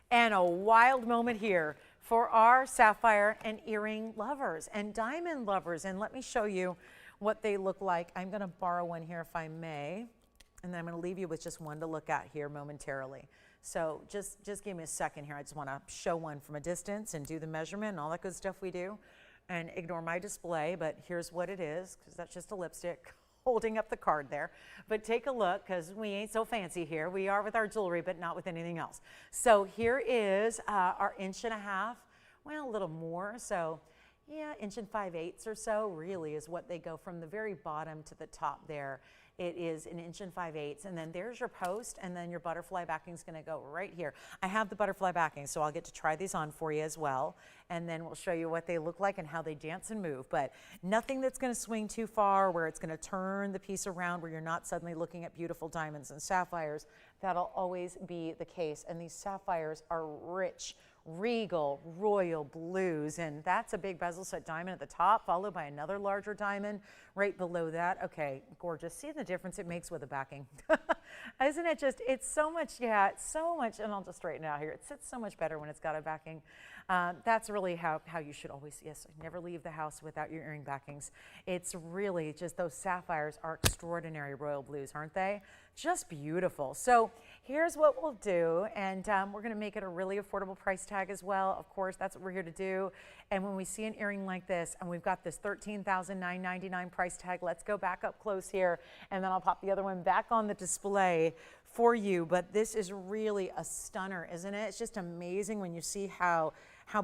and a wild moment here for our sapphire and earring lovers and diamond lovers. And let me show you what they look like. I'm going to borrow one here if I may, and then I'm going to leave you with just one to look at here momentarily. So just give me a second here. I just want to show one from a distance and do the measurement and all that good stuff we do, and ignore my display, but here's what it is, because that's just a lipstick holding up the card there. But take a look, because we ain't so fancy here. We are with our jewelry, but not with anything else. So here is our 1.5 inches, well, a little more. So yeah, 1 5/8 or so really is what they go from the very bottom to the top there. It is 1 5/8 inches, and then there's your post, and then your butterfly backing is going to go right here. I have the butterfly backing, so I'll get to try these on for you as well, and then we'll show you what they look like and how they dance and move. But nothing that's going to swing too far, where it's going to turn the piece around, where you're not suddenly looking at beautiful diamonds and sapphires. That'll always be the case, and these sapphires are rich, regal, royal blues, and that's a big bezel set diamond at the top, followed by another larger diamond right below that. Okay, gorgeous. See the difference it makes with the backing? Isn't it just, it's so much, yeah, it's so much, and I'll just straighten it out here. It sits so much better when it's got a backing. That's really how you should always, yes, never leave the house without your earring backings. It's really just, those sapphires are extraordinary royal blues, aren't they? Just beautiful. So here's what we'll do, and we're going to make it a really affordable price tag as well. Of course, that's what we're here to do. And when we see an earring like this, and we've got this $13,999 price tag, let's go back up close here, and then I'll pop the other one back on the display for you. But this is really a stunner, isn't it? It's just amazing when you see how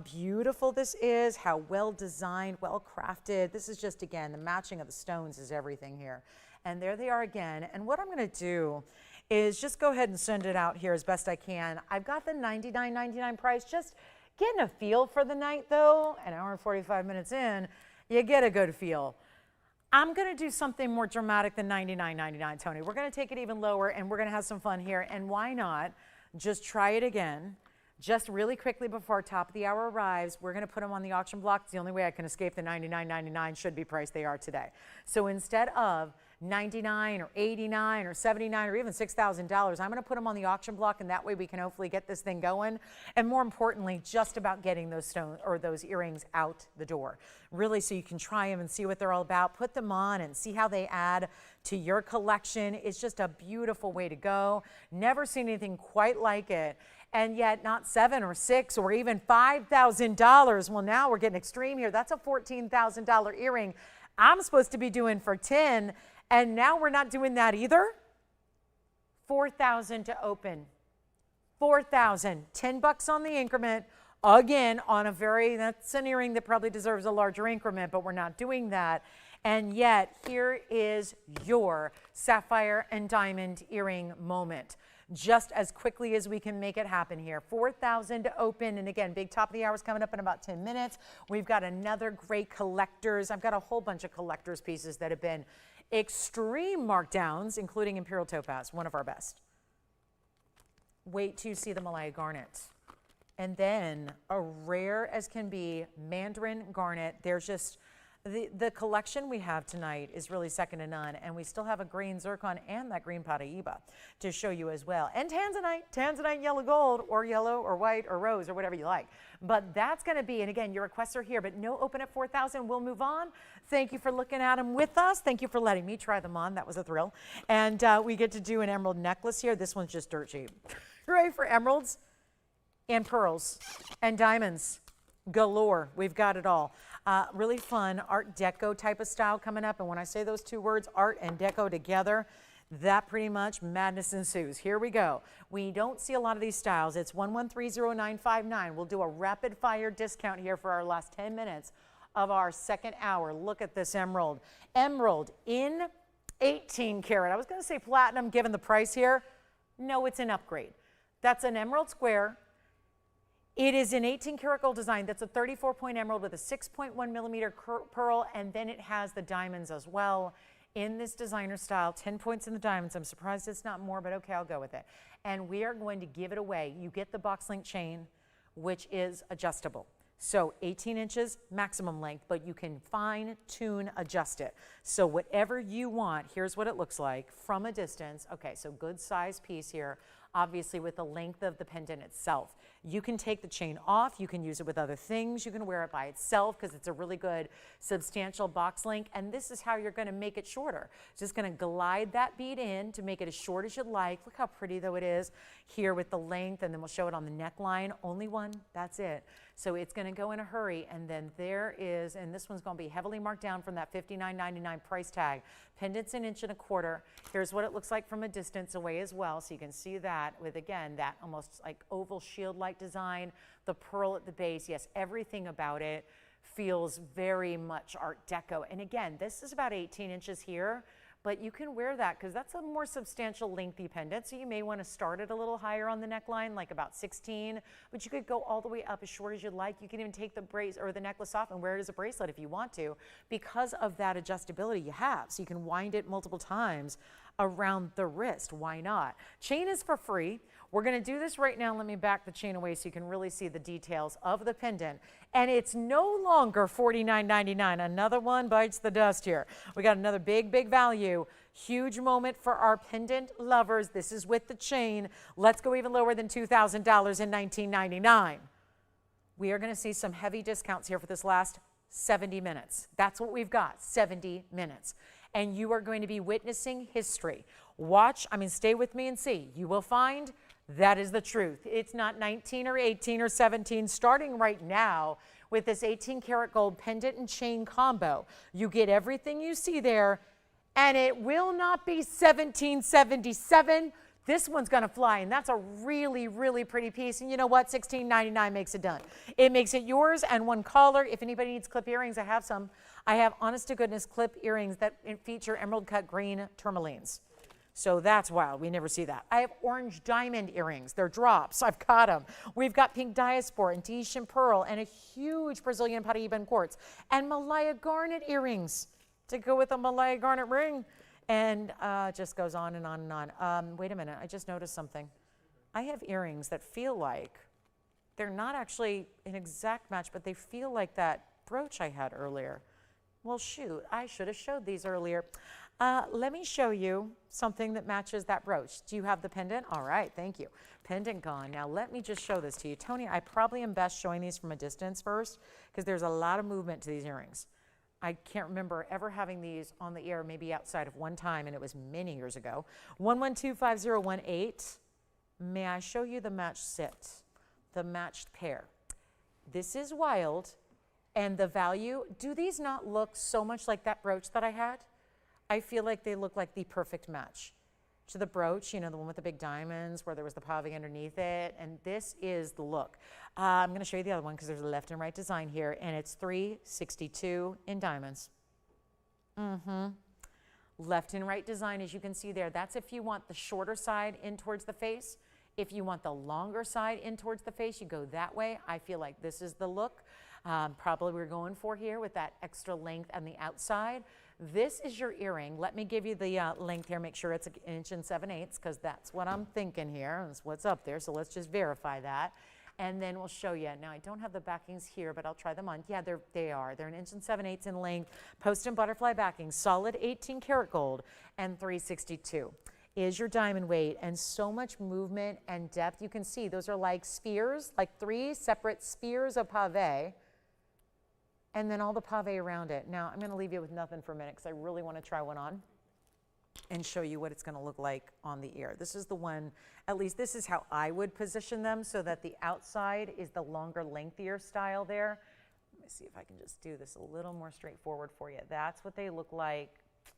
beautiful this is, how well designed, well crafted. This is just, again, the matching of the stones is everything here. And there they are again. And what I'm going to do is just go ahead and send it out here as best I can. I've got the $99.99 price. Just getting a feel for the night, though. An hour and 45 minutes in, you get a good feel. I'm going to do something more dramatic than $99.99, Tony. We're going to take it even lower, and we're going to have some fun here. And why not just try it again. Just really quickly before top of the hour arrives, we're going to put them on the auction block. It's the only way I can escape the $99.99 should be price they are today. So instead of $99 or $89 or $79 or even $6,000, I'm going to put them on the auction block, and that way we can hopefully get this thing going. And more importantly, just about getting those stones or those earrings out the door. Really, so you can try them and see what they're all about. Put them on and see how they add to your collection. It's just a beautiful way to go. Never seen anything quite like it. And yet not $7,000 or $6,000 or even $5,000. Well, now we're getting extreme here. That's a $14,000 earring I'm supposed to be doing for $10,000, and now we're not doing that either. $4,000 to open. $4,000. $10 on the increment. Again, on a that's an earring that probably deserves a larger increment, but we're not doing that. And yet, here is your sapphire and diamond earring moment. Just as quickly as we can make it happen here. $4,000 to open. And again, big top of the hour is coming up in about 10 minutes. We've got another great collectors. I've got a whole bunch of collectors pieces that have been extreme markdowns, including Imperial Topaz, one of our best. Wait till you see the Malaya Garnet. And then a rare as can be Mandarin Garnet. There's just the collection we have tonight is really second to none, and we still have a green zircon and that green Paraíba to show you as well. And tanzanite yellow gold, or yellow or white or rose or whatever you like. But that's going to be, and again, your requests are here, but no open at 4,000. We'll move on. Thank you for looking at them with us. Thank you for letting me try them on. That was a thrill. And we get to do an emerald necklace here. This one's just dirt cheap. Hooray for emeralds and pearls and diamonds galore. We've got it all. Really fun Art Deco type of style coming up. And when I say those two words, art and deco together, that pretty much madness ensues. Here we go. We don't see a lot of these styles. It's 1130959. We'll do a rapid fire discount here for our last 10 minutes of our second hour. Look at this emerald. Emerald in 18 karat. I was going to say platinum given the price here. No, it's an upgrade. That's an emerald square. It is an 18 karat gold design. That's a 34-point emerald with a 6.1 millimeter pearl, and then it has the diamonds as well in this designer style. 10 points in the diamonds. I'm surprised it's not more, but okay, I'll go with it. And we are going to give it away. You get the box link chain, which is adjustable. So 18 inches maximum length, but you can fine tune adjust it. So whatever you want, here's what it looks like from a distance. Okay, so good size piece here, obviously with the length of the pendant itself. You can take the chain off, you can use it with other things, you can wear it by itself because it's a really good substantial box link, and this is how you're going to make it shorter. Just going to glide that bead in to make it as short as you'd like. Look how pretty though it is here with the length, and then we'll show it on the neckline. Only one, that's it. So it's going to go in a hurry, and then there is, and this one's going to be heavily marked down from that $59.99 price tag. Pendant's an inch and a quarter. Here's what it looks like from a distance away as well, so you can see that with, again, that almost like oval shield-like design, the pearl at the base. Yes, everything about it feels very much Art Deco. And again, this is about 18 inches here, but you can wear that because that's a more substantial lengthy pendant. So you may want to start it a little higher on the neckline, like about 16, but you could go all the way up as short as you'd like. You can even take the brace or the necklace off and wear it as a bracelet if you want to, because of that adjustability you have. So you can wind it multiple times around the wrist. Why not? Chain is for free. We're going to do this right now. Let me back the chain away so you can really see the details of the pendant. And it's no longer $49.99. Another one bites the dust here. We got another big, big value. Huge moment for our pendant lovers. This is with the chain. Let's go even lower than $2,000 in $19.99. We are going to see some heavy discounts here for this last 70 minutes. That's what we've got, 70 minutes. And you are going to be witnessing history. Watch, stay with me and see. You will find that is the truth. It's not 19 or 18 or 17. Starting right now with this 18 karat gold pendant and chain combo, you get everything you see there, and it will not be $17.77. This one's going to fly, and that's a really, really pretty piece. And you know what? $16.99 makes it done. It makes it yours and one caller. If anybody needs clip earrings, I have some. I have honest-to-goodness clip earrings that feature emerald cut green tourmalines. So that's wild. We never see that. I have orange diamond earrings. They're drops. I've got them. We've got pink diaspora and Tahitian pearl and a huge Brazilian Paraíba quartz and Malaya garnet earrings to go with a Malaya garnet ring. And just goes on and on and on. Wait a minute. I just noticed something. I have earrings that feel like they're not actually an exact match, but they feel like that brooch I had earlier. Well, shoot, I should have showed these earlier. Let me show you something that matches that brooch. Do you have the pendant? All right, thank you. Pendant gone. Now let me just show this to you. Tony, I probably am best showing these from a distance first because there's a lot of movement to these earrings. I can't remember ever having these on the ear, maybe outside of one time, and it was many years ago. 1125018. May I show you the matched set, the matched pair? This is wild, and the value, do these not look so much like that brooch that I had? I feel like they look like the perfect match to the brooch, you know, the one with the big diamonds where there was the pave underneath it, and this is the look. I'm going to show you the other one because there's a left and right design here, and it's $362 in diamonds. Left and right design, as you can see there, that's if you want the shorter side in towards the face. If you want the longer side in towards the face, you go that way. I feel like this is the look probably we're going for here with that extra length on the outside. This is your earring. Let me give you the length here. Make sure it's 1 7/8 inches because that's what I'm thinking here. That's what's up there. So let's just verify that. And then we'll show you. Now, I don't have the backings here, but I'll try them on. Yeah, they are. They're 1 7/8 inches in length. Post and butterfly backing. Solid 18 karat gold and $362 is your diamond weight. And so much movement and depth. You can see those are like spheres, like 3 separate spheres of pave. And then all the pave around it. Now, I'm going to leave you with nothing for a minute because I really want to try one on and show you what it's going to look like on the ear. This is the one, at least this is how I would position them so that the outside is the longer, lengthier style there. Let me see if I can just do this a little more straightforward for you. That's what they look like.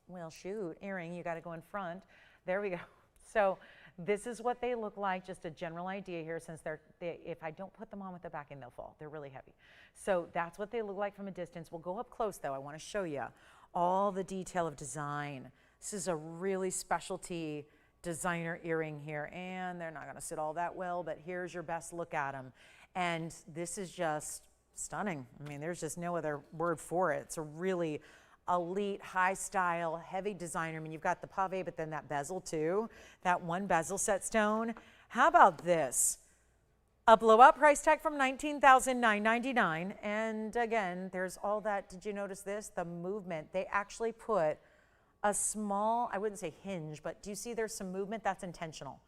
Well, shoot, earring, you got to go in front. There we go. So this is what they look like, just a general idea here, since if I don't put them on with the backing, they'll fall. They're really heavy. So that's what they look like from a distance. We'll go up close, though. I want to show you all the detail of design. This is a really specialty designer earring here, and they're not going to sit all that well, but here's your best look at them. And this is just stunning. I mean, there's just no other word for it. It's a really elite, high style, heavy designer. I mean, you've got the pave, but then that bezel too, that one bezel set stone. How about this? A blowout price tag from $19,999. And again, there's all that. Did you notice this? The movement. They actually put a small, I wouldn't say hinge, but do you see there's some movement? That's intentional.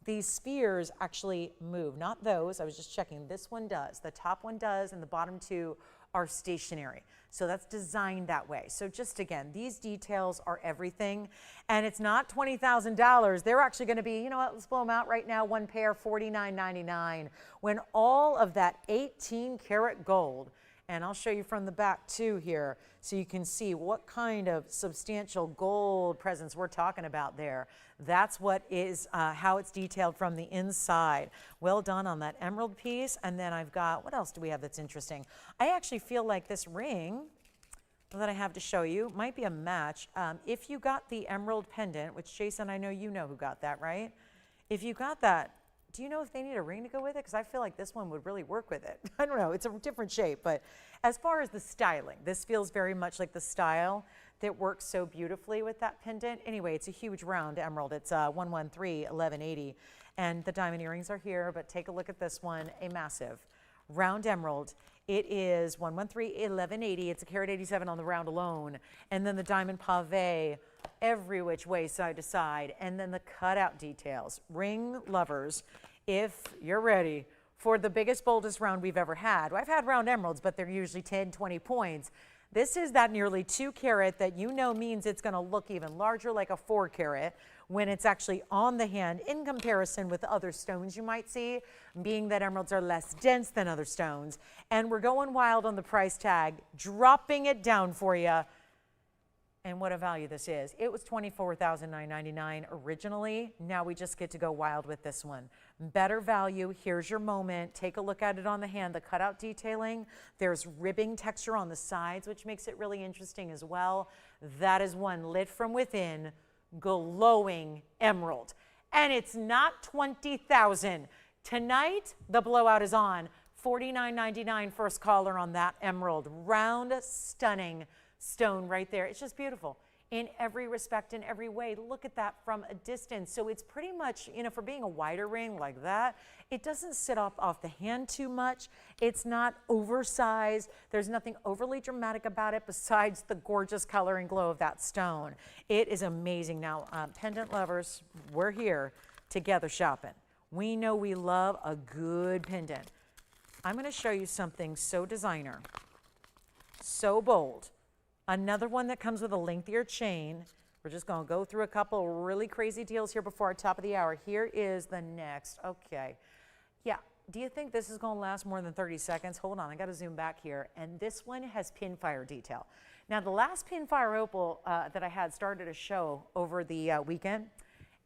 These spheres actually move, not those. I was just checking. This one does. The top one does, and the bottom two are stationary. So that's designed that way. So just again, these details are everything. And it's not $20,000. They're actually going to be, you know what, let's blow them out right now. One pair, $49.99. When all of that 18 karat gold, and I'll show you from the back too here, so you can see what kind of substantial gold presence we're talking about there. That's what is how it's detailed from the inside. Well done on that emerald piece. And then I've got, what else do we have that's interesting? I actually feel like this ring that I have to show you might be a match. If you got the emerald pendant, which Jason, I know you know who got that, right? If you got that, do you know if they need a ring to go with it? Because I feel like this one would really work with it. I don't know, it's a different shape, but as far as the styling, this feels very much like the style that works so beautifully with that pendant. Anyway, it's a huge round emerald. It's 113-1180, and the diamond earrings are here, but take a look at this one, a massive round emerald. It is 113-1180. It's a carat 87 on the round alone, and then the diamond pave every which way, side to side, and then the cutout details. Ring lovers, if you're ready for the biggest, boldest round we've ever had. I've had round emeralds, but they're usually 10, 20 points. This is that nearly 2 carat that you know means it's going to look even larger, like a 4 carat, when it's actually on the hand in comparison with other stones you might see, being that emeralds are less dense than other stones. And we're going wild on the price tag, dropping it down for you. And what a value this is. It was $24,999 originally. Now we just get to go wild with this one. Better value. Here's your moment. Take a look at it on the hand. The cutout detailing. There's ribbing texture on the sides, which makes it really interesting as well. That is one lit from within, glowing emerald. And it's not $20,000. Tonight, the blowout is on. $49.99 first caller on that emerald. Round, stunning stone right there. It's just beautiful. in every respect, in every way. Look at that from a distance. So it's pretty much, you know, for being a wider ring like that, it doesn't sit off the hand too much. It's not oversized. There's nothing overly dramatic about it besides the gorgeous color and glow of that stone. It is amazing. Now, pendant lovers, we're here together shopping. We know we love a good pendant. I'm going to show you something so designer, so bold. Another one that comes with a lengthier chain. We're just going to go through a couple really crazy deals here before our top of the hour. Here is the next. Okay. Yeah. Do you think this is going to last more than 30 seconds? Hold on. I got to zoom back here. And this one has pinfire detail. Now, the last pinfire opal that I had started a show over the weekend,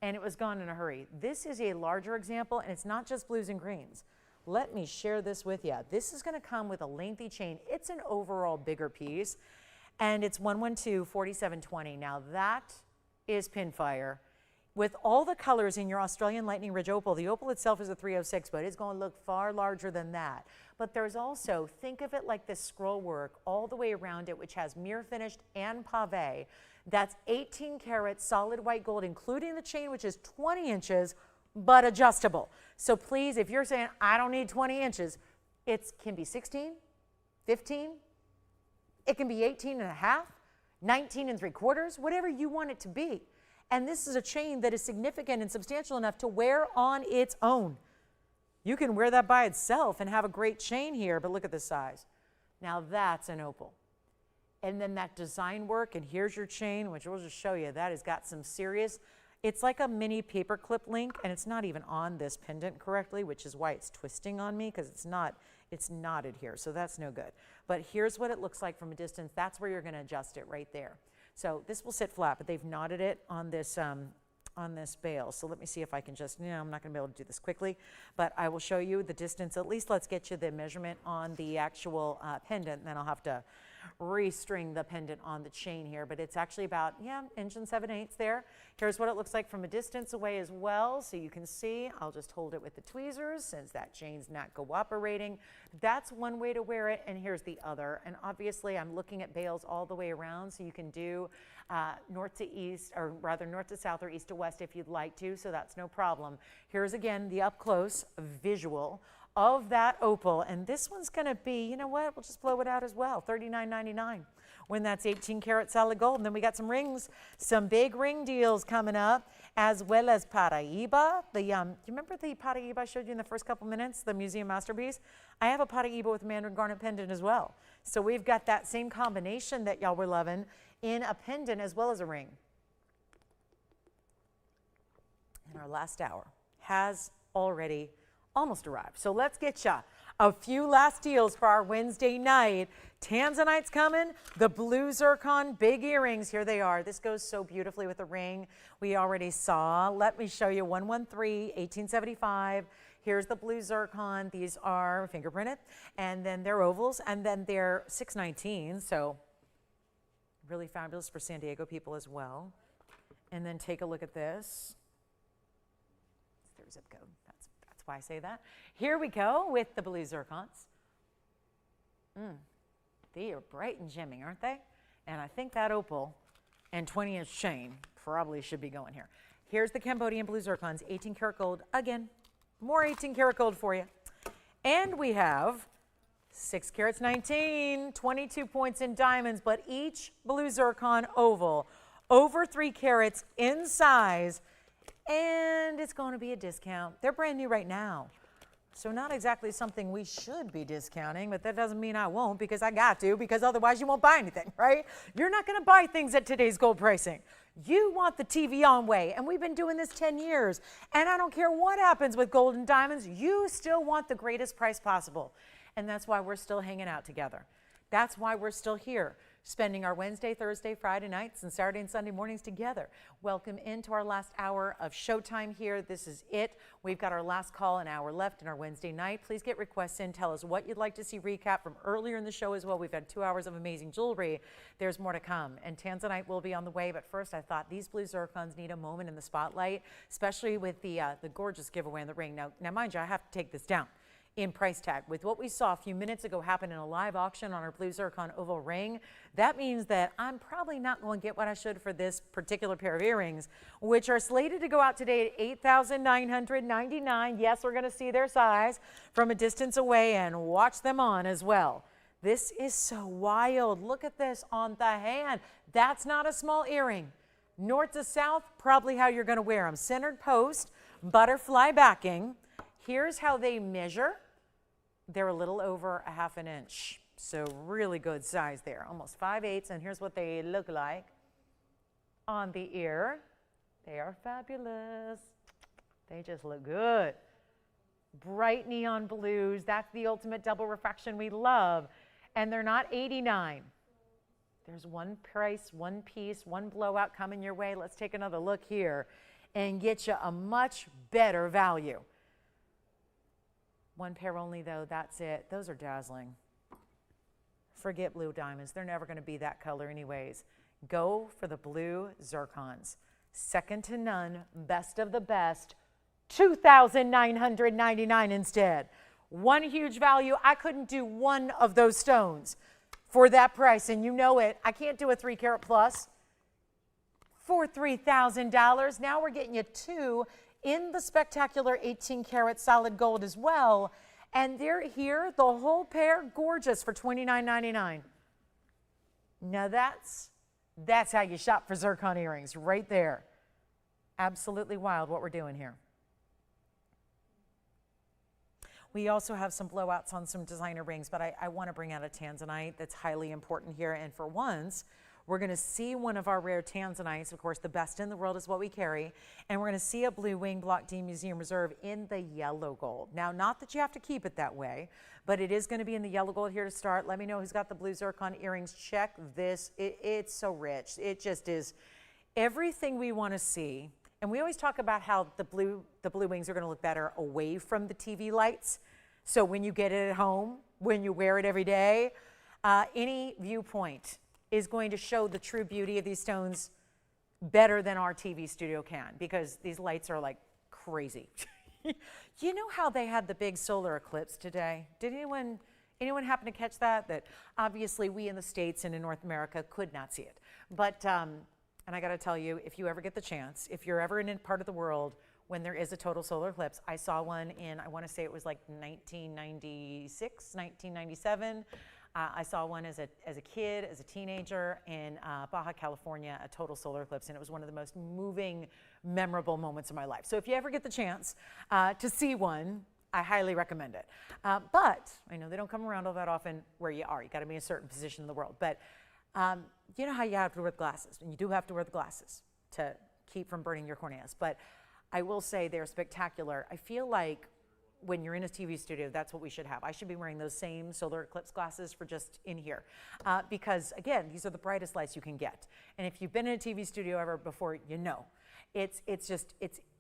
and it was gone in a hurry. This is a larger example, and it's not just blues and greens. Let me share this with you. This is going to come with a lengthy chain. It's an overall bigger piece. And it's 112-4720. Now that is pinfire. With all the colors in your Australian Lightning Ridge opal, the opal itself is a 306, but it's going to look far larger than that. But there's also, think of it like this scroll work all the way around it, which has mirror finished and pave. That's 18 karat solid white gold, including the chain, which is 20 inches, but adjustable. So please, if you're saying, I don't need 20 inches, it can be 16, 15, it can be 18 and a half, 19 and 3/4, whatever you want it to be. And this is a chain that is significant and substantial enough to wear on its own. You can wear that by itself and have a great chain here, but look at the size. Now that's an opal. And then that design work, and here's your chain, which we'll just show you, that has got some serious, it's like a mini paper clip link, and it's not even on this pendant correctly, which is why it's twisting on me, because it's knotted here, so that's no good. But here's what it looks like from a distance. That's where you're going to adjust it right there. So this will sit flat, but they've knotted it on this bail. So let me see if I can just, I'm not going to be able to do this quickly, but I will show you the distance. At least let's get you the measurement on the actual pendant, and then I'll have to restring the pendant on the chain here, but it's actually about, 1.7 there. Here's what it looks like from a distance away as well, so you can see. I'll just hold it with the tweezers since that chain's not cooperating. That's one way to wear it, and here's the other. And obviously I'm looking at bails all the way around, so you can do north to east, or rather north to south or east to west if you'd like to, so that's no problem. Here's again the up close visual of that opal, and this one's going to be, you know what, we'll just blow it out as well, $39.99 when that's 18 karat solid gold. And then we got some rings, some big ring deals coming up, as well as Paraiba. You remember the Paraiba I showed you in the first couple minutes, the museum masterpiece? I have a Paraiba with a mandarin garnet pendant as well. So we've got that same combination that y'all were loving in a pendant as well as a ring. And our last hour has already almost arrived. So let's get ya a few last deals for our Wednesday night. Tanzanite's coming, the blue zircon big earrings, here they are. This goes so beautifully with the ring we already saw. Let me show you 113, 1875. Here's the blue zircon. These are fingerprinted, and then they're ovals, and then they're 619, so really fabulous for San Diego people as well. And then take a look at this. It's their zip code. That's why I say that. Here we go with the blue zircons. They are bright and gemmy, aren't they? And I think that opal and 20-inch chain probably should be going here. Here's the Cambodian blue zircons, 18 karat gold. Again, more 18 karat gold for you. And we have 6 carats 19, 22 points in diamonds, but each blue zircon oval over 3 carats in size. And it's going to be a discount. They're brand new right now. So not exactly something we should be discounting, but that doesn't mean I won't, because I got to, because otherwise you won't buy anything, right? You're not going to buy things at today's gold pricing. You want the TVON way, and we've been doing this 10 years. And I don't care what happens with gold and diamonds, you still want the greatest price possible. And that's why we're still hanging out together. That's why we're still here, spending our Wednesday, Thursday, Friday nights, and Saturday and Sunday mornings together. Welcome into our last hour of showtime here. This is it. We've got our last call, an hour left in our Wednesday night. Please get requests in. Tell us what you'd like to see recap from earlier in the show as well. We've had 2 hours of amazing jewelry. There's more to come. And Tanzanite will be on the way. But first, I thought these blue zircons need a moment in the spotlight, especially with the gorgeous giveaway in the ring. Now, mind you, I have to take this down. in price tag. With what we saw a few minutes ago happen in a live auction on our blue zircon oval ring, that means that I'm probably not going to get what I should for this particular pair of earrings, which are slated to go out today at $8,999. Yes, we're going to see their size from a distance away and watch them on as well. This is so wild. Look at this on the hand. That's not a small earring. North to south, probably how you're going to wear them. Centered post, butterfly backing. Here's how they measure. They're a little over a half an inch. So really good size there, almost 5/8. And here's what they look like on the ear. They are fabulous. They just look good. Bright neon blues. That's the ultimate double refraction we love. And they're not $89. There's one price, one piece, one blowout coming your way. Let's take another look here and get you a much better value. One pair only though, that's it. Those are dazzling. Forget blue diamonds. They're never going to be that color anyways. Go for the blue zircons. Second to none, best of the best, $2,999 instead. One huge value. I couldn't do one of those stones for that price, and you know it. I can't do a 3 carat plus for $3,000. Now we're getting you two in the spectacular 18 karat solid gold as well. And they're here, the whole pair, gorgeous for $29.99. Now that's how you shop for zircon earrings, right there. Absolutely wild what we're doing here. We also have some blowouts on some designer rings, but I want to bring out a tanzanite that's highly important here. And for once, we're going to see one of our rare tanzanites. Of course, the best in the world is what we carry. And we're going to see a blue wing Block D Museum Reserve in the yellow gold. Now, not that you have to keep it that way, but it is going to be in the yellow gold here to start. Let me know who's got the blue zircon earrings. Check this. It's so rich. It just is everything we want to see. And we always talk about how the blue wings are going to look better away from the TV lights. So when you get it at home, when you wear it every day, any viewpoint is going to show the true beauty of these stones better than our TV studio can, because these lights are like crazy. You know how they had the big solar eclipse today? Did anyone happen to catch that? That obviously we in the States and in North America could not see it. But and I got to tell you, if you ever get the chance, if you're ever in a part of the world when there is a total solar eclipse, I saw one in, I want to say it was like 1996, 1997. I saw one as a kid, as a teenager in Baja California, a total solar eclipse, and it was one of the most moving, memorable moments of my life. So if you ever get the chance to see one, I highly recommend it. But I know they don't come around all that often where you are. You got to be in a certain position in the world. But you know how you have to wear the glasses, and you do have to wear the glasses to keep from burning your corneas. But I will say they're spectacular. I feel like when you're in a TV studio, that's what we should have. I should be wearing those same solar eclipse glasses for just in here. Because again, these are the brightest lights you can get. And if you've been in a TV studio ever before, you know, it's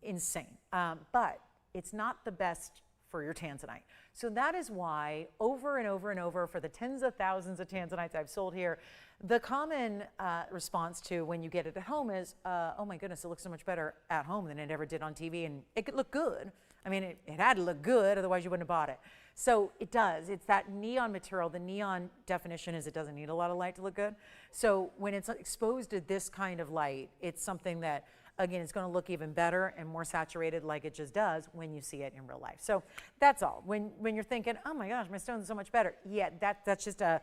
insane. But it's not the best for your tanzanite. So that is why over and over and over, for the tens of thousands of tanzanites I've sold here, the common response to when you get it at home is, oh my goodness, it looks so much better at home than it ever did on TV, and it could look good. I mean, it had to look good, otherwise you wouldn't have bought it. So it does. It's that neon material. The neon definition is it doesn't need a lot of light to look good. So when it's exposed to this kind of light, it's something that, again, it's going to look even better and more saturated, like it just does when you see it in real life. So that's all. When you're thinking, oh my gosh, my stone's so much better, yeah, that's just a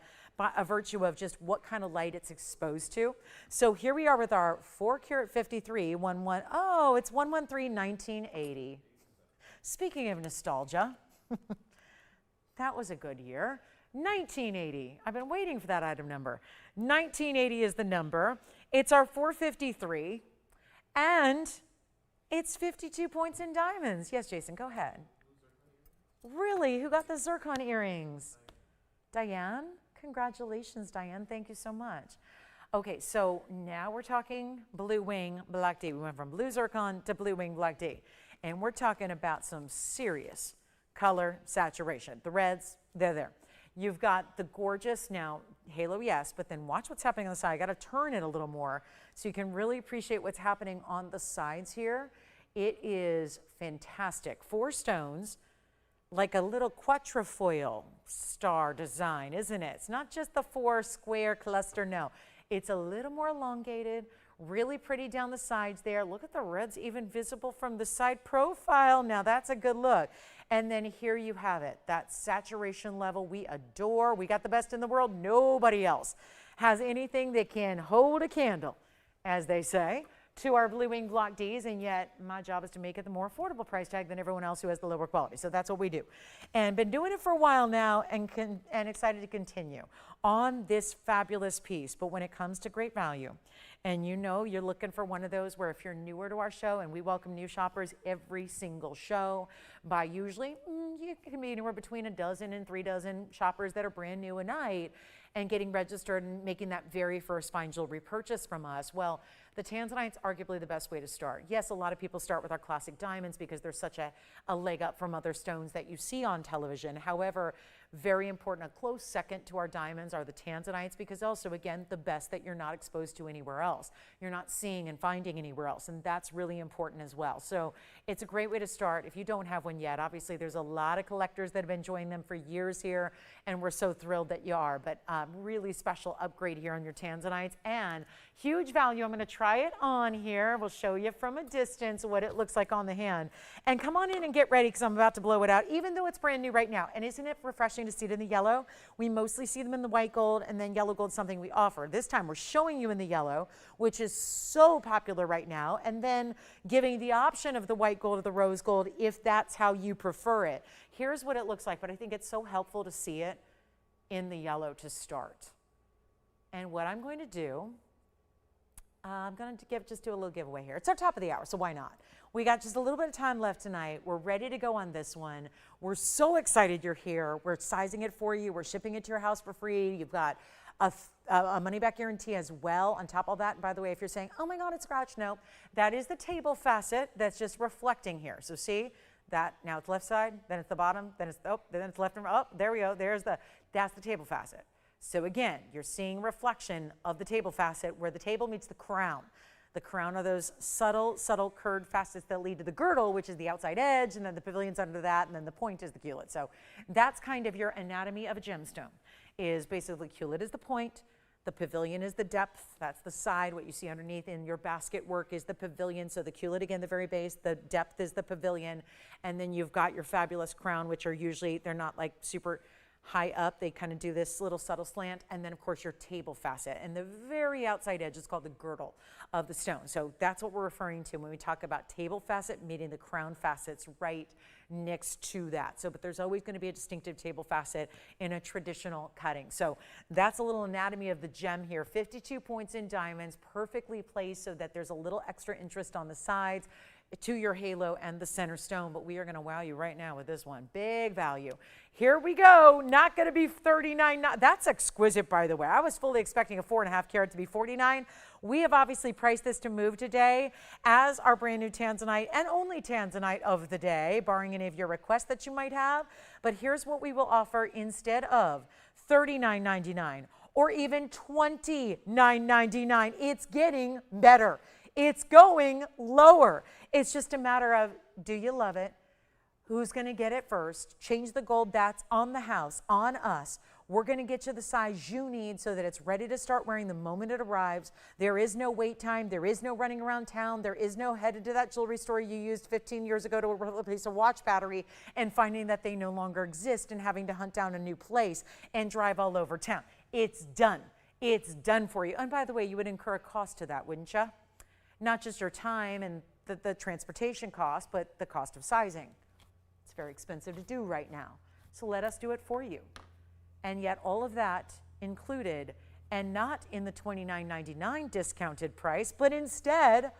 virtue of just what kind of light it's exposed to. So here we are with our 4 karat 53, it's 113, 1980. Speaking of nostalgia, that was a good year. 1980. I've been waiting for that item number. 1980 is the number. It's our 453. And it's 52 points in diamonds. Yes, Jason, go ahead. Really? Who got the zircon earrings? Diane? Congratulations, Diane. Thank you so much. Okay, so now we're talking blue wing Black D. We went from blue zircon to blue wing Black D. And we're talking about some serious color saturation. The reds, they're there. You've got the gorgeous, now halo, yes, but then watch what's happening on the side. I got to turn it a little more so you can really appreciate what's happening on the sides here. It is fantastic. 4 stones, like a little quatrefoil star design, isn't it? It's not just the 4 square cluster, no. It's a little more elongated, really pretty down the sides there. Look at the reds even visible from the side profile. Now that's a good look. And then here you have it, that saturation level we adore. We got the best in the world. Nobody else has anything that can hold a candle, as they say, to our Blue Wing Block Ds, and yet my job is to make it the more affordable price tag than everyone else who has the lower quality. So that's what we do. And been doing it for a while now, and excited to continue on this fabulous piece. But when it comes to great value, and you know you're looking for one of those where if you're newer to our show, and we welcome new shoppers every single show, by usually you can be anywhere between 12 and 3 dozen shoppers that are brand new a night and getting registered and making that very first fine jewelry purchase from us. Well, the tanzanite's arguably the best way to start. Yes, a lot of people start with our classic diamonds because they're such a leg up from other stones that you see on television. However, very important, a close second to our diamonds are the tanzanites, because also, again, the best that you're not exposed to anywhere else. You're not seeing and finding anywhere else, and that's really important as well. So it's a great way to start if you don't have one yet. Obviously, there's a lot of collectors that have been enjoying them for years here, and we're so thrilled that you are. But really special upgrade here on your tanzanites, and huge value. I'm going to try it on here. We'll show you from a distance what it looks like on the hand. And come on in and get ready, because I'm about to blow it out, even though it's brand new right now. And isn't it refreshing to see it in the yellow? We mostly see them in the white gold, and then yellow gold, something we offer. This time we're showing you in the yellow, which is so popular right now, and then giving the option of the white gold or the rose gold if that's how you prefer it. Here's what it looks like, but I think it's so helpful to see it in the yellow to start. And what I'm going to do, I'm going to just do a little giveaway here. It's our top of the hour, so why not? We got just a little bit of time left tonight. We're ready to go on this one. We're so excited you're here. We're sizing it for you. We're shipping it to your house for free. You've got a money-back guarantee as well on top of that. And by the way, if you're saying, oh my God, it's scratched, no, that is the table facet that's just reflecting here. So see that, now it's left side, then it's the bottom, then it's left and right. Oh, there we go. That's the table facet. So again, you're seeing reflection of the table facet where the table meets the crown. The crown are those subtle curved facets that lead to the girdle, which is the outside edge, and then the pavilion's under that, and then the point is the culet. So that's kind of your anatomy of a gemstone, is basically culet is the point, the pavilion is the depth, that's the side, what you see underneath in your basket work is the pavilion, so the culet again, the very base, the depth is the pavilion, and then you've got your fabulous crown, which are usually, they're not like super high up, they kind of do this little subtle slant, and then of course your table facet, and the very outside edge is called the girdle of the stone. So that's what we're referring to when we talk about table facet, meeting the crown facets right next to that. So, but there's always going to be a distinctive table facet in a traditional cutting. So that's a little anatomy of the gem here. 52 points in diamonds, perfectly placed so that there's a little extra interest on the sides to your halo and the center stone, but we are going to wow you right now with this one. Big value. Here we go. Not going to be 39. That's exquisite, by the way. I was fully expecting a 4.5 carat to be 49. We have obviously priced this to move today as our brand new tanzanite and only tanzanite of the day, barring any of your requests that you might have. But here's what we will offer instead of $39.99 or even $29.99. It's getting better. It's going lower. It's just a matter of, do you love it? Who's going to get it first? Change the gold. That's on the house, on us. We're going to get you the size you need so that it's ready to start wearing the moment it arrives. There is no wait time. There is no running around town. There is no headed to that jewelry store you used 15 years ago to replace a watch battery and finding that they no longer exist and having to hunt down a new place and drive all over town. It's done. It's done for you. And by the way, you would incur a cost to that, wouldn't you? Not just your time and the transportation cost, but the cost of sizing. It's very expensive to do right now. So let us do it for you. And yet all of that included, and not in the $29.99 discounted price, but instead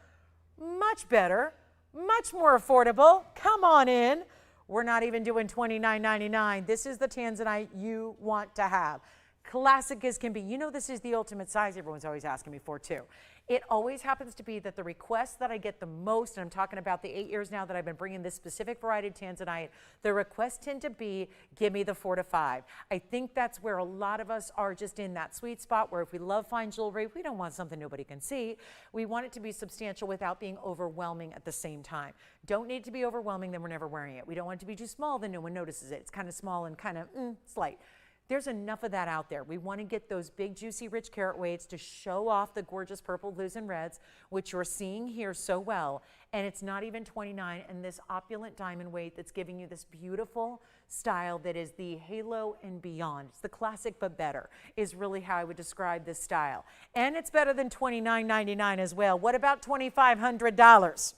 much better, much more affordable. Come on in. We're not even doing $29.99. This is the tanzanite you want to have. Classic as can be. You know, this is the ultimate size everyone's always asking me for too. It always happens to be that the requests that I get the most, and I'm talking about the 8 years now that I've been bringing this specific variety of tanzanite, the requests tend to be, give me the 4 to 5. I think that's where a lot of us are just in that sweet spot where if we love fine jewelry, we don't want something nobody can see. We want it to be substantial without being overwhelming at the same time. Don't need it to be overwhelming, then we're never wearing it. We don't want it to be too small, then no one notices it. It's kind of small and kind of slight. There's enough of that out there. We want to get those big, juicy, rich carat weights to show off the gorgeous purple, blues, and reds, which you're seeing here so well. And it's not even 29, and this opulent diamond weight that's giving you this beautiful style that is the halo and beyond. It's the classic but better is really how I would describe this style. And it's better than $29.99 as well. What about $2,500?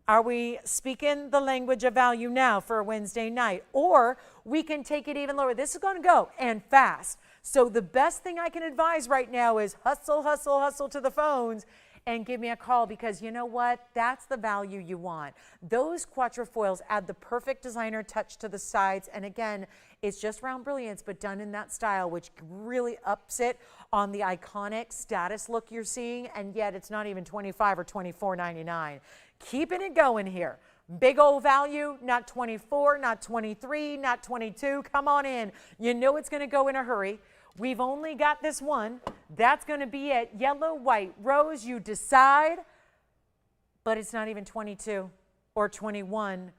Are we speaking the language of value now for a Wednesday night? Or we can take it even lower. This is going to go and fast. So the best thing I can advise right now is hustle, hustle, hustle to the phones and give me a call, because you know what? That's the value you want. Those quatrefoils add the perfect designer touch to the sides. And again, it's just round brilliance, but done in that style, which really ups it on the iconic status look you're seeing. And yet it's not even $25 or $24.99. Keeping it going here. Big old value, not 24, not 23, not 22. Come on in. You know it's going to go in a hurry. We've only got this one. That's going to be it. Yellow, white, rose, you decide. But it's not even 22 or 21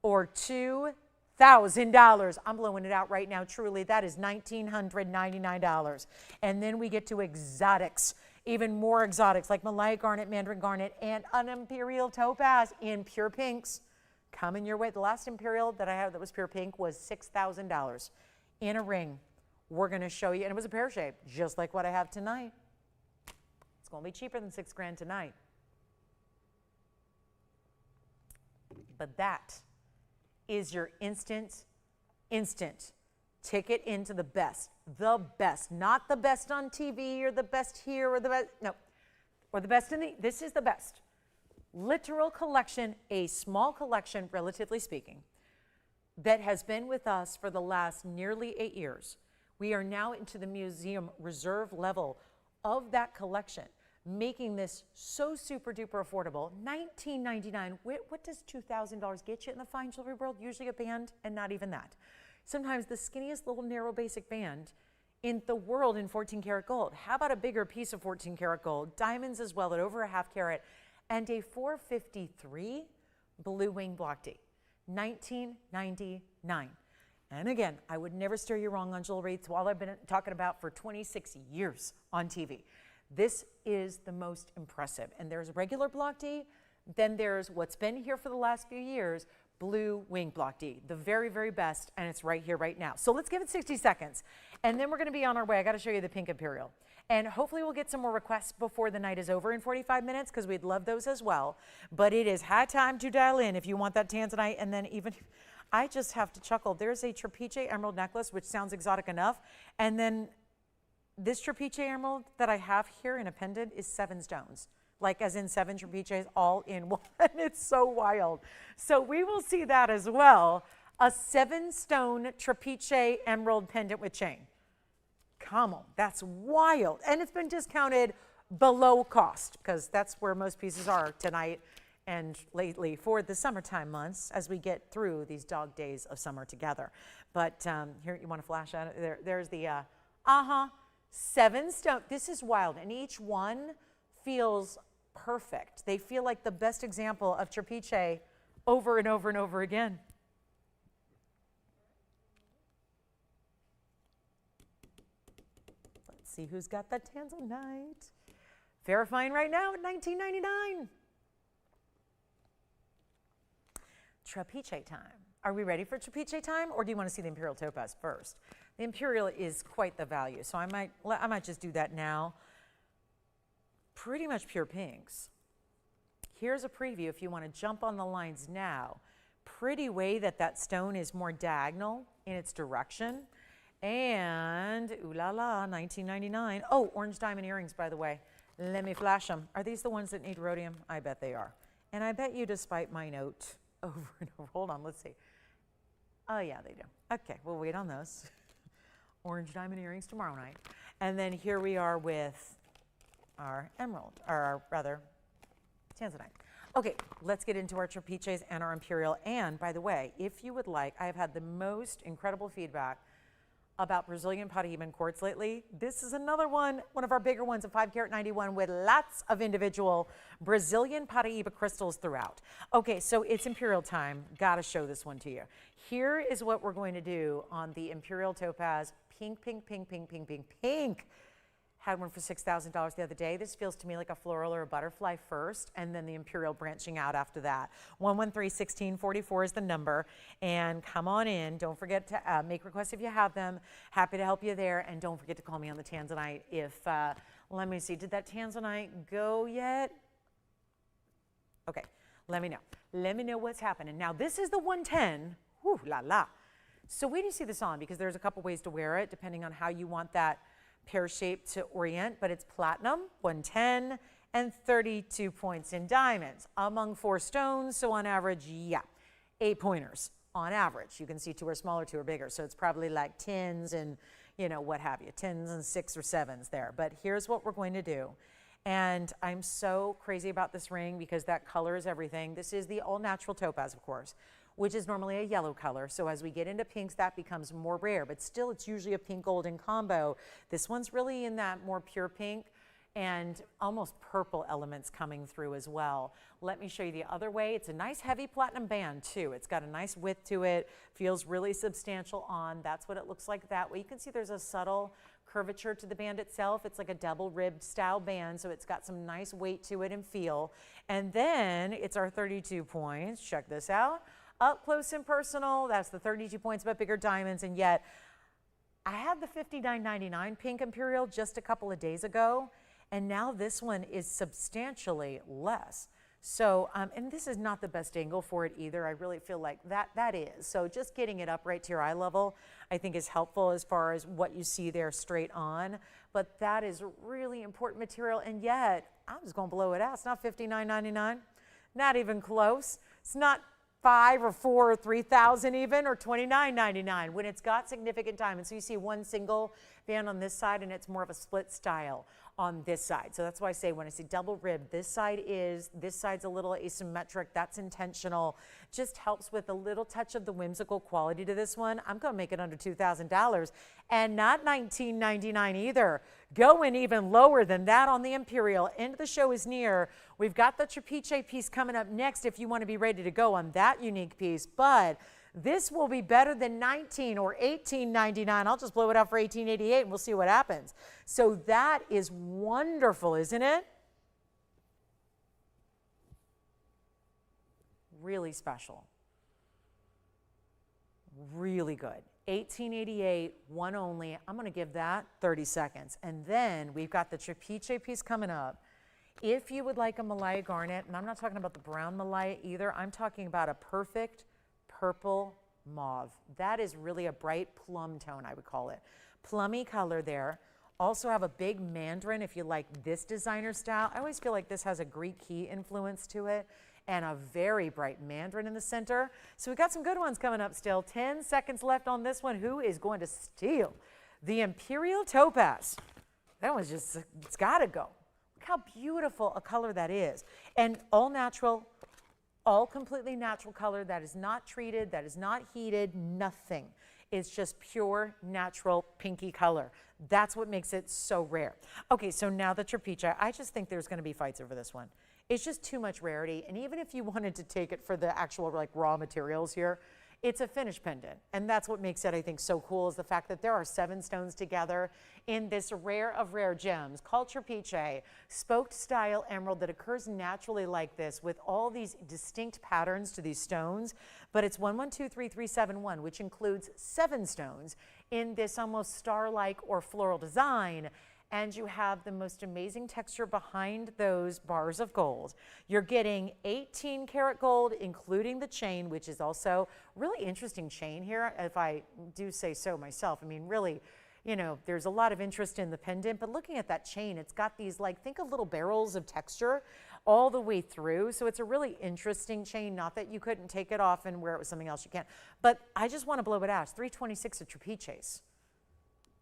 or $2,000. I'm blowing it out right now, truly. That is $1,999. And then we get to exotics. Even more exotics like Malaya garnet, mandarin garnet, and an imperial topaz in pure pinks. Coming your way. The last imperial that I had that was pure pink was $6,000 in a ring. We're going to show you, and it was a pear shape, just like what I have tonight. It's going to be cheaper than $6,000 tonight. But that is your instant ticket into the best, not the best on TV or the best here or the best, no, or the best in the, this is the best. Literal collection, a small collection, relatively speaking, that has been with us for the last nearly 8 years. We are now into the museum reserve level of that collection, making this so super duper affordable. $19.99. What does $2,000 get you in the fine jewelry world? Usually a band, and not even that. Sometimes the skinniest little narrow basic band in the world in 14 karat gold. How about a bigger piece of 14 karat gold? Diamonds as well at over a half carat, and a 453 blue wing block D. $19.99. And again, I would never steer you wrong on jewelry. It's all I've been talking about for 26 years on TV. This is the most impressive. And there's regular block D, then there's what's been here for the last few years, blue wing block D, the very, very best, and it's right here, right now. So let's give it 60 seconds, and then we're gonna be on our way. I gotta show you the pink imperial. And hopefully we'll get some more requests before the night is over in 45 minutes, because we'd love those as well. But it is high time to dial in if you want that tanzanite, and then even, I just have to chuckle. There's a trapeche emerald necklace, which sounds exotic enough, and then this trapeche emerald that I have here in a pendant is 7 stones. Like as in 7 trapeches all in one. It's so wild. So we will see that as well. A 7-stone trapeche emerald pendant with chain. Come on, that's wild. And it's been discounted below cost, because that's where most pieces are tonight and lately for the summertime months as we get through these dog days of summer together. But here, you want to flash at it? There's the 7 stone. This is wild, and each one feels perfect. They feel like the best example of trapeche over and over and over again. Let's see who's got that tanzanite. Verifying right now at $19.99. Trapeche time. Are we ready for trapeche time, or do you want to see the imperial topaz first? The imperial is quite the value, so I might just do that now. Pretty much pure pinks. Here's a preview if you want to jump on the lines now. Pretty way that stone is more diagonal in its direction. And, ooh la la, $19.99. Oh, orange diamond earrings, by the way. Let me flash them. Are these the ones that need rhodium? I bet they are. And I bet you, despite my note over and over. Hold on, let's see. Oh, yeah, they do. Okay, we'll wait on those. orange diamond earrings tomorrow night. And then here we are with our emerald, or rather, tanzanite. Okay, let's get into our trapezius and our imperial. And by the way, if you would like, I have had the most incredible feedback about Brazilian Paraíban quartz lately. This is another one of our bigger ones, a 5 carat 91 with lots of individual Brazilian Paraíba crystals throughout. Okay, so it's imperial time. Gotta show this one to you. Here is what we're going to do on the imperial topaz. Pink, pink, pink, pink, pink, pink, pink. Had one for $6,000 the other day. This feels to me like a floral or a butterfly first, and then the imperial branching out after that. 113-1644 is the number. And come on in. Don't forget to make requests if you have them. Happy to help you there. And don't forget to call me on the tanzanite if, let me see, did that tanzanite go yet? Okay, let me know. Let me know what's happening. Now, this is the 110. Whew, la la. So wait till you see this on, because there's a couple ways to wear it, depending on how you want that pear shape to orient, but it's platinum, 110, and 32 points in diamonds among 4 stones. So on average, yeah, 8 pointers on average. You can see 2 are smaller, 2 are bigger. So it's probably like 10s and, you know, what have you, 10s and 6 or 7s there. But here's what we're going to do. And I'm so crazy about this ring because that color is everything. This is the all natural topaz, of course, which is normally a yellow color. So as we get into pinks, that becomes more rare, but still it's usually a pink golden combo. This one's really in that more pure pink and almost purple elements coming through as well. Let me show you the other way. It's a nice heavy platinum band too. It's got a nice width to it, feels really substantial on. That's what it looks like that way. You can see there's a subtle curvature to the band itself. It's like a double ribbed style band, so it's got some nice weight to it and feel. And then it's our 32 points. Check this out. Up close and personal, that's the 32 points, but bigger diamonds. And yet, I had the $59.99 pink imperial just a couple of days ago, and now this one is substantially less. So, and this is not the best angle for it either. I really feel like that is. So just getting it up right to your eye level, I think is helpful as far as what you see there straight on. But that is really important material, and yet, I'm just gonna blow it out. It's not $59.99, not even close. It's not 5 or 4 or 3,000 even, or $29.99 when it's got significant diamonds. So you see one single band on this side, and it's more of a split style on this side. So that's why I say when I see double rib, this side's a little asymmetric. That's intentional. Just helps with a little touch of the whimsical quality to this one. I'm going to make it under $2,000 and not $19.99 either. Going even lower than that on the imperial. End of the show is near. We've got the trapezius piece coming up next if you want to be ready to go on that unique piece. But this will be better than $19 or $18.99. I'll just blow it out for $18.88 and we'll see what happens. So that is wonderful, isn't it? Really special. Really good. $18.88, one only. I'm going to give that 30 seconds. And then we've got the trapezius piece coming up. If you would like a Malaya garnet, and I'm not talking about the brown Malaya either, I'm talking about a perfect purple mauve. That is really a bright plum tone, I would call it. Plummy color there. Also have a big mandarin if you like this designer style. I always feel like this has a Greek key influence to it, and a very bright mandarin in the center. So we got some good ones coming up still. 10 seconds left on this one. Who is going to steal the Imperial Topaz? That one's just, it's gotta go. Look how beautiful a color that is. And all natural, all completely natural color that is not treated, that is not heated, nothing. It's just pure, natural, pinky color. That's what makes it so rare. Okay, so now the trapezius. I just think there's gonna be fights over this one. It's just too much rarity, and even if you wanted to take it for the actual like raw materials here, it's a finished pendant, and that's what makes it, I think, so cool is the fact that there are 7 stones together in this rare of rare gems called trapezius, spoked style emerald that occurs naturally like this with all these distinct patterns to these stones, but it's 112371, which includes 7 stones in this almost star-like or floral design. And you have the most amazing texture behind those bars of gold. You're getting 18 karat gold, including the chain, which is also really interesting chain here, if I do say so myself. I mean, really, you know, there's a lot of interest in the pendant, but looking at that chain, it's got these, like, think of little barrels of texture all the way through. So it's a really interesting chain, not that you couldn't take it off and wear it with something else you can't. But I just want to blow it out. It's 326 of trapezius.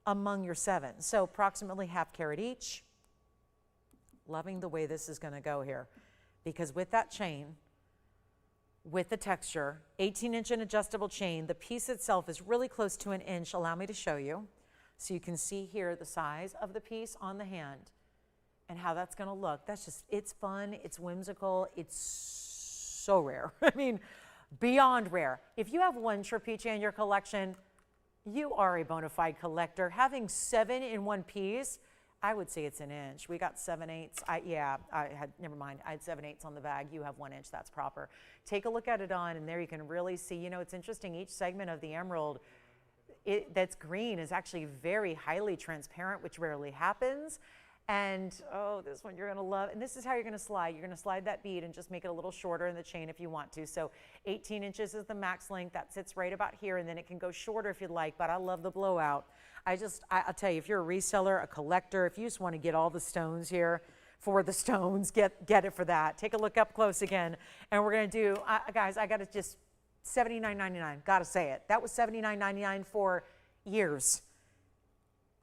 among your 7. So approximately ½ carat each. Loving the way this is going to go here, because with that chain, with the texture, 18-inch and adjustable chain, the piece itself is really close to an inch. Allow me to show you. So you can see here the size of the piece on the hand and how that's going to look. That's just, it's fun, it's whimsical, it's so rare. I mean, beyond rare. If you have one trapeche in your collection, you are a bona fide collector. Having 7 in one piece, I would say it's an inch. We got 7/8. Never mind. I had 7/8 on the bag. You have 1 inch. That's proper. Take a look at it on, and there you can really see. You know, it's interesting. Each segment of the emerald that's green is actually very highly transparent, which rarely happens. And, oh, this one you're going to love. And this is how you're going to slide. You're going to slide that bead and just make it a little shorter in the chain if you want to. So 18 inches is the max length. That sits right about here, and then it can go shorter if you'd like, but I love the blowout. I'll tell you, if you're a reseller, a collector, if you just want to get all the stones here for the stones, get it for that. Take a look up close again. And we're going to do, guys, I got to just, $79.99. Got to say it. That was $79.99 for years.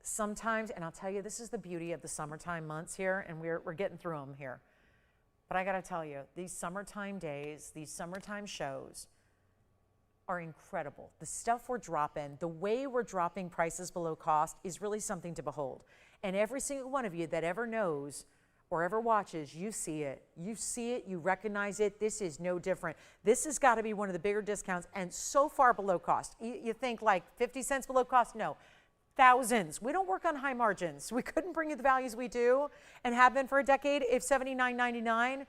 Sometimes, and I'll tell you, this is the beauty of the summertime months here, and we're getting through them here. But I got to tell you, these summertime days, these summertime shows are incredible. The stuff we're dropping, the way we're dropping prices below cost is really something to behold. And every single one of you that ever knows or ever watches, you see it. You see it, you recognize it. This is no different. This has got to be one of the bigger discounts and so far below cost. You think like 50 cents below cost? No. Thousands. We don't work on high margins. We couldn't bring you the values we do and have been for a decade if $79.99,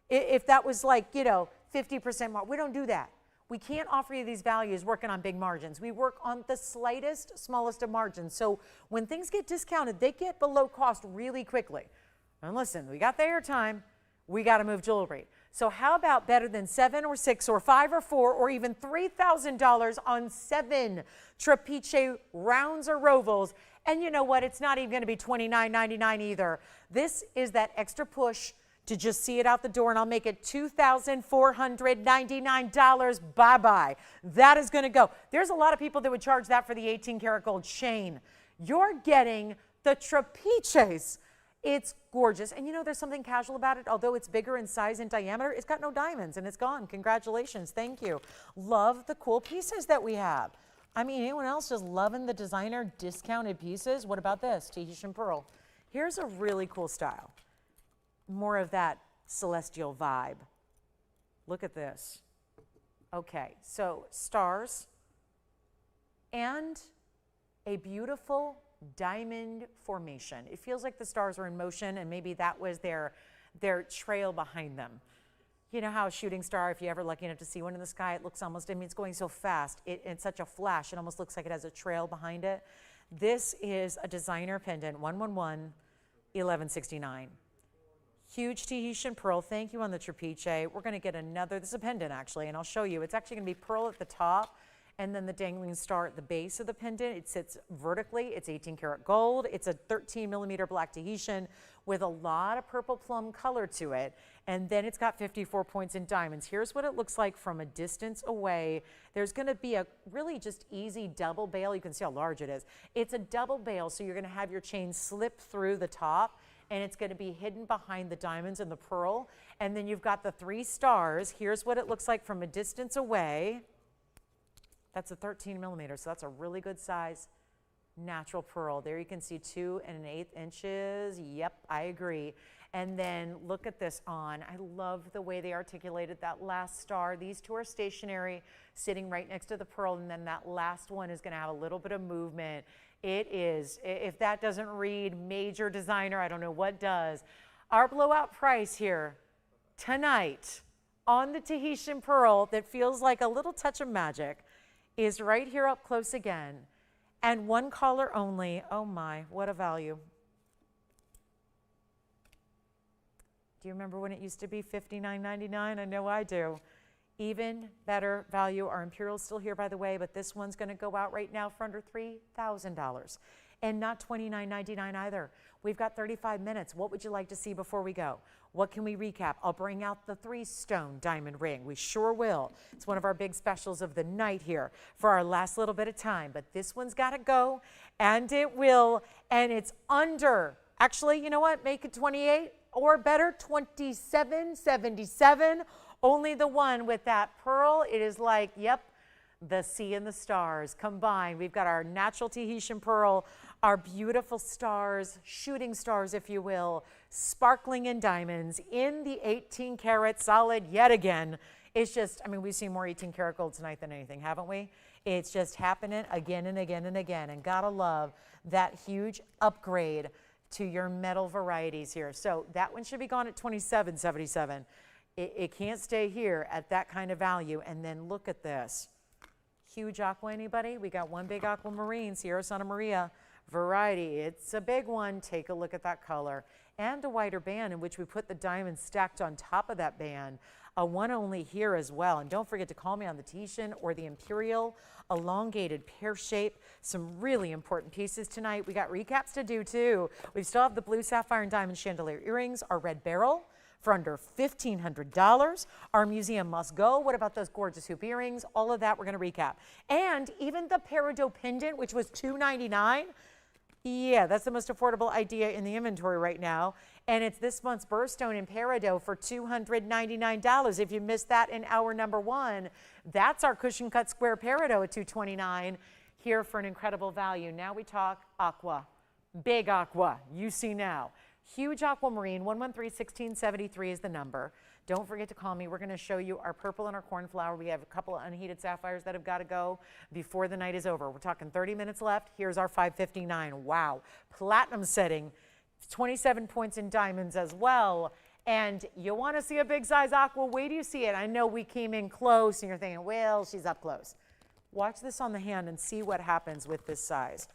if that was like, you know, 50% more. We don't do that. We can't offer you these values working on big margins. We work on the slightest, smallest of margins. So when things get discounted, they get below cost really quickly. And listen, we got the airtime. We got to move jewelry. So how about better than 7 or 6 or 5 or 4 or even $3,000 on 7 trapeche rounds or rovals? And you know what? It's not even going to be $29.99 either. This is that extra push to just see it out the door, and I'll make it $2,499. Bye-bye. That is going to go. There's a lot of people that would charge that for the 18 karat gold chain. You're getting the trapeches. It's gorgeous. And you know, there's something casual about it. Although it's bigger in size and diameter, it's got no diamonds and it's gone. Congratulations. Thank you. Love the cool pieces that we have. I mean, anyone else just loving the designer discounted pieces? What about this? Tahitian pearl. Here's a really cool style. More of that celestial vibe. Look at this. Okay, so stars and a beautiful diamond formation. It feels like the stars are in motion, and maybe that was their trail behind them. You know how a shooting star, if you're ever lucky enough to see one in the sky, it looks almost, I mean, it's going so fast. It's such a flash. It almost looks like it has a trail behind it. This is a designer pendant, 111-1169. Huge Tahitian pearl. Thank you on the trapeche. We're going to get another, this is a pendant actually, and I'll show you. It's actually going to be pearl at the top, and then the dangling star at the base of the pendant. It sits vertically. It's 18 karat gold. It's a 13 millimeter black Tahitian with a lot of purple plum color to it. And then it's got 54 points in diamonds. Here's what it looks like from a distance away. There's going to be a really just easy double bail. You can see how large it is. It's a double bail, so you're going to have your chain slip through the top, and it's going to be hidden behind the diamonds and the pearl. And then you've got the 3 stars. Here's what it looks like from a distance away. That's a 13 millimeter, so that's a really good size natural pearl. There you can see 2 1/8 inches. Yep, I agree. And then look at this on. I love the way they articulated that last star. These 2 are stationary, sitting right next to the pearl, and then that last one is going to have a little bit of movement. It is, if that doesn't read major designer, I don't know what does. Our blowout price here tonight on the Tahitian pearl that feels like a little touch of magic is right here up close again, and 1 caller only. Oh my, what a value. Do you remember when it used to be $59.99? I know I do. Even better value. Our Imperial's still here, by the way, but this one's going to go out right now for under $3,000. And not $29.99 either. We've got 35 minutes. What would you like to see before we go? What can we recap? I'll bring out the 3-stone diamond ring. We sure will. It's one of our big specials of the night here for our last little bit of time. But this one's got to go, and it will. And it's under. Actually, you know what? Make it 28 or better, $27.77. Only the one with that pearl. It is like, yep, the sea and the stars combined. We've got our natural Tahitian pearl, our beautiful stars, shooting stars, if you will, sparkling in diamonds in the 18 karat solid yet again. It's just, I mean, we've seen more 18 karat gold tonight than anything, haven't we? It's just happening again and again and again. And gotta love that huge upgrade to your metal varieties here. So that one should be gone at $27.77. It can't stay here at that kind of value. And then look at this. Huge aqua, anybody? We got one big aquamarine, Sierra Santa Maria variety. It's a big one. Take a look at that color. And a wider band in which we put the diamonds stacked on top of that band. A one only here as well. And don't forget to call me on the Tahitian or the Imperial. Elongated pear shape. Some really important pieces tonight. We got recaps to do too. We still have the blue sapphire and diamond chandelier earrings, our red beryl for under $1,500. Our museum must go. What about those gorgeous hoop earrings? All of that we're going to recap. And even the peridot pendant, which was $299. Yeah, that's the most affordable idea in the inventory right now. And it's this month's birthstone in peridot for $299. If you missed that in hour number 1, that's our cushion cut square peridot at $229 here for an incredible value. Now we talk aqua. Big aqua, you see now. Huge aquamarine, 113-1673 is the number. Don't forget to call me. We're going to show you our purple and our cornflower. We have a couple of unheated sapphires that have got to go before the night is over. We're talking 30 minutes left. Here's our 559. Wow. Platinum setting, 27 points in diamonds as well. And you want to see a big size aqua? Wait till you see it. I know we came in close and you're thinking, well, she's up close. Watch this on the hand and see what happens with this size.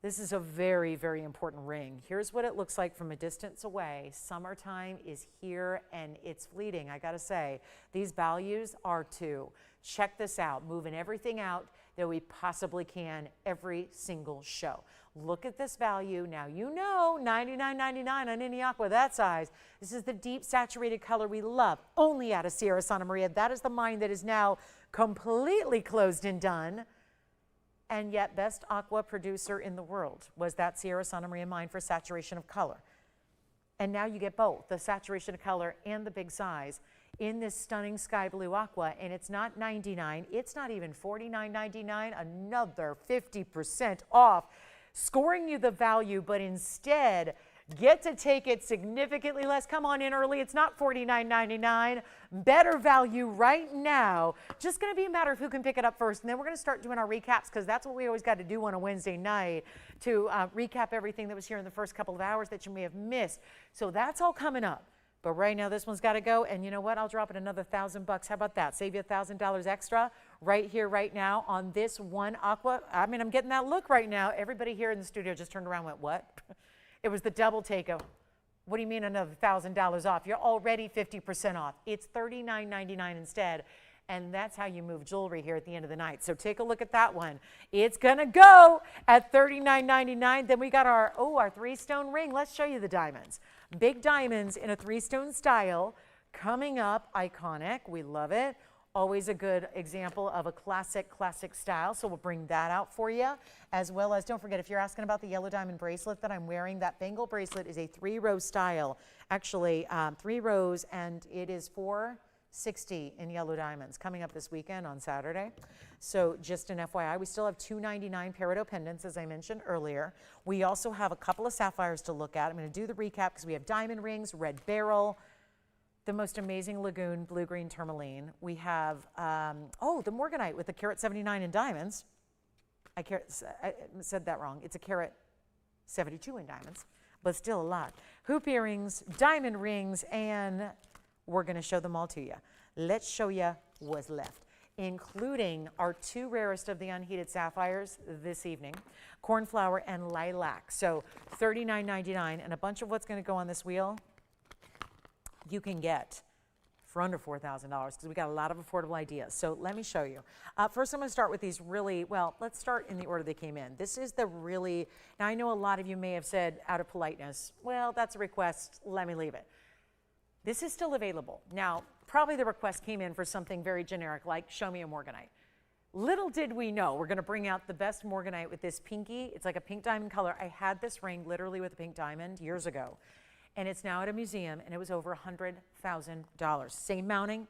This is a very, very important ring. Here's what it looks like from a distance away. Summertime is here and it's fleeting. I gotta say, these values are too. Check this out, moving everything out that we possibly can every single show. Look at this value. Now you know $99.99 on any aqua that size. This is the deep saturated color we love, only out of Sierra Santa Maria. That is the mine that is now completely closed and done. And yet best aqua producer in the world was that Sierra Santa Maria mine for saturation of color. And now you get both, the saturation of color and the big size in this stunning sky blue aqua. And it's not $99, it's not even $49.99, another 50% off, scoring you the value, but instead get to take it significantly less. Come on in early. It's not $49.99. Better value right now. Just going to be a matter of who can pick it up first. And then we're going to start doing our recaps because that's what we always got to do on a Wednesday night to recap everything that was here in the first couple of hours that you may have missed. So that's all coming up. But right now, this one's got to go. And you know what? I'll drop it another $1,000. How about that? Save you $1,000 extra right here, right now on this one aqua. I mean, I'm getting that look right now. Everybody here in the studio just turned around and went, what? It was the double take of, what do you mean another $1,000 off? You're already 50% off. It's $39.99 instead. And that's how you move jewelry here at the end of the night. So take a look at that one. It's going to go at $39.99. Then we got our 3-stone ring. Let's show you the diamonds. Big diamonds in a 3-stone style coming up. Iconic. We love it. Always a good example of a classic style. So we'll bring that out for you, as well as, don't forget, if you're asking about the yellow diamond bracelet that I'm wearing, that bangle bracelet is a 3-row style. Actually, 3 rows, and it is $460 in yellow diamonds coming up this weekend on Saturday. So just an FYI, we still have $299 peridot pendants, as I mentioned earlier. We also have a couple of sapphires to look at. I'm going to do the recap because we have diamond rings, red beryl, the most amazing lagoon blue-green tourmaline. We have, the morganite with the carat 79 in diamonds. I said that wrong. It's a carat 72 in diamonds, but still a lot. Hoop earrings, diamond rings, and we're going to show them all to you. Let's show you what's left, including our 2 rarest of the unheated sapphires this evening, cornflower and lilac. So $39.99, and a bunch of what's going to go on this wheel you can get for under $4,000 because we got a lot of affordable ideas. So let me show you. First, I'm going to start with these really, well, let's start in the order they came in. This is the really, now I know a lot of you may have said out of politeness, well, that's a request, let me leave it. This is still available. Now, probably the request came in for something very generic like show me a morganite. Little did we know we're going to bring out the best morganite with this pinky. It's like a pink diamond color. I had this ring literally with a pink diamond years ago. And it's now at a museum, and it was over $100,000. Same mounting,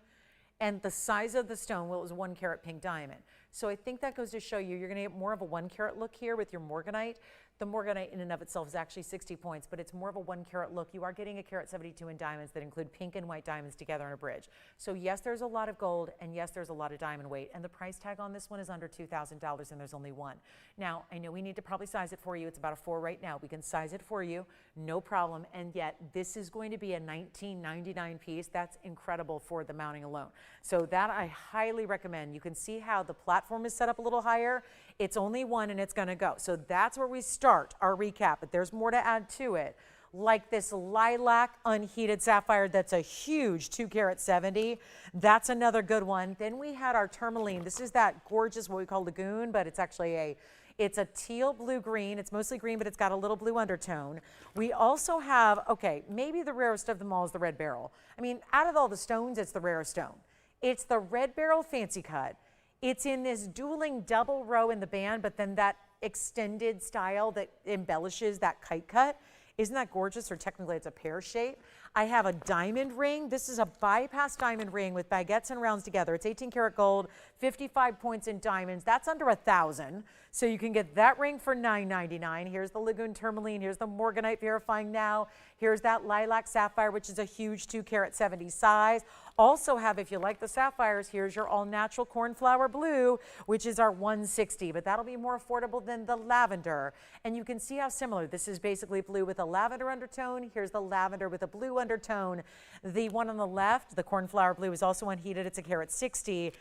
and the size of the stone, well, it was a 1 carat pink diamond. So I think that goes to show you, you're gonna get more of a 1 carat look here with your morganite. The morganite in and of itself is actually 60 points, but it's more of a 1 carat look. You are getting a carat 72 in diamonds that include pink and white diamonds together on a bridge. So yes, there's a lot of gold, and yes, there's a lot of diamond weight, and the price tag on this one is under $2,000, and there's only one. Now, I know we need to probably size it for you. It's about a 4 right now. We can size it for you, no problem, and yet this is going to be a $19.99 piece. That's incredible for the mounting alone. So that I highly recommend. You can see how the platform is set up a little higher. It's only one, and it's gonna go. So that's where we start our recap, but there's more to add to it. Like this lilac unheated sapphire, that's a huge 2 carat 70. That's another good one. Then we had our tourmaline. This is that gorgeous, what we call lagoon, but it's actually it's a teal blue green. It's mostly green, but it's got a little blue undertone. We also have, okay, maybe the rarest of them all is the red beryl. I mean, out of all the stones, it's the rarest stone. It's the red beryl fancy cut. It's in this dueling double row in the band, but then that extended style that embellishes that kite cut. Isn't that gorgeous? Or technically it's a pear shape. I have a diamond ring. This is a bypass diamond ring with baguettes and rounds together. It's 18 karat gold, 55 points in diamonds. That's under $1,000. So you can get that ring for $9.99. Here's the Lagoon Tourmaline. Here's the Morganite Verifying Now. Here's that Lilac Sapphire, which is a huge 2 carat 70 size. Also have, if you like the sapphires, here's your all natural cornflower blue, which is our 160, but that'll be more affordable than the lavender. And you can see how similar. This is basically blue with a lavender undertone. Here's the lavender with a blue undertone. The one on the left, the cornflower blue, is also unheated. It's a carat 60.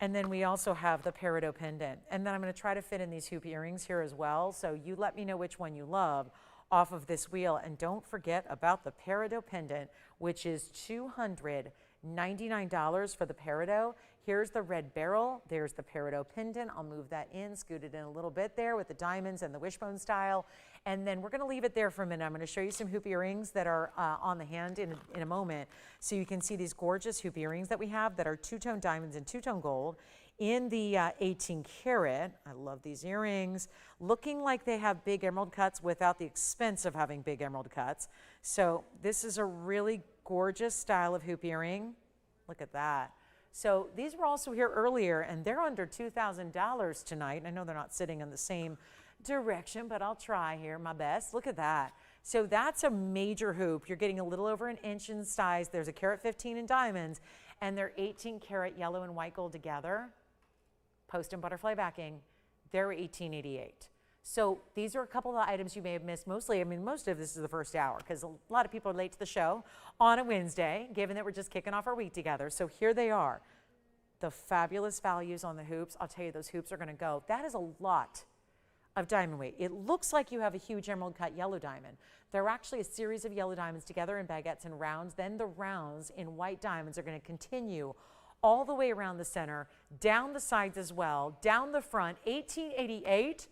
And then we also have the peridot pendant. And then I'm going to try to fit in these hoop earrings here as well. So you let me know which one you love off of this wheel. And don't forget about the peridot pendant, which is $299 for the peridot. Here's the red beryl. There's the peridot pendant. I'll move that in, scoot it in a little bit there with the diamonds and the wishbone style. And then we're going to leave it there for a minute. I'm going to show you some hoop earrings that are on the hand in a moment. So you can see these gorgeous hoop earrings that we have that are two-tone diamonds and two-tone gold in the 18 karat. I love these earrings. Looking like they have big emerald cuts without the expense of having big emerald cuts. So this is a really gorgeous style of hoop earring. Look at that. So these were also here earlier, and they're under $2,000 tonight. I know they're not sitting in the same direction, but I'll try here my best. Look at that. So that's a major hoop. You're getting a little over an inch in size. There's a carat 15 in diamonds, and they're 18 karat yellow and white gold together. Post and butterfly backing. They're $18.88. So these are a couple of items you may have missed. Mostly, I mean, most of this is the first hour because a lot of people are late to the show on a Wednesday, given that we're just kicking off our week together. So here they are. The fabulous values on the hoops. I'll tell you, those hoops are going to go. That is a lot of diamond weight. It looks like you have a huge emerald cut yellow diamond. They're actually a series of yellow diamonds together in baguettes and rounds. Then the rounds in white diamonds are going to continue all the way around the center, down the sides as well, down the front, $18.88,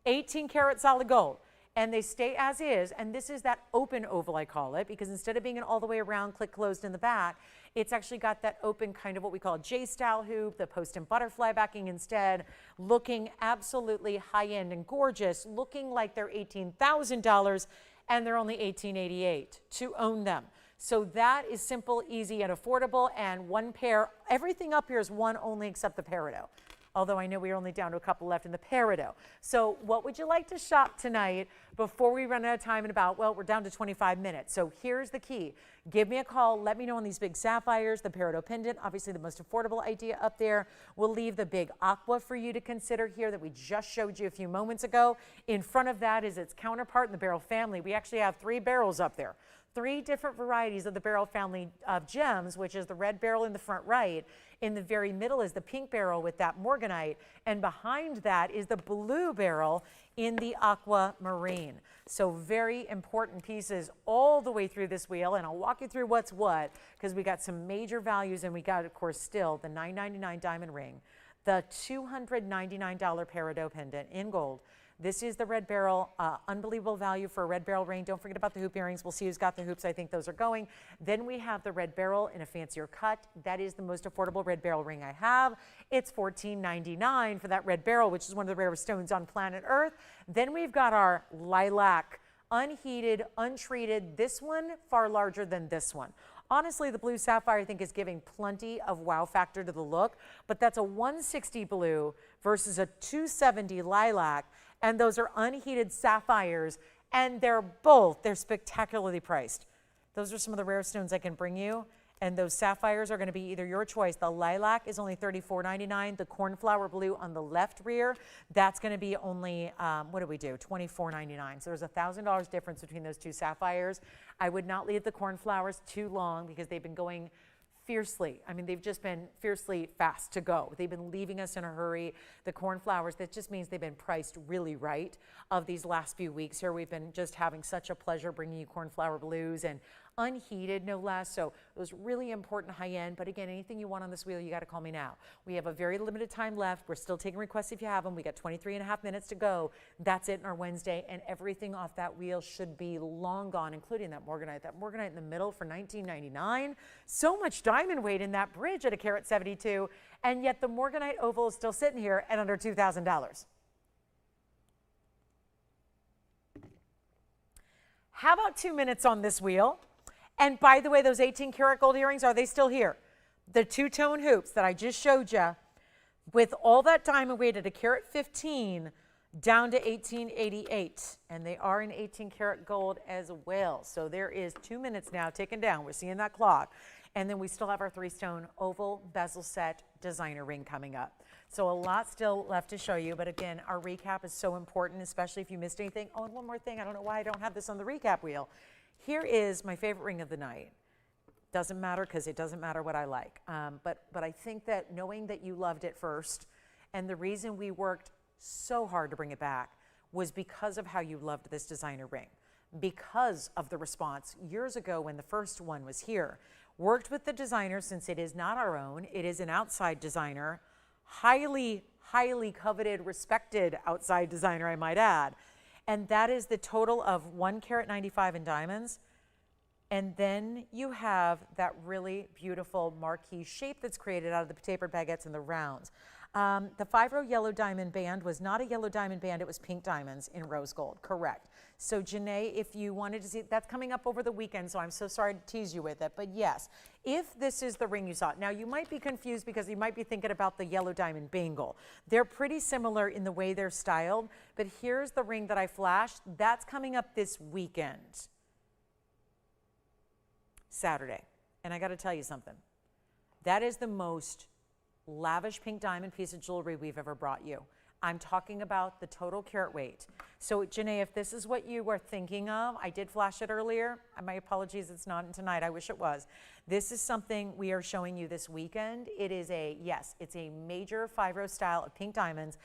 18 karat solid gold. And they stay as is, and this is that open oval, I call it, because instead of being an all the way around, click closed in the back, it's actually got that open kind of what we call a J-style hoop, the post and butterfly backing instead, looking absolutely high-end and gorgeous, looking like they're $18,000, and they're only $18.88 to own them. So that is simple, easy, and affordable, and one pair. Everything up here is one only except the peridot. Although I know we're only down to a couple left in the peridot. So what would you like to shop tonight before we run out of time in about, well, we're down to 25 minutes. So here's the key. Give me a call. Let me know on these big sapphires, the peridot pendant, obviously the most affordable idea up there. We'll leave the big aqua for you to consider here that we just showed you a few moments ago. In front of that is its counterpart in the beryl family. We actually have 3 beryls up there. 3 different varieties of the beryl family of gems, which is the red beryl in the front right. In the very middle is the pink beryl with that morganite. And behind that is the blue beryl in the aquamarine. So very important pieces all the way through this wheel, and I'll walk you through what's what, because we got some major values, and we got, of course, still the $9.99 diamond ring, the $299 peridot pendant in gold. This is the red beryl, unbelievable value for a red beryl ring. Don't forget about the hoop earrings. We'll see who's got the hoops. I think those are going. Then we have the red beryl in a fancier cut. That is the most affordable red beryl ring I have. It's $14.99 for that red beryl, which is one of the rarest stones on planet Earth. Then we've got our lilac, unheated, untreated. This one far larger than this one. Honestly, the blue sapphire, I think, is giving plenty of wow factor to the look, but that's a 160 blue versus a 270 lilac, and those are unheated sapphires, and they're spectacularly priced. Those are some of the rare stones I can bring you, and those sapphires are going to be either your choice. The lilac is only $34.99. The cornflower blue on the left rear, that's going to be only, what do we do, $24.99. So there's $1,000 difference between those two sapphires. I would not leave the cornflowers too long because they've been going fiercely. I mean, they've just been fiercely fast to go. They've been leaving us in a hurry. The cornflowers, that just means they've been priced really right of these last few weeks here. We've been just having such a pleasure bringing you cornflower blues and unheated, no less. So it was really important high end. But again, anything you want on this wheel, you got to call me now. We have a very limited time left. We're still taking requests if you have them. We got 23.5 minutes to go. That's it in our Wednesday. And everything off that wheel should be long gone, including that morganite. That morganite in the middle for $19.99. So much diamond weight in that bridge at a carat 72. And yet the morganite oval is still sitting here at under $2,000. How about 2 minutes on this wheel? And by the way, those 18 karat gold earrings, are they still here? The two-tone hoops that I just showed you with all that diamond weight at a carat 15 down to 1888. And they are in 18 karat gold as well. So there is 2 minutes now ticking down. We're seeing that clock. And then we still have our 3-stone oval bezel set designer ring coming up. So a lot still left to show you. But again, our recap is so important, especially if you missed anything. Oh, and one more thing. I don't know why I don't have this on the recap wheel. Here is my favorite ring of the night. Doesn't matter because it doesn't matter what I like. But I think that knowing that you loved it first, and the reason we worked so hard to bring it back was because of how you loved this designer ring. Because of the response years ago when the first one was here. Worked with the designer since it is not our own. It is an outside designer. Highly, highly coveted, respected outside designer, I might add. And that is the total of 1 carat 95 in diamonds. And then you have that really beautiful marquee shape that's created out of the tapered baguettes and the rounds. The 5-row yellow diamond band was not a yellow diamond band, it was pink diamonds in rose gold, correct. So Janae, if you wanted to see, that's coming up over the weekend, so I'm so sorry to tease you with it, but yes, if this is the ring you saw. Now you might be confused because you might be thinking about the yellow diamond bangle. They're pretty similar in the way they're styled, but here's the ring that I flashed. That's coming up this weekend, Saturday. And I gotta tell you something. That is the most lavish pink diamond piece of jewelry we've ever brought you. I'm talking about the total carat weight. So Janae, if this is what you were thinking of, I did flash it earlier. My apologies, it's not tonight. I wish it was. This is something we are showing you this weekend. It is yes, it's a major 5-row style of pink diamonds.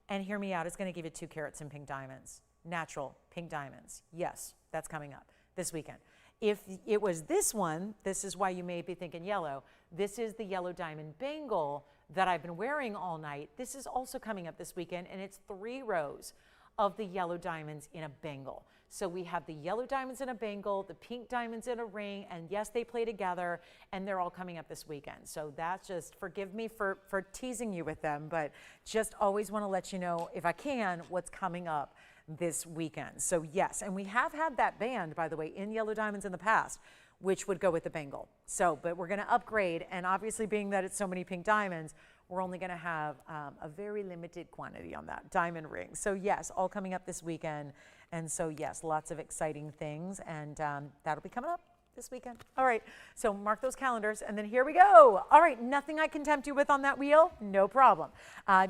And hear me out, it's gonna give you 2 carats in pink diamonds. Natural pink diamonds. Yes, that's coming up this weekend. If it was this one, this is why you may be thinking yellow. This is the yellow diamond bangle that I've been wearing all night. This is also coming up this weekend, and it's 3 rows of the yellow diamonds in a bangle. So we have the yellow diamonds in a bangle, the pink diamonds in a ring, and yes, they play together, and they're all coming up this weekend. So that's just, forgive me for teasing you with them, but just always want to let you know, if I can, what's coming up this weekend. So yes, and we have had that band, by the way, in yellow diamonds in the past, which would go with the bangle. So, but we're going to upgrade, and obviously being that it's so many pink diamonds, we're only going to have a very limited quantity on that diamond ring. So yes, all coming up this weekend. And so yes, lots of exciting things, and that'll be coming up this weekend. All right, so mark those calendars, and then here we go. All right, nothing I can tempt you with on that wheel? No problem.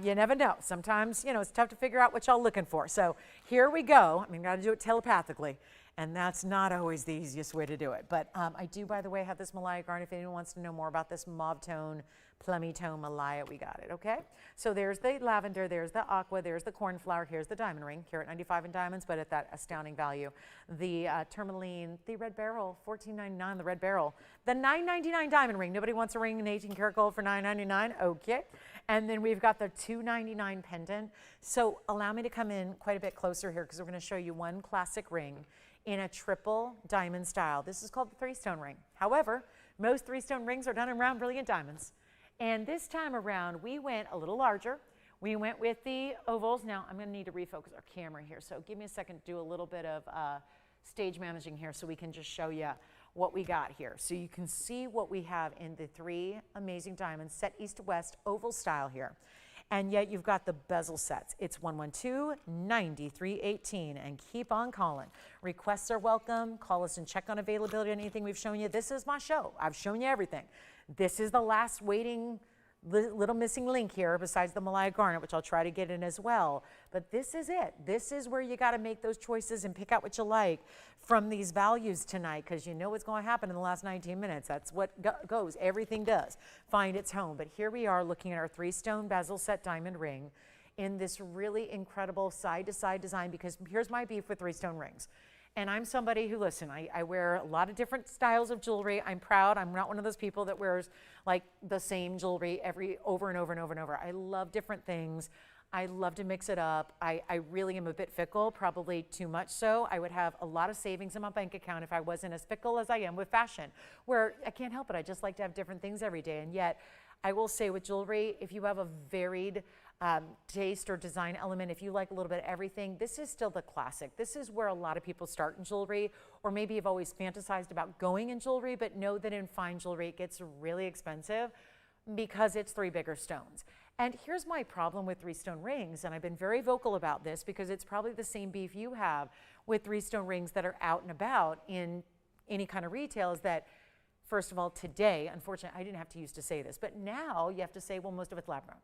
You never know. Sometimes, you know, it's tough to figure out what y'all looking for. So here we go. I mean, got to do it telepathically. And that's not always the easiest way to do it. But I do, by the way, have this Malaya garnet. If anyone wants to know more about this mauve tone, plummy tone Malaya, we got it, okay? So there's the lavender, there's the aqua, there's the cornflower, here's the diamond ring, carat 95 in diamonds, but at that astounding value. The tourmaline, the red beryl, $14.99, the red beryl. The $9.99 diamond ring. Nobody wants a ring in 18 karat gold for $9.99, okay. And then we've got the $2.99 pendant. So allow me to come in quite a bit closer here because we're going to show you one classic ring in a triple diamond style. This is called the 3-stone ring. However, most 3-stone rings are done in round brilliant diamonds. And this time around, we went a little larger. We went with the ovals. Now, I'm going to need to refocus our camera here, so give me a second to do a little bit of stage managing here so we can just show you what we got here. So you can see what we have in the 3 amazing diamonds set east to west oval style here. And yet you've got the bezel sets. It's 112-9318 and keep on calling. Requests are welcome. Call us and check on availability on anything we've shown you. This is my show. I've shown you everything. This is the last waiting little missing link here besides the Malaya garnet, which I'll try to get in as well. But this is it. This is where you got to make those choices and pick out what you like from these values tonight, because you know what's going to happen in the last 19 minutes. That's what goes. Everything does find its home. But here we are looking at our 3-stone bezel set diamond ring in this really incredible side-to-side design, because here's my beef with 3-stone rings. And I'm somebody who, listen, I wear a lot of different styles of jewelry. I'm proud. I'm not one of those people that wears like the same jewelry over and over and over and over. I love different things. I love to mix it up. I really am a bit fickle, probably too much so. I would have a lot of savings in my bank account if I wasn't as fickle as I am with fashion, where I can't help it. I just like to have different things every day. And yet, I will say with jewelry, if you have a varied taste or design element, if you like a little bit of everything, this is still the classic. This is where a lot of people start in jewelry, or maybe you've always fantasized about going in jewelry, but know that in fine jewelry it gets really expensive because it's 3 bigger stones. And here's my problem with 3-stone rings, and I've been very vocal about this because it's probably the same beef you have with 3-stone rings that are out and about in any kind of retail, is that, first of all, today, unfortunately, I didn't have to use to say this, but now you have to say, well, most of it's lab grown.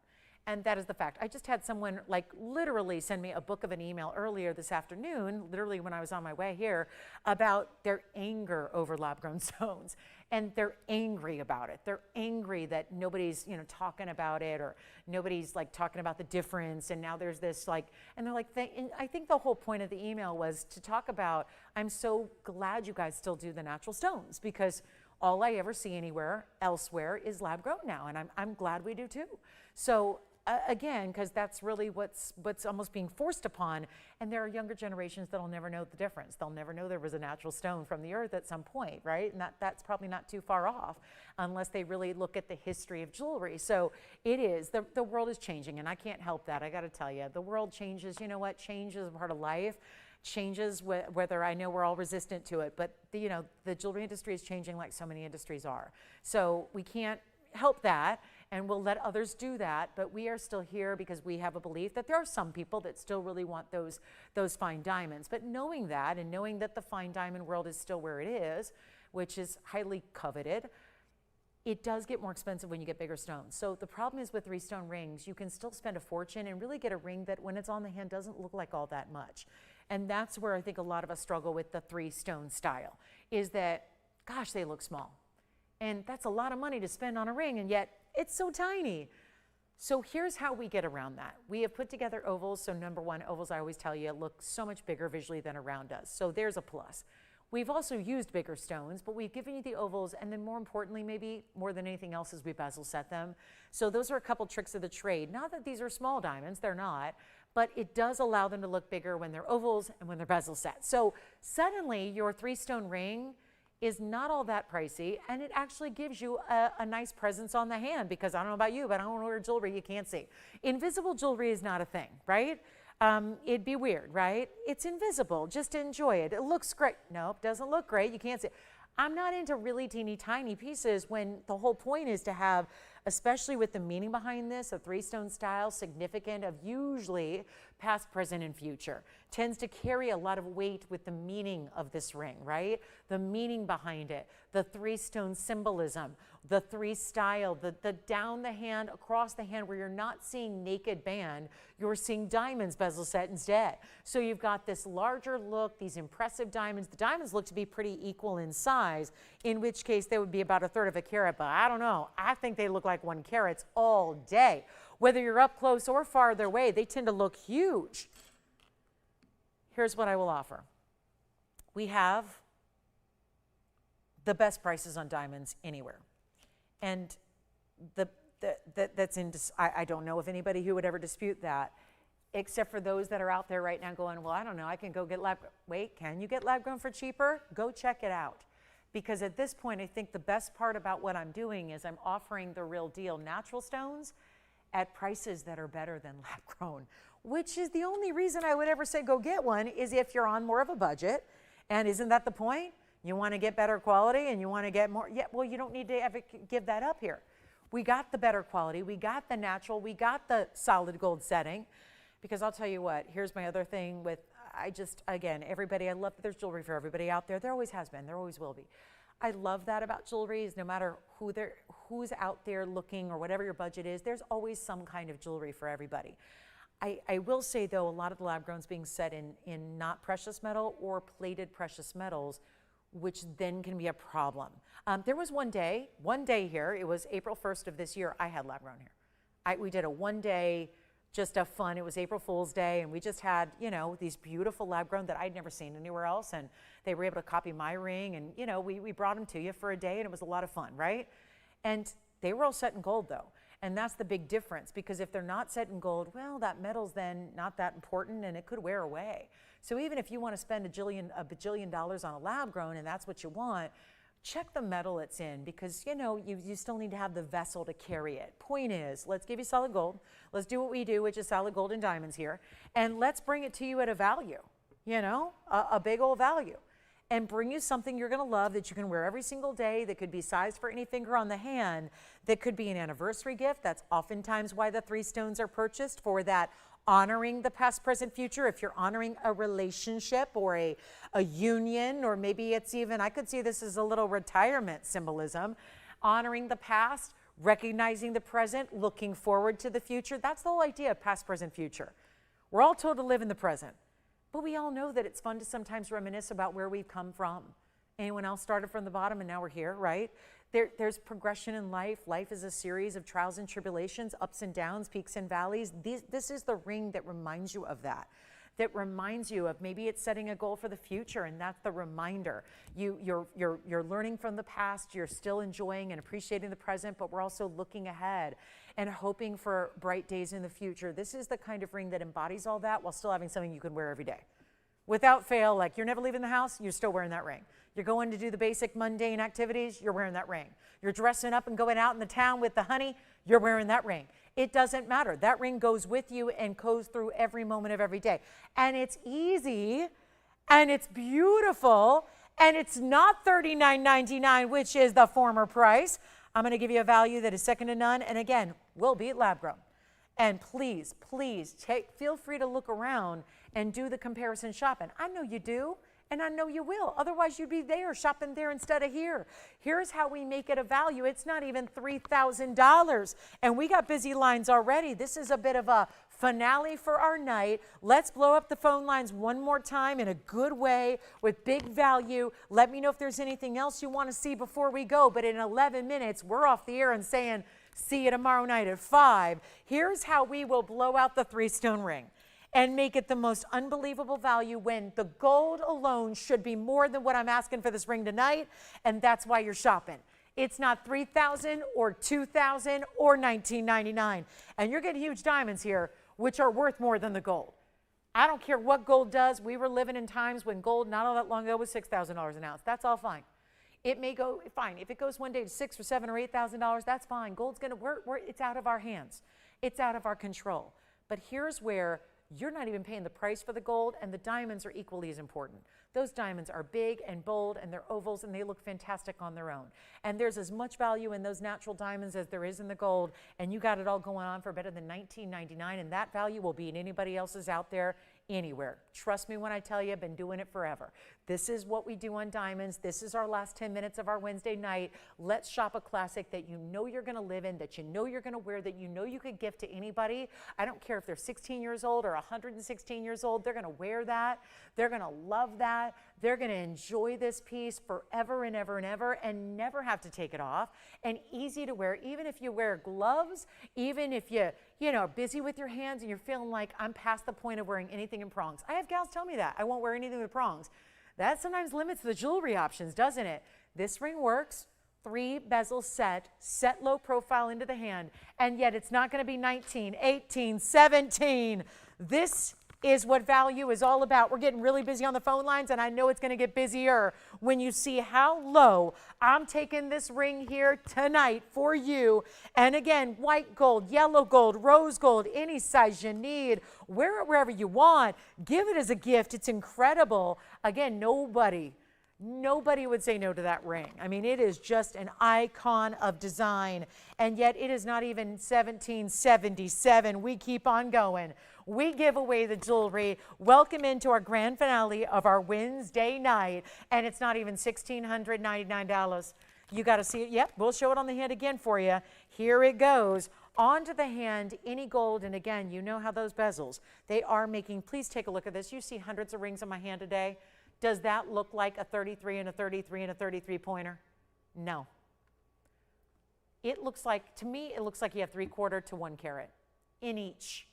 And that is the fact. I just had someone like literally send me a book of an email earlier this afternoon, literally when I was on my way here, about their anger over lab-grown stones. And they're angry about it. They're angry that nobody's, talking about it, or nobody's like talking about the difference. And now there's this like, and they're like, and I think the whole point of the email was to talk about, I'm so glad you guys still do the natural stones, because all I ever see anywhere elsewhere is lab grown now, and I'm glad we do too. So again, because that's really what's almost being forced upon, and there are younger generations that'll never know the difference. They'll never know there was a natural stone from the earth at some point, right? And that's probably not too far off unless they really look at the history of jewelry. So it is, the world is changing, and I can't help that. I got to tell you, the world changes. You know what? Change is a part of life. Changes whether I know we're all resistant to it, but the jewelry industry is changing like so many industries are. So we can't help that, and we'll let others do that, but we are still here because we have a belief that there are some people that still really want those fine diamonds. But knowing that, and knowing that the fine diamond world is still where it is, which is highly coveted, it does get more expensive when you get bigger stones. So the problem is with 3-stone rings, you can still spend a fortune and really get a ring that when it's on the hand doesn't look like all that much. And that's where I think a lot of us struggle with the 3-stone style, is that, gosh, they look small. And that's a lot of money to spend on a ring, and yet it's so tiny. So here's how we get around that. We have put together ovals. So number one, ovals, I always tell you, look so much bigger visually than a round does. So there's a plus. We've also used bigger stones, but we've given you the ovals, and then more importantly, maybe more than anything else, is we bezel set them. So those are a couple tricks of the trade. Not that these are small diamonds, they're not, but it does allow them to look bigger when they're ovals and when they're bezel set. So suddenly your 3-stone ring is not all that pricey, and it actually gives you a nice presence on the hand, because I don't know about you, but I don't wear jewelry you can't see. Invisible jewelry is not a thing, right? It'd be weird, right? It's invisible. Just enjoy it. It looks great. Nope, doesn't look great. You can't see it. I'm not into really teeny tiny pieces when the whole point is to have especially with the meaning behind this, a three-stone style, significant of usually past, present, and future, tends to carry a lot of weight with the meaning of this ring, right? The meaning behind it, the three-stone symbolism, the three style, the down the hand, across the hand, where you're not seeing naked band, you're seeing diamonds bezel set instead. So you've got this larger look, these impressive diamonds. The diamonds look to be pretty equal in size, in which case they would be about 1/3 of a carat, but I don't know. I think they look like 1 carats all day. Whether you're up close or farther away, they tend to look huge. Here's what I will offer. We have the best prices on diamonds anywhere. And I don't know of anybody who would ever dispute that, except for those that are out there right now going, well, I don't know, I can go get lab. Wait, can you get lab grown for cheaper? Go check it out. Because at this point, I think the best part about what I'm doing is I'm offering the real deal natural stones at prices that are better than lab grown, which is the only reason I would ever say go get one, is if you're on more of a budget. And isn't that the point? You want to get better quality and you want to get more. Yeah, well, you don't need to ever give that up here. We got the better quality. We got the natural. We got the solid gold setting. Because I'll tell you what, here's my other thing with, again, everybody, I love that there's jewelry for everybody out there. There always has been. There always will be. I love that about jewelry, is no matter who's out there looking or whatever your budget is, there's always some kind of jewelry for everybody. I will say, though, a lot of the lab grown's being set in not precious metal or plated precious metals, which then can be a problem. There was one day here, it was April 1st of this year, I had lab grown here. We did a one day, just a fun, it was April Fool's Day, and we just had, you know, these beautiful lab grown that I'd never seen anywhere else, and they were able to copy my ring, and, you know, we brought them to you for a day, and it was a lot of fun, right? And they were all set in gold, though. And that's the big difference, because if they're not set in gold, well, that metal's then not that important, and it could wear away. So even if you want to spend a bajillion dollars on a lab grown and that's what you want, check the metal it's in, because, you know, you still need to have the vessel to carry it. Point is, let's give you solid gold. Let's do what we do, which is solid gold and diamonds here. And let's bring it to you at a value, you know, a big old value. And bring you something you're going to love that you can wear every single day, that could be sized for any finger on the hand, that could be an anniversary gift. That's oftentimes why the three stones are purchased, for that honoring the past, present, future. If you're honoring a relationship or a union, or maybe it's even, I could see this as a little retirement symbolism, honoring the past, recognizing the present, looking forward to the future. That's the whole idea of past, present, future. We're all told to live in the present. But we all know that it's fun to sometimes reminisce about where we've come from. Anyone else started from the bottom and now we're here, right? There's progression in life. Life is a series of trials and tribulations, ups and downs, peaks and valleys. This is the ring that reminds you of that. That reminds you of, maybe it's setting a goal for the future, and that's the reminder. You're learning from the past, you're still enjoying and appreciating the present, but we're also looking ahead and hoping for bright days in the future. This is the kind of ring that embodies all that while still having something you can wear every day. Without fail, like you're never leaving the house, you're still wearing that ring. You're going to do the basic mundane activities, you're wearing that ring. You're dressing up and going out in the town with the honey, you're wearing that ring. It doesn't matter. That ring goes with you and goes through every moment of every day. And it's easy, and it's beautiful, and it's not $39.99, which is the former price. I'm going to give you a value that is second to none, and again, will beat lab grown. And please, please, feel free to look around and do the comparison shopping. I know you do, and I know you will. Otherwise, you'd be there shopping there instead of here. Here's how we make it a value. It's not even $3,000, and we got busy lines already. This is a bit of a finale for our night. Let's blow up the phone lines one more time in a good way with big value. Let me know if there's anything else you want to see before we go. But in 11 minutes, we're off the air and saying, see you tomorrow night at 5. Here's how we will blow out the three-stone ring and make it the most unbelievable value, when the gold alone should be more than what I'm asking for this ring tonight, and that's why you're shopping. It's not $3,000 or $2,000 or $19.99. And you're getting huge diamonds here, which are worth more than the gold. I don't care what gold does. We were living in times when gold, not all that long ago, was $6,000 an ounce. That's all fine. It may go fine. If it goes one day to $6,000 or $7,000 or $8,000, that's fine. Gold's going to work. It's out of our hands. It's out of our control. But here's where you're not even paying the price for the gold, and the diamonds are equally as important. Those diamonds are big and bold, and they're ovals, and they look fantastic on their own. And there's as much value in those natural diamonds as there is in the gold, and you got it all going on for better than $19.99, and that value will beat anybody else's out there anywhere. Trust me when I tell you, I've been doing it forever. This is what we do on diamonds. This is our last 10 minutes of our Wednesday night. Let's shop a classic that you know you're going to live in, that you know you're going to wear, that you know you could gift to anybody. I don't care if they're 16 years old or 116 years old. They're going to wear that. They're going to love that. They're going to enjoy this piece forever and ever and ever and never have to take it off. And easy to wear, even if you wear gloves, even if you are busy with your hands and you're feeling like I'm past the point of wearing anything in prongs. I have gals tell me that. I won't wear anything with prongs. That sometimes limits the jewelry options, doesn't it? This ring works. 3 bezel set low profile into the hand, and yet it's not going to be 19, 18, 17. This is what value is all about. We're getting really busy on the phone lines, and I know it's going to get busier when you see how low I'm taking this ring here tonight for you. And again, white gold, yellow gold, rose gold, any size you need. Wear it wherever you want. Give it as a gift. It's incredible. Again, nobody would say no to that ring. I mean, it is just an icon of design, and yet it is not even 1777. We keep on going. We give away the jewelry. Welcome into our grand finale of our Wednesday night, and it's not even $1,699. You got to see it. Yep, we'll show it on the hand again for you. Here it goes. Onto the hand, any gold, and again, you know how those bezels, they are making, please take a look at this. You see hundreds of rings on my hand today. Does that look like a 33 and a 33 and a 33 pointer? No. It looks like, to me, it looks like you have 3/4 to 1 carat in each.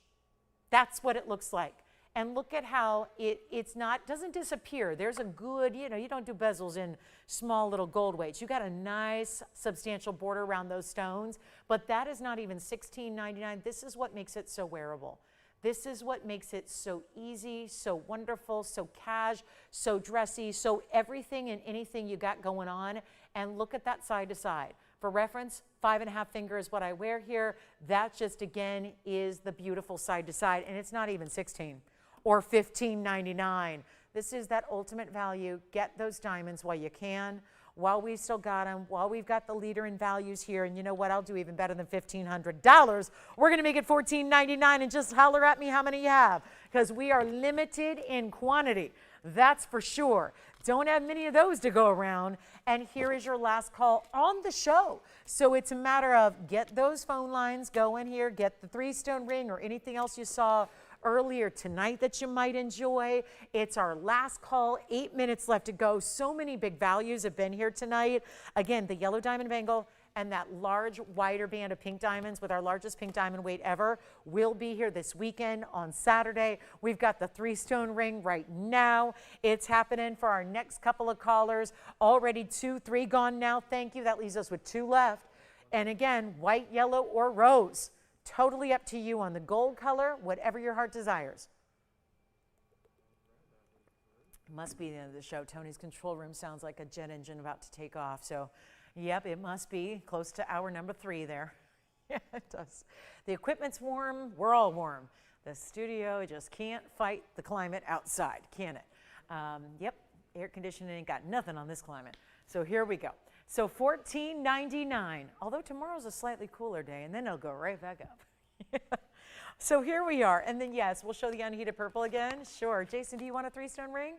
That's what it looks like. And look at how it's not, doesn't disappear. There's a good, you don't do bezels in small little gold weights. You got a nice substantial border around those stones, but that is not even $16.99. This is what makes it so wearable. This is what makes it so easy, so wonderful, so cash, so dressy, so everything and anything you got going on. And look at that side to side. For reference, 5.5 finger is what I wear here. That just, again, is the beautiful side to side. And it's not even 16 or $15.99. This is that ultimate value. Get those diamonds while you can, while we still got them, while we've got the leader in values here. And you know what? I'll do even better than $1,500. We're going to make it $14.99, and just holler at me how many you have, because we are limited in quantity. That's for sure. Don't have many of those to go around. And here is your last call on the show. So it's a matter of get those phone lines going here, get the 3-stone ring or anything else you saw earlier tonight that you might enjoy. It's our last call, 8 minutes left to go. So many big values have been here tonight. Again, the yellow diamond bangle and that large, wider band of pink diamonds with our largest pink diamond weight ever will be here this weekend on Saturday. We've got the 3-stone ring right now. It's happening for our next couple of callers. Already 2, 3 gone now. Thank you. That leaves us with 2 left. And again, white, yellow, or rose. Totally up to you on the gold color, whatever your heart desires. It must be the end of the show. Tony's control room sounds like a jet engine about to take off. So, yep, it must be close to hour number 3 there. Yeah, it does. The equipment's warm. We're all warm. The studio just can't fight the climate outside, can it? Yep, air conditioning ain't got nothing on this climate. So here we go. So $14.99, although tomorrow's a slightly cooler day, and then it'll go right back up. So here we are. And then, yes, we'll show the unheated purple again. Sure. Jason, do you want a 3-stone ring?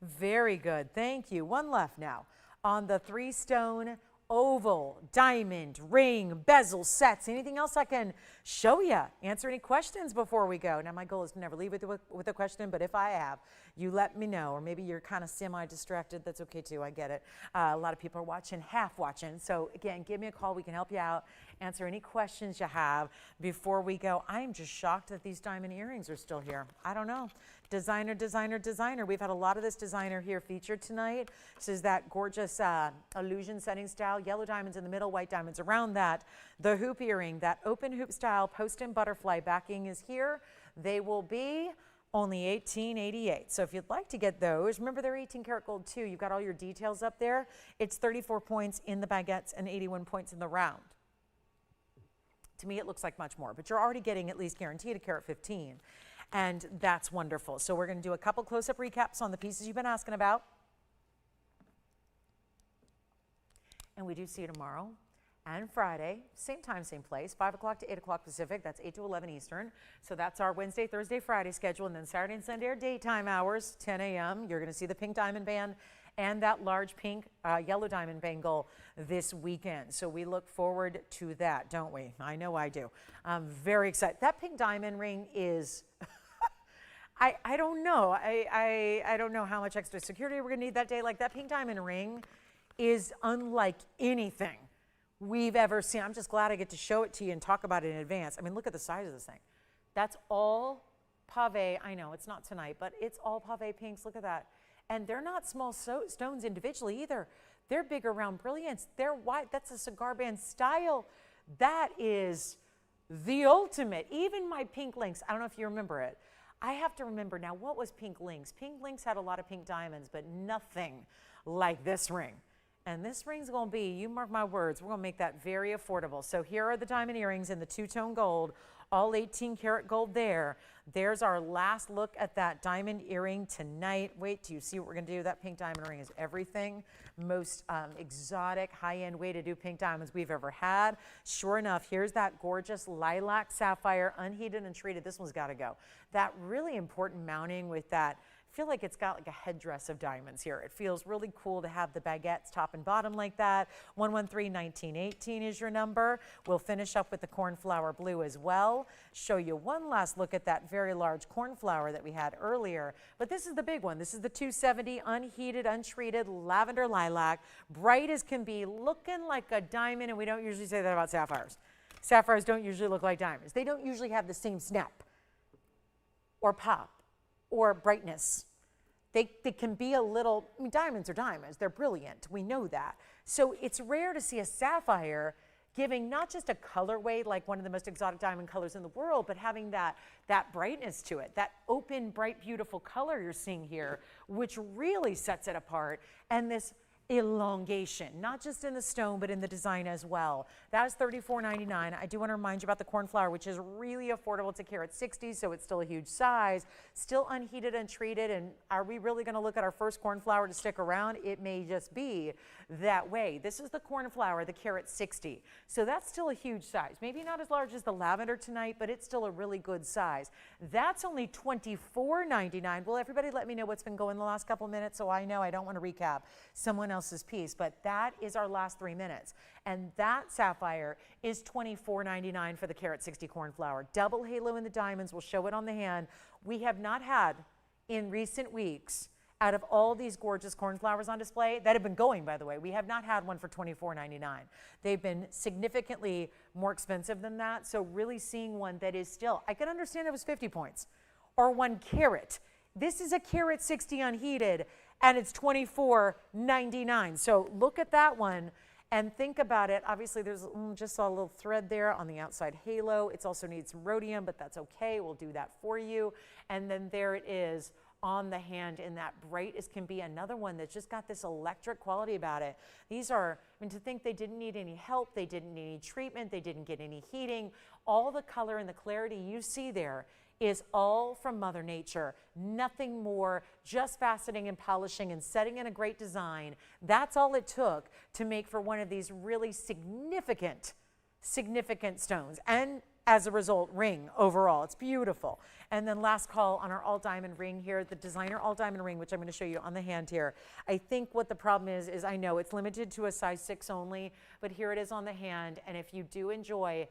Very good. Thank you. 1 left now on the 3-stone oval, diamond, ring, bezel sets. Anything else I can show you? Answer any questions before we go. Now, my goal is to never leave with a question, but if I have, you let me know. Or maybe you're kind of semi-distracted. That's okay, too. I get it. A lot of people are watching, half watching. So, again, give me a call. We can help you out. Answer any questions you have before we go. I'm just shocked that these diamond earrings are still here. I don't know. Designer, designer, designer. We've had a lot of this designer here featured tonight. This is that gorgeous illusion setting style. Yellow diamonds in the middle, white diamonds around that. The hoop earring, that open hoop style post and butterfly backing is here. They will be only $18.88. So if you'd like to get those, remember they're 18 karat gold too. You've got all your details up there. It's 34 points in the baguettes and 81 points in the round. To me, it looks like much more, but you're already getting at least guaranteed a carat 15. and that's wonderful. So we're going to do a couple close-up recaps on the pieces you've been asking about. And we do see you tomorrow and Friday, same time, same place, 5 o'clock to 8 o'clock Pacific. That's 8 to 11 Eastern. So that's our Wednesday, Thursday, Friday schedule. And then Saturday and Sunday are daytime hours, 10 a.m. You're going to see the Pink Diamond Band and that large pink yellow diamond bangle this weekend. So we look forward to that, don't we? I know I do. I'm very excited. That pink diamond ring is... I don't know. I don't know how much extra security we're going to need that day. Like, that pink diamond ring is unlike anything we've ever seen. I'm just glad I get to show it to you and talk about it in advance. I mean, look at the size of this thing. That's all pave. I know it's not tonight, but it's all pave pinks. Look at that. And they're not small stones individually either. They're bigger round brilliants. They're wide. That's a cigar band style. That is the ultimate. Even my pink links, I don't know if you remember it. I have to remember now, what was pink links? Pink links had a lot of pink diamonds, but nothing like this ring. And this ring's going to be, you mark my words, we're going to make that very affordable. So here are the diamond earrings in the two-tone gold, all 18 karat gold there. There's our last look at that diamond earring tonight. Wait till you see what we're going to do. That pink diamond ring is everything. Most exotic, high-end way to do pink diamonds we've ever had. Sure enough, here's that gorgeous lilac sapphire, unheated and treated. This one's got to go. That really important mounting with that. I feel like it's got like a headdress of diamonds here. It feels really cool to have the baguettes top and bottom like that. 113-1918 is your number. We'll finish up with the cornflower blue as well. Show you one last look at that very large cornflower that we had earlier. But this is the big one. This is the 270 unheated, untreated lavender lilac. Bright as can be, looking like a diamond, and we don't usually say that about sapphires. Sapphires don't usually look like diamonds. They don't usually have the same snap or pop or brightness. They can be a little, I mean, diamonds are diamonds. They're brilliant. We know that. So it's rare to see a sapphire giving not just a colorway like one of the most exotic diamond colors in the world, but having that brightness to it, that open, bright, beautiful color you're seeing here, which really sets it apart. And this elongation, not just in the stone, but in the design as well. That is $34.99. I do want to remind you about the cornflower, which is really affordable. It's a carat 60, so it's still a huge size, still unheated, untreated. And are we really going to look at our first cornflower to stick around? It may just be that way. This is the cornflower, the carat 60. So that's still a huge size. Maybe not as large as the lavender tonight, but it's still a really good size. That's only $24.99. Well, everybody let me know what's been going the last couple minutes, so I know I don't want to recap someone else's piece, but that is our last 3 minutes. And that sapphire is $24.99 for the carat 60 cornflower. Double halo in the diamonds. We'll show it on the hand. We have not had in recent weeks, out of all these gorgeous cornflowers on display that have been going, by the way, we have not had one for $24.99. They've been significantly more expensive than that. So really seeing one that is still, I can understand it was 50 points or 1 carat. This is a carat 60 unheated, and it's $24.99. So look at that one and think about it. Obviously, there's just saw a little thread there on the outside halo. It's also needs some rhodium, but that's okay. We'll do that for you. And then there it is on the hand in that bright as can be. Another one that's just got this electric quality about it. These are, I mean, to think they didn't need any help, they didn't need any treatment, they didn't get any heating. All the color and the clarity you see there is all from Mother Nature. Nothing more, just faceting and polishing and setting in a great design. That's all it took to make for one of these really significant stones. And as a result, ring overall. It's beautiful. And then last call on our all diamond ring here, the designer all diamond ring, which I'm going to show you on the hand here. I think what the problem is I know it's limited to a size 6 only, but here it is on the hand. And if you do enjoy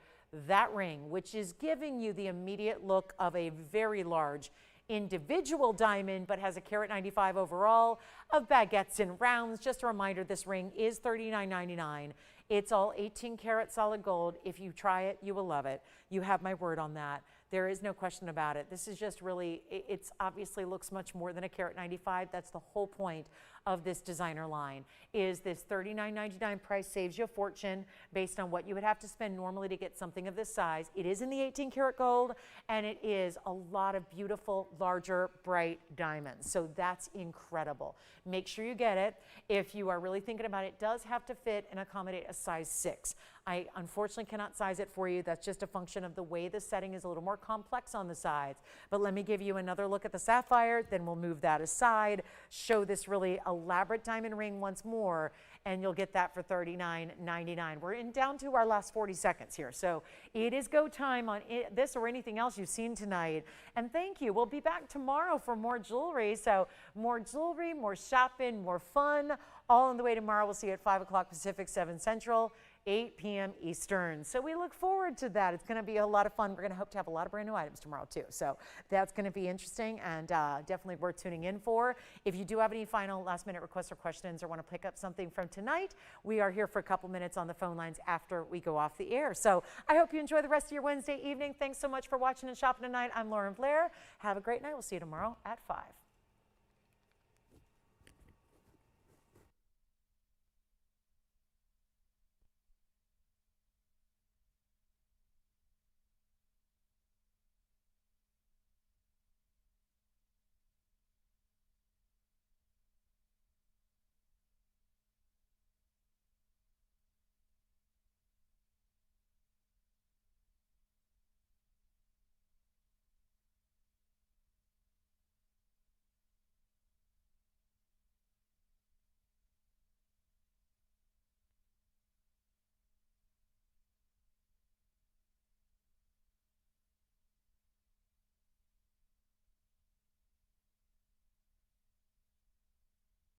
that ring, which is giving you the immediate look of a very large individual diamond, but has a carat 95 overall of baguettes and rounds. Just a reminder, this ring is $39.99. It's all 18 karat solid gold. If you try it, you will love it. You have my word on that. There is no question about it. This is just really, it's obviously looks much more than a carat 95. That's the whole point of this designer line, is this $39.99 price saves you a fortune based on what you would have to spend normally to get something of this size. It is in the 18 karat gold, and it is a lot of beautiful, larger, bright diamonds. So that's incredible. Make sure you get it. If you are really thinking about it, it does have to fit and accommodate a size 6. I unfortunately cannot size it for you. That's just a function of the way the setting is a little more complex on the sides. But let me give you another look at the sapphire, then we'll move that aside, show this really elaborate diamond ring once more, and you'll get that for $39.99. We're down to our last 40 seconds here. So it is go time on this or anything else you've seen tonight. And thank you. We'll be back tomorrow for more jewelry. So more jewelry, more shopping, more fun, all on the way tomorrow. We'll see you at 5 o'clock Pacific, 7 Central, 8 p.m. Eastern. So we look forward to that. It's going to be a lot of fun. We're going to hope to have a lot of brand new items tomorrow too. So that's going to be interesting and definitely worth tuning in for. If you do have any final last minute requests or questions or want to pick up something from tonight, we are here for a couple minutes on the phone lines after we go off the air. So I hope you enjoy the rest of your Wednesday evening. Thanks so much for watching and shopping tonight. I'm Lauren Blair. Have a great night. We'll see you tomorrow at 5.